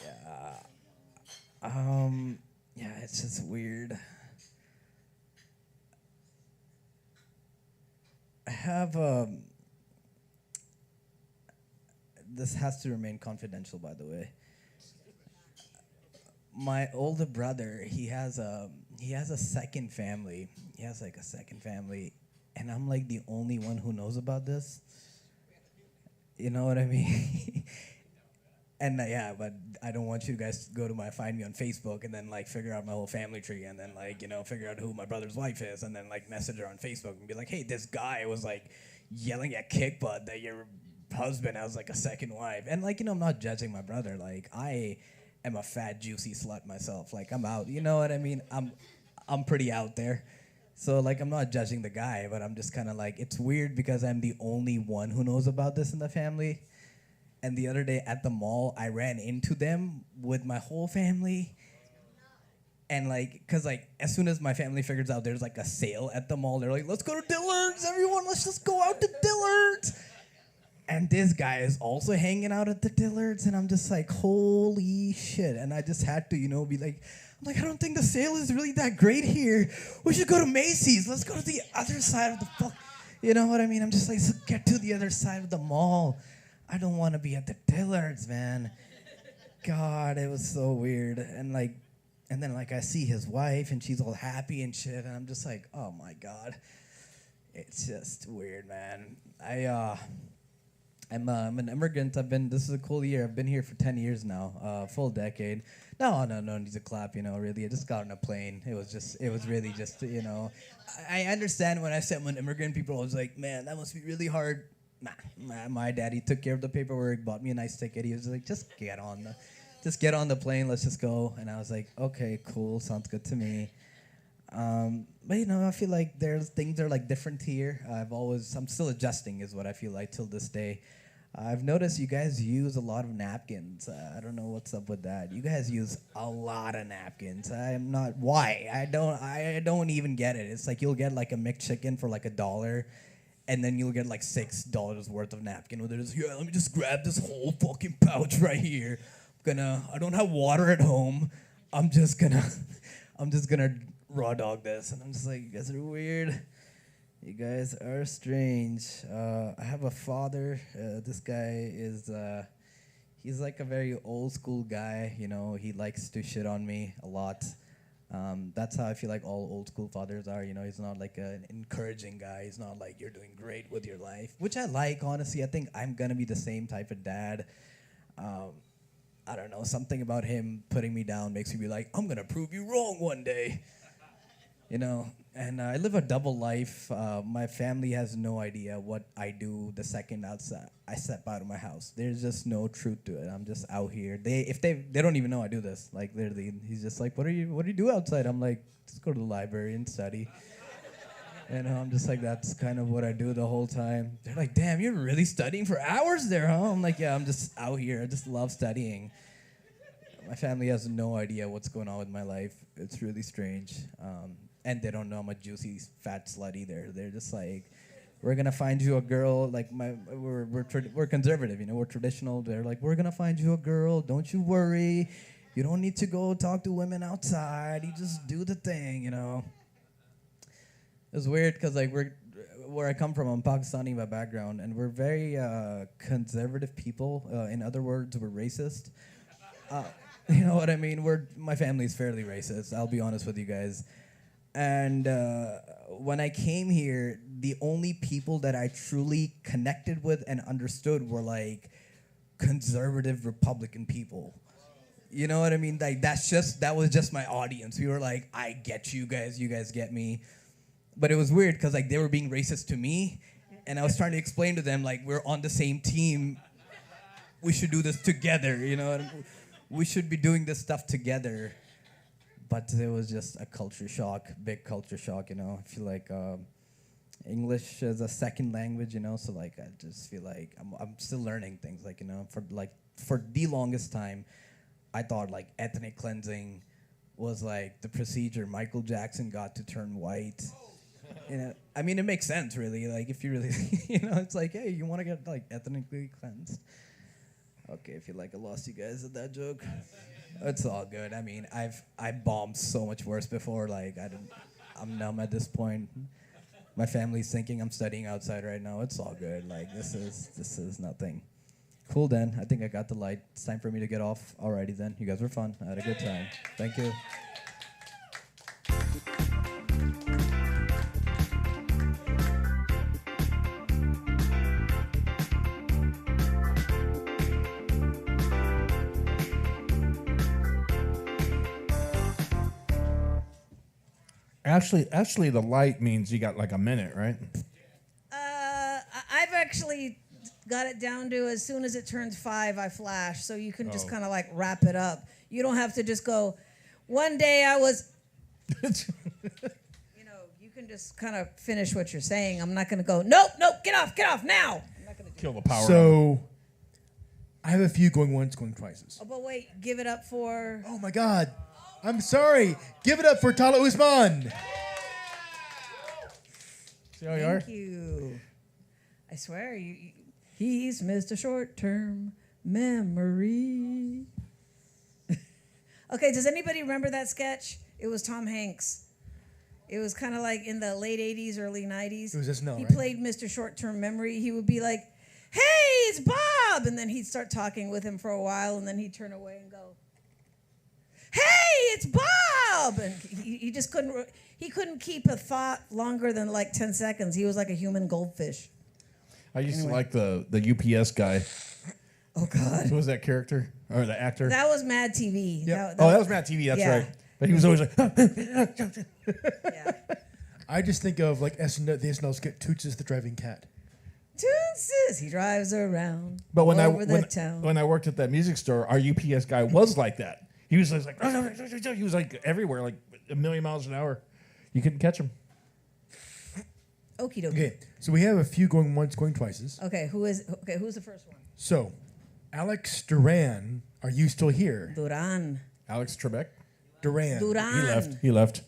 Yeah. Yeah, it's just weird. I have this has to remain confidential, by the way. My older brother, he has a second family. He has like a second family, and I'm like the only one who knows about this. You know what I mean? And yeah, but I don't want you guys to go to find me on Facebook and then like figure out my whole family tree and then like, you know, figure out who my brother's wife is and then like message her on Facebook and be like, hey, this guy was like yelling at Kick Butt that your husband as like a second wife. And like, I'm not judging my brother. Like, I am a fat, juicy slut myself. Like, I'm out. You know what I mean? I'm pretty out there. So like, I'm not judging the guy, but I'm just kind of like, it's weird because I'm the only one who knows about this in the family. And the other day at the mall, I ran into them with my whole family. And like, cause like, as soon as my family figures out there's like a sale at the mall, they're like, let's go to Dillard's, everyone, let's just go out to Dillard's. And this guy is also hanging out at the Dillard's, and I'm just like, holy shit. And I just had to, be like, I don't think the sale is really that great here. We should go to Macy's. Let's go to the other side of the fuck. You know what I mean? I'm just like, let's get to the other side of the mall. I don't want to be at the Dillard's, man. God, it was so weird. And then I see his wife, and she's all happy and shit, and I'm just like, oh my God. It's just weird, man. I'm an immigrant. This is a cool year. I've been here for 10 years now, full decade. No need to clap, really. I just got on a plane. It was really just, I understand when I said I'm an immigrant, people are always like, man, that must be really hard. Nah, my daddy took care of the paperwork, bought me a nice ticket. He was like, just get on the plane, let's just go. And I was like, okay, cool, sounds good to me. But I feel like there's things that are like different here. I'm still adjusting is what I feel like till this day. I've noticed you guys use a lot of napkins. I don't know what's up with that. You guys use a lot of napkins. I'm not, why? I don't even get it. It's like you'll get like a McChicken for like $1, and then you'll get like $6 worth of napkin. Where there's, let me just grab this whole fucking pouch right here. I don't have water at home. I'm just gonna raw dog this. And I'm just like, you guys are weird. You guys are strange. I have a father. This guy is, he's like a very old school guy. He likes to shit on me a lot. That's how I feel like all old school fathers are. He's not like an encouraging guy. He's not like, you're doing great with your life, which I like, honestly. I think I'm gonna be the same type of dad. I don't know, something about him putting me down makes me be like, I'm gonna prove you wrong one day. And I live a double life. My family has no idea what I do the second I step out of my house. There's just no truth to it. I'm just out here. They don't even know I do this. Like literally, he's just like, what do you do outside? I'm like, just go to the library and study. And I'm just like, that's kind of what I do the whole time. They're like, damn, you're really studying for hours there, huh? I'm like, yeah, I'm just out here. I just love studying. My family has no idea what's going on with my life. It's really strange. And they don't know I'm a juicy fat slut either. They're just like, we're gonna find you a girl. Like we're conservative, we're traditional. They're like, we're gonna find you a girl. Don't you worry. You don't need to go talk to women outside. You just do the thing, It's weird because where I come from, I'm Pakistani by background, and we're very conservative people. In other words, we're racist. You know what I mean? My family's fairly racist. I'll be honest with you guys. And when I came here, the only people that I truly connected with and understood were like conservative Republican people. You know what I mean? Like that was just my audience. We were like, I get you guys get me. But it was weird because like they were being racist to me, and I was trying to explain to them like we're on the same team. We should do this together, We should be doing this stuff together. But it was just a culture shock, big culture shock, I feel like English is a second language, so like I just feel like I'm still learning things, for the longest time, I thought like ethnic cleansing was like the procedure Michael Jackson got to turn white. I mean, it makes sense, really. Like if you really, it's like, hey, you want to get like ethnically cleansed. Okay, I feel like I lost you guys at that joke. It's all good. I mean, I bombed so much worse before. Like I'm numb at this point. My family's thinking I'm studying outside right now. It's all good. Like this is nothing. Cool then. I think I got the light. It's time for me to get off. Alrighty then. You guys were fun. I had a good time. Thank you. Actually, the light means you got like a minute, right? I've actually got it down to as soon as it turns 5, I flash. So you can just Oh. kind of like wrap it up. You don't have to just go, one day I was, you can just kind of finish what you're saying. I'm not going to go, nope, get off now. I'm not going to Kill the power. So, I have a few going once, going twices. Oh, but wait, give it up for. Oh my God. I'm sorry. Give it up for Tala Usman. See how you are? Thank you. I swear, he's Mr. Short-Term Memory. Okay, does anybody remember that sketch? It was Tom Hanks. It was kind of like in the late 80s, early 90s. It was SNL, He right? played Mr. Short-Term Memory. He would be like, hey, it's Bob! And then he'd start talking with him for a while, and then he'd turn away and go, hey, it's Bob! And he just couldn't, he couldn't keep a thought longer than like 10 seconds. He was like a human goldfish. I used Anyway. to like the UPS guy. Oh, God. Who was that character? Or the actor? That was Mad TV. Yep. That was Mad TV, that's yeah. right. But he was always like, I just think of like SNL, the SNL skit, Toots is the driving cat. Tootses, he drives around But when over the town. when I worked at that music store, our UPS guy was like that. He was just like he was like everywhere, like a million miles an hour. You couldn't catch him. Okie dokie. Okay, so we have a few going once, going twices. Okay, who's the first one? So, Alex Duran, are you still here? Duran. Alex Trebek. Duran. Duran. He left.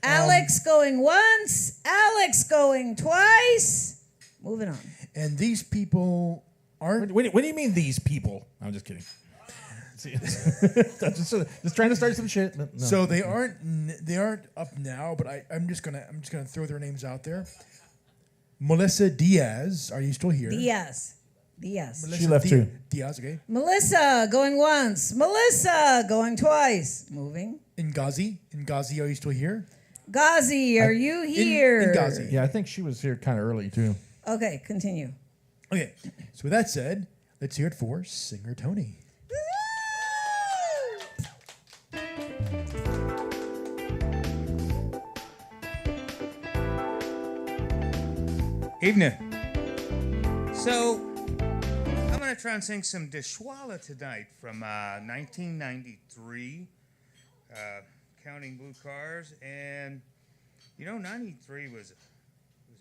Alex going once, Alex going twice. Moving on. And these people aren't. What do you mean these people? I'm just kidding. See, I'm just trying to start some shit. No. So they aren't up now, but I'm just gonna throw their names out there. Melissa Diaz, are you still here? Diaz. Melissa She left too. Diaz, okay. Melissa going once, Melissa going twice. Moving. Ngazi, are you still here? Ghazi, are you here? Ngazi. Yeah, I think she was here kind of early too. Okay, continue. Okay, so with that said, let's hear it for Singer Tony. Evening. So, I'm going to try and sing some Dishwalla tonight from 1993, Counting Blue Cars. And, 93 was a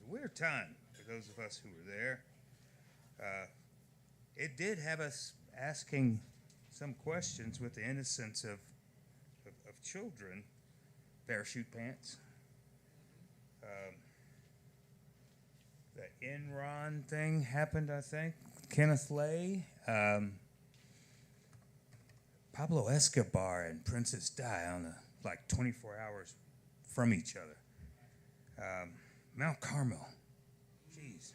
weird time for those of us who were there. It did have us asking some questions with the innocence of children. Parachute pants. The Enron thing happened, I think. Kenneth Lay. Pablo Escobar and Princess Di on 24 hours from each other. Mount Carmel. Jeez.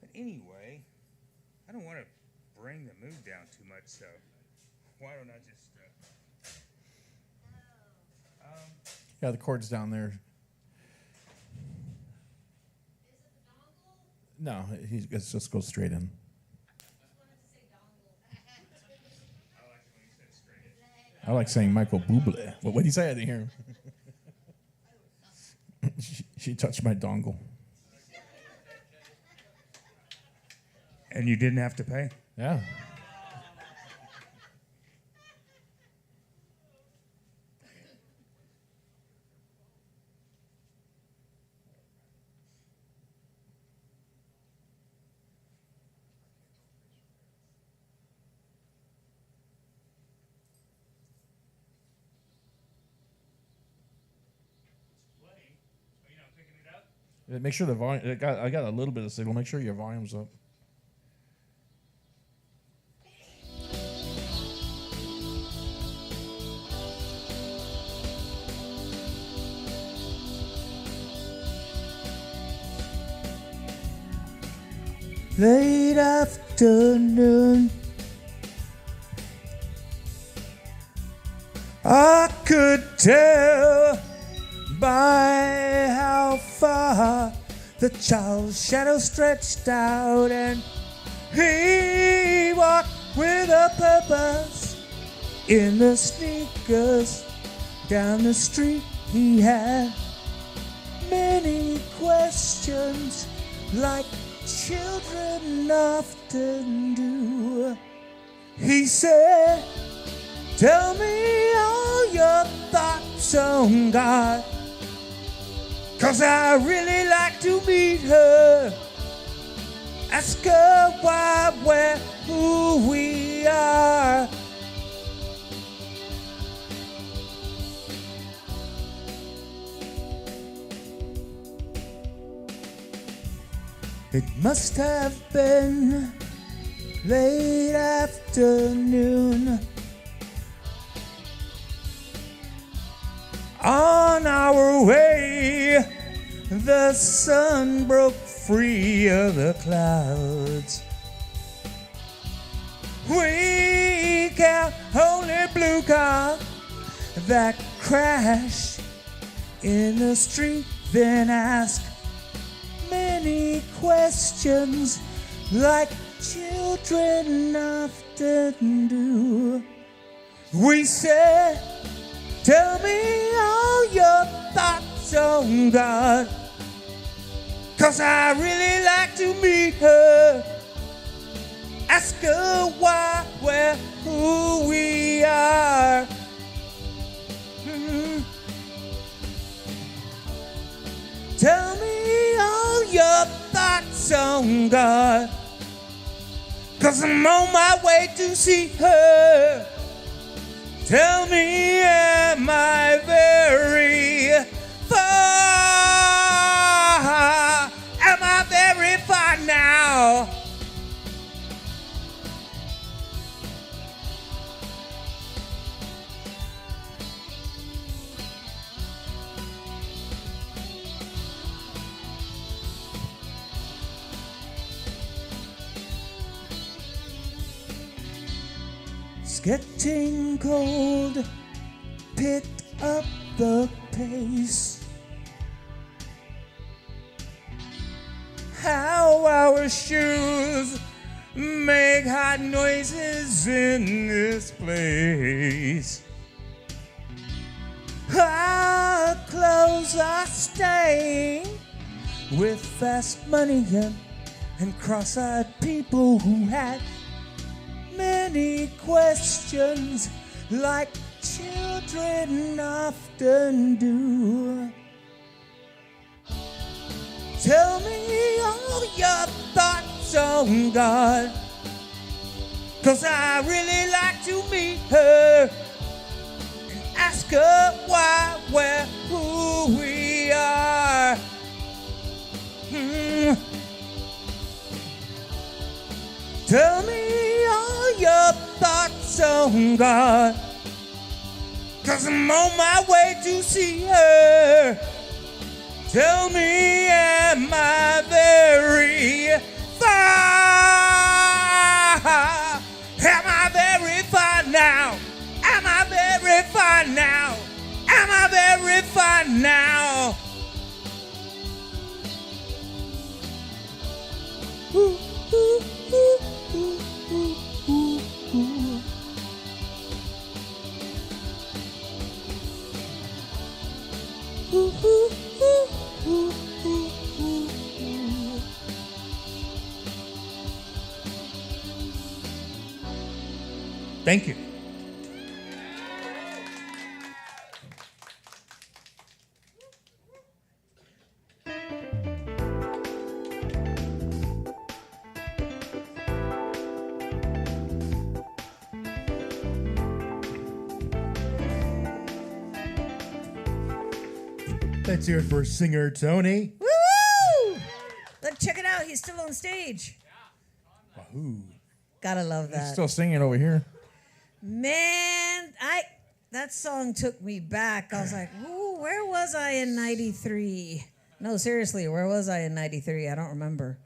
But anyway, I don't want to bring the mood down too much, so why don't I just... Yeah, the cord's down there. No, let's just go straight in. I like saying Michael Bublé. What did you say? I didn't hear him. She touched my dongle. And you didn't have to pay? Yeah. Make sure the volume. I got a little bit of signal. Make sure your volume's up. Late afternoon, I could tell by how far the child's shadow stretched out, and he walked with a purpose in the sneakers down the street. He had many questions, like children often do. He said, tell me all your thoughts on God, 'cause I really like to meet her. Ask her why we're who we are. It must have been late afternoon. On our way, the sun broke free of the clouds. We count only blue car that crashed in the street, then ask many questions like children often do. We said, tell me all your thoughts on God, 'cause I really like to meet her. Ask her why we're who we are. Tell me all your thoughts on God, 'cause I'm on my way to see her. Tell me, am I very far? Am I very far now? It's getting cold, pick up the pace. How our shoes make hot noises in this place. Our clothes are stained with fast money and cross-eyed people who had many questions like children often do. Tell me all your thoughts on God, 'cause I really like to meet her and ask her why we're who we are. Tell me all your thoughts on God, 'cause I'm on my way to see her. Tell me, am I very far? Am I very far now? Am I very far now? Am I very far now? Ooh, ooh, ooh, ooh, ooh, ooh, ooh. Ooh, ooh, ooh. Ooh, ooh, ooh, ooh. Thank you. Let's hear it for singer Tony. Woo! Look, check it out. He's still on stage. Wahoo. Gotta love He's that. still singing over here. Man, that song took me back. I was like, ooh, where was I in 93? No, seriously, where was I in 93? I don't remember.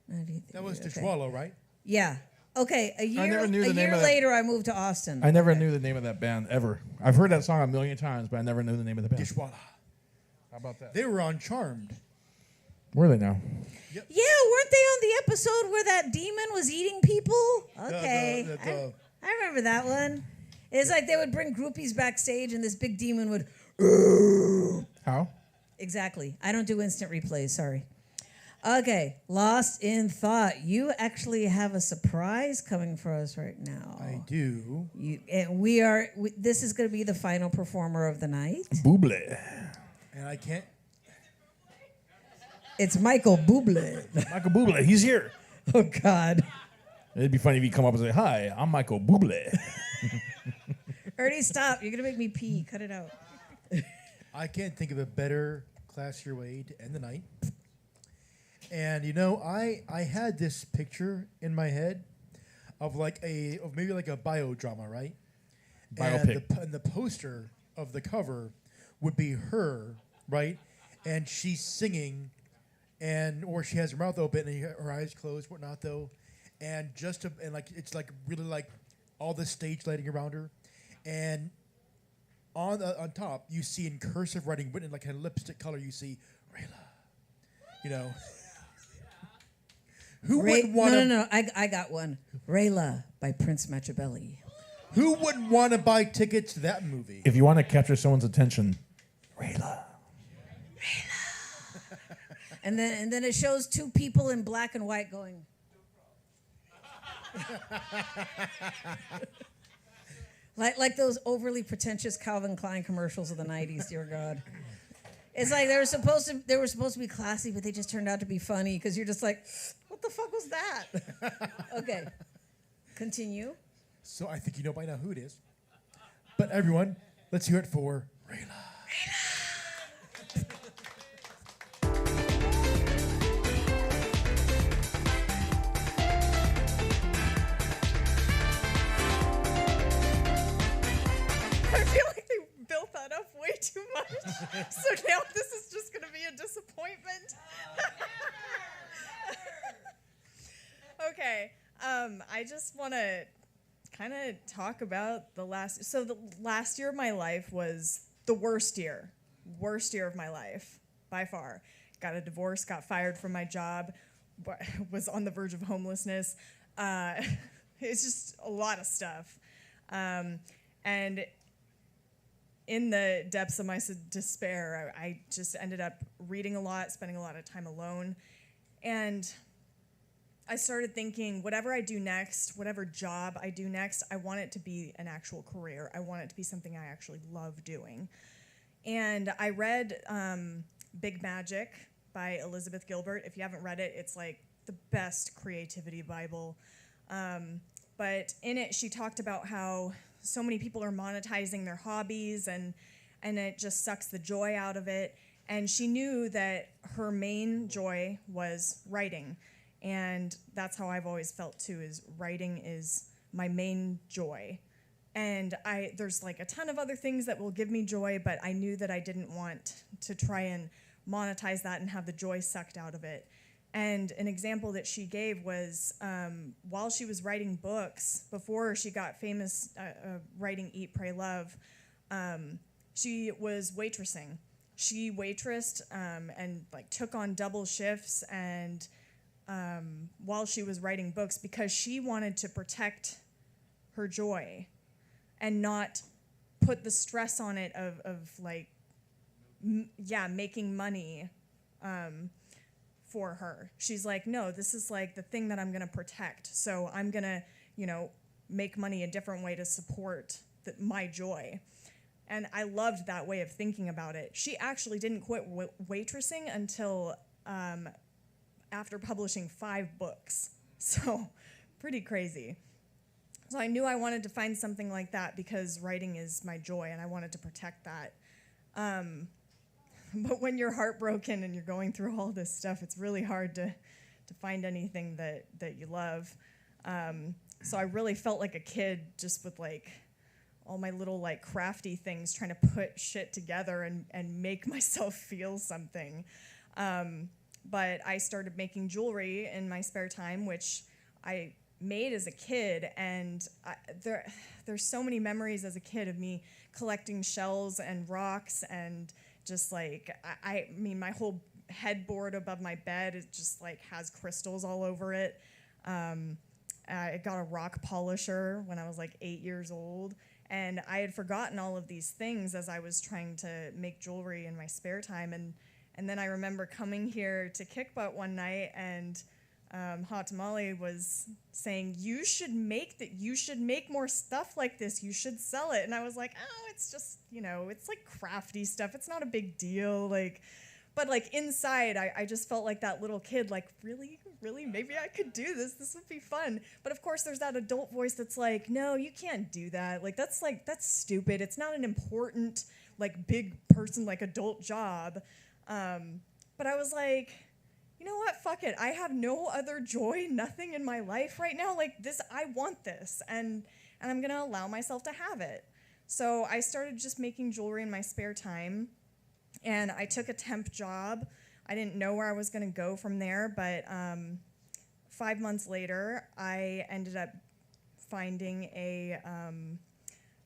93, That was okay. Tishwalo, right? Yeah. Okay, a year, never knew the a name year of that. later, I moved to Austin. I never knew the name of that band ever. I've heard that song a million times, but I never knew the name of the band. Dishwalla. How about that? They were on Charmed. Where are they now? Yeah, weren't they on the episode where that demon was eating people? Okay. I remember that one. It's like they would bring groupies backstage and this big demon would... How? Exactly. I don't do instant replays, sorry. Okay, lost in thought. You actually have a surprise coming for us right now. I do. And this is going to be the final performer of the night. Bublé. And I can't. It's Michael Bublé. Michael Bublé, he's here. Oh, God. It'd be funny if you come up and say, "Hi, I'm Michael Bublé." Ernie, stop. You're going to make me pee. Cut it out. I can't think of a better, classier way to end the night. And I had this picture in my head of maybe like a biodrama, right? Biopic. And the poster of the cover would be her, right? And she's singing, or she has her mouth open and her eyes closed, whatnot though, and it's like really like all the stage lighting around her, and on top you see in cursive writing written in like a lipstick color, you see Rayla. Who wouldn't want to? No. I got one. Rayla by Prince Machiavelli. Who wouldn't want to buy tickets to that movie? If you want to capture someone's attention, And then it shows two people in black and white going. like those overly pretentious Calvin Klein commercials of the 90s, dear God. It's like they were supposed to be classy, but they just turned out to be funny because you're just like, what the fuck was that? Okay. Continue. So I think you know by now who it is. But everyone, let's hear it for Rayla. I feel like they built that up way too much. So now this is just going to be a disappointment. Okay. I just want to kind of talk about the last year of my life was the worst year of my life by far. Got a divorce, got fired from my job, was on the verge of homelessness. It's just a lot of stuff. And in the depths of my despair, I just ended up reading a lot, spending a lot of time alone. And I started thinking, whatever I do next, whatever job I do next, I want it to be an actual career. I want it to be something I actually love doing. And I read Big Magic by Elizabeth Gilbert. If you haven't read it, it's like the best creativity Bible. But in it, she talked about how so many people are monetizing their hobbies and it just sucks the joy out of it. And she knew that her main joy was writing. And that's how I've always felt too, is writing is my main joy. And there's like a ton of other things that will give me joy, but I knew that I didn't want to try and monetize that and have the joy sucked out of it. And an example that she gave was while she was writing books, before she got famous writing Eat, Pray, Love, she was waitressing. She waitressed and like took on double shifts and while she was writing books because she wanted to protect her joy and not put the stress on it of like, making money for her. She's like, no, this is like the thing that I'm going to protect. So I'm going to, make money a different way to support my joy. And I loved that way of thinking about it. She actually didn't quit waitressing until after publishing 5 books. So pretty crazy. So I knew I wanted to find something like that because writing is my joy and I wanted to protect that. But when you're heartbroken and you're going through all this stuff, it's really hard to find anything that you love. So I really felt like a kid just with like all my little like crafty things trying to put shit together and make myself feel something. But I started making jewelry in my spare time, which I made as a kid, and there's so many memories as a kid of me collecting shells and rocks, and just like I mean my whole headboard above my bed, it just like has crystals all over it. I got a rock polisher when I was like 8 years old, and I had forgotten all of these things as I was trying to make jewelry in my spare time, And then I remember coming here to Kick Butt one night, and Hot Tamale was saying, you should make more stuff like this. You should sell it. And I was like, oh, it's just, it's like crafty stuff. It's not a big deal. But inside, I just felt like that little kid, really, maybe I could do this. This would be fun. But of course, there's that adult voice that's like, no, you can't do that. That's stupid. It's not an important, big person, adult job. But I was like, you know what? Fuck it. I have no other joy, nothing in my life right now. This, I want this, and I'm gonna allow myself to have it. So I started just making jewelry in my spare time, and I took a temp job. I didn't know where I was gonna go from there, but 5 months later, I ended up finding a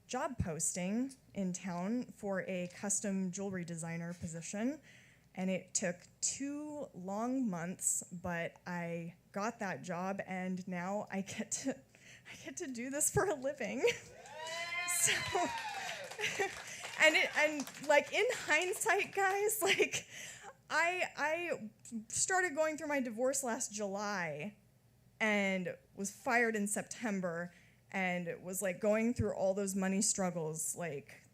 job posting in town for a custom jewelry designer position. And it took 2 long months, but I got that job, and now I get to do this for a living. So, and in hindsight, guys, I started going through my divorce last July, and was fired in September, and was going through all those money struggles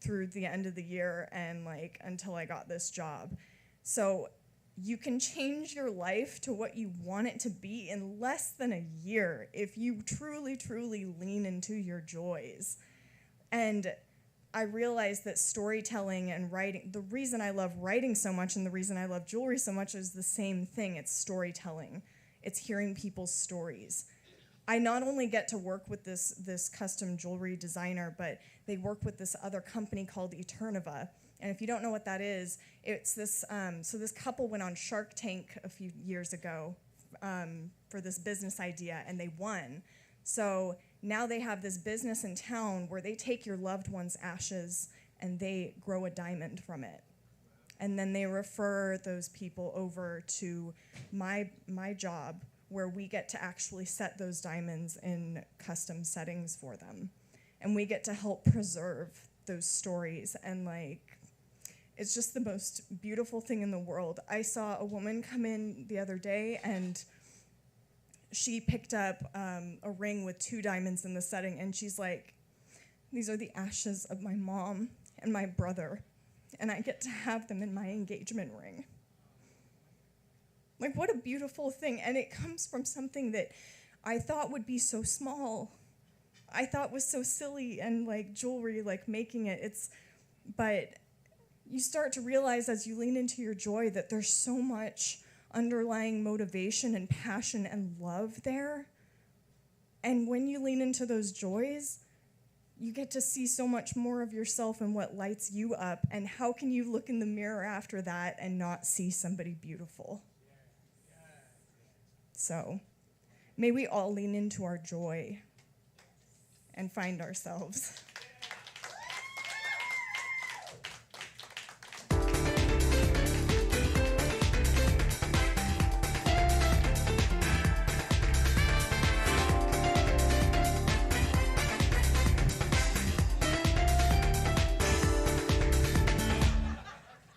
through the end of the year and until I got this job. So you can change your life to what you want it to be in less than a year if you truly, truly lean into your joys. And I realized that storytelling and writing, the reason I love writing so much and the reason I love jewelry so much is the same thing. It's storytelling. It's hearing people's stories. I not only get to work with this custom jewelry designer, but they work with this other company called Eternova. And if you don't know what that is, it's this, so this couple went on Shark Tank a few years ago for this business idea, and they won. So now they have this business in town where they take your loved one's ashes and they grow a diamond from it. And then they refer those people over to my job, where we get to actually set those diamonds in custom settings for them. And we get to help preserve those stories, and it's just the most beautiful thing in the world. I saw a woman come in the other day, and she picked up a ring with 2 diamonds in the setting, and she's like, these are the ashes of my mom and my brother, and I get to have them in my engagement ring. What a beautiful thing. And it comes from something that I thought would be so small. I thought was so silly, and jewelry, making it, but you start to realize as you lean into your joy that there's so much underlying motivation and passion and love there. And when you lean into those joys, you get to see so much more of yourself and what lights you up, and how can you look in the mirror after that and not see somebody beautiful? So may we all lean into our joy and find ourselves.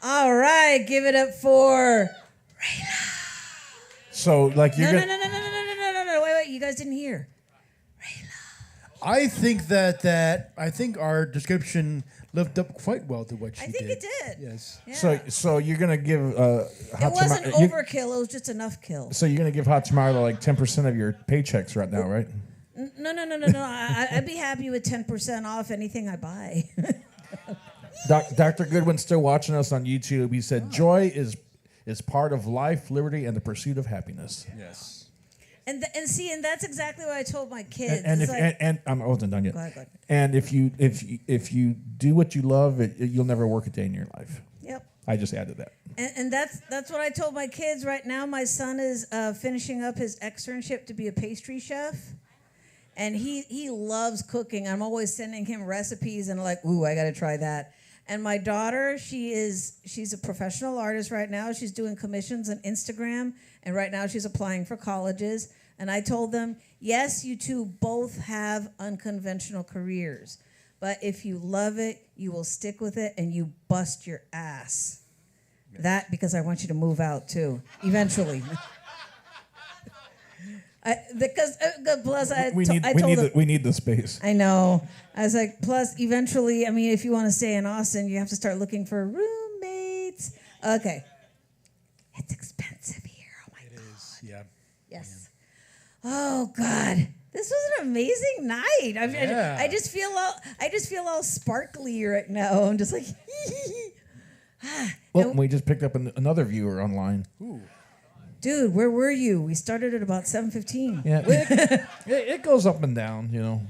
All right, give it up for So, you're no, gonna... no, wait, you guys didn't hear. I think that I think our description lived up quite well to what she did. I think it did. Yes. Yeah. So you're gonna give It wasn't overkill, it was just enough kill. So you're gonna give Hot Tamale 10% of your paychecks right now, right? No. I'd be happy with 10% off anything I buy. Dr. Goodwin's still watching us on YouTube. He said, "Joy is part of life, liberty, and the pursuit of happiness." Yes. And that's exactly what I told my kids. And I wasn't done yet. Go ahead. And if you do what you love, you'll never work a day in your life. Yep. I just added that. And that's what I told my kids. Right now, my son is finishing up his externship to be a pastry chef, and he loves cooking. I'm always sending him recipes, and ooh, I got to try that. And my daughter, she's a professional artist right now. She's doing commissions on Instagram, and right now she's applying for colleges. And I told them, yes, you two both have unconventional careers, but if you love it, you will stick with it, and you bust your ass. That because I want you to move out too, eventually. Plus I We to- need I we told need him, we need the space. I know. I was like, plus eventually, I mean, if you want to stay in Austin, you have to start looking for roommates. Okay. It's expensive here. Oh my God. Yeah. Yes. Oh God. This was an amazing night. Yeah. I just feel all sparkly right now. I'm just like, Well, we just picked up another viewer online. dude, where were you? We started at about 7:15. Yeah, it goes up and down. You know,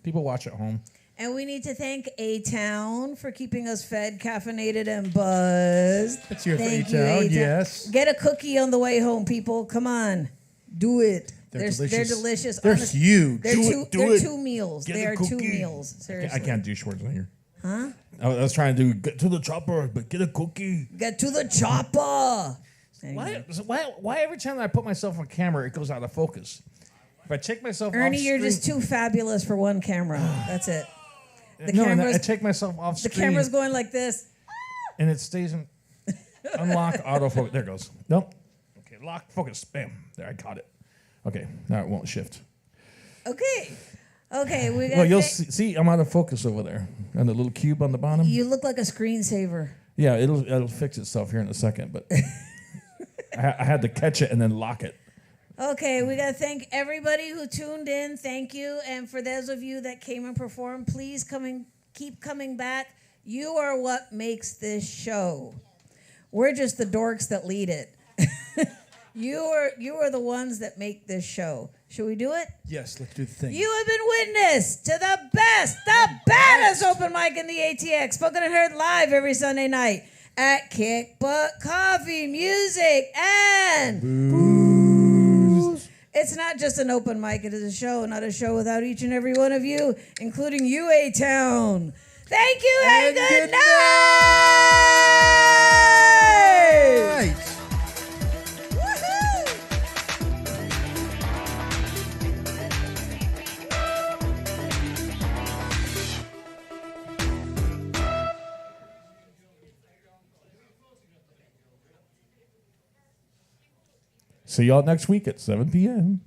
people watch at home. And we need to thank A-Town for keeping us fed, caffeinated, and buzzed. That's your Thank you, A-Town, A-Town. yes. Get a cookie on the way home, people. Come on. Do it. They're They're delicious. delicious. They're huge. They're Do they're it. two meals. Get They a are two cookie. meals. Seriously. I can't do Schwarzenegger. Huh? I was trying to get to the chopper, but get a cookie. Get to the chopper. Anyway. Why every time I put myself on camera, it goes out of focus? If I take myself Ernie, off you're screen, just too fabulous for one camera. That's it. The no, and I camera's, take myself off the screen. camera's going like this. And it stays in unlock autofocus. There it goes. Nope. Okay, lock focus. Bam. There, I got it. Okay, now it won't shift. Okay. Okay, we got Well, you'll see. I'm out of focus over there, and the little cube on the bottom. You look like a screensaver. Yeah, it'll fix itself here in a second, but I had to catch it and then lock it. Okay, we got to thank everybody who tuned in. Thank you. And for those of you that came and performed, please keep coming back. You are what makes this show. We're just the dorks that lead it. You are the ones that make this show. Should we do it? Yes, let's do the thing. You have been witness to the best, the baddest open mic in the ATX, spoken and heard live every Sunday night at Kick Butt Coffee, Music, and Booze. It's not just an open mic, it is a show, not a show without each and every one of you, including you, A-Town. Thank you and good night! See y'all next week at 7 p.m.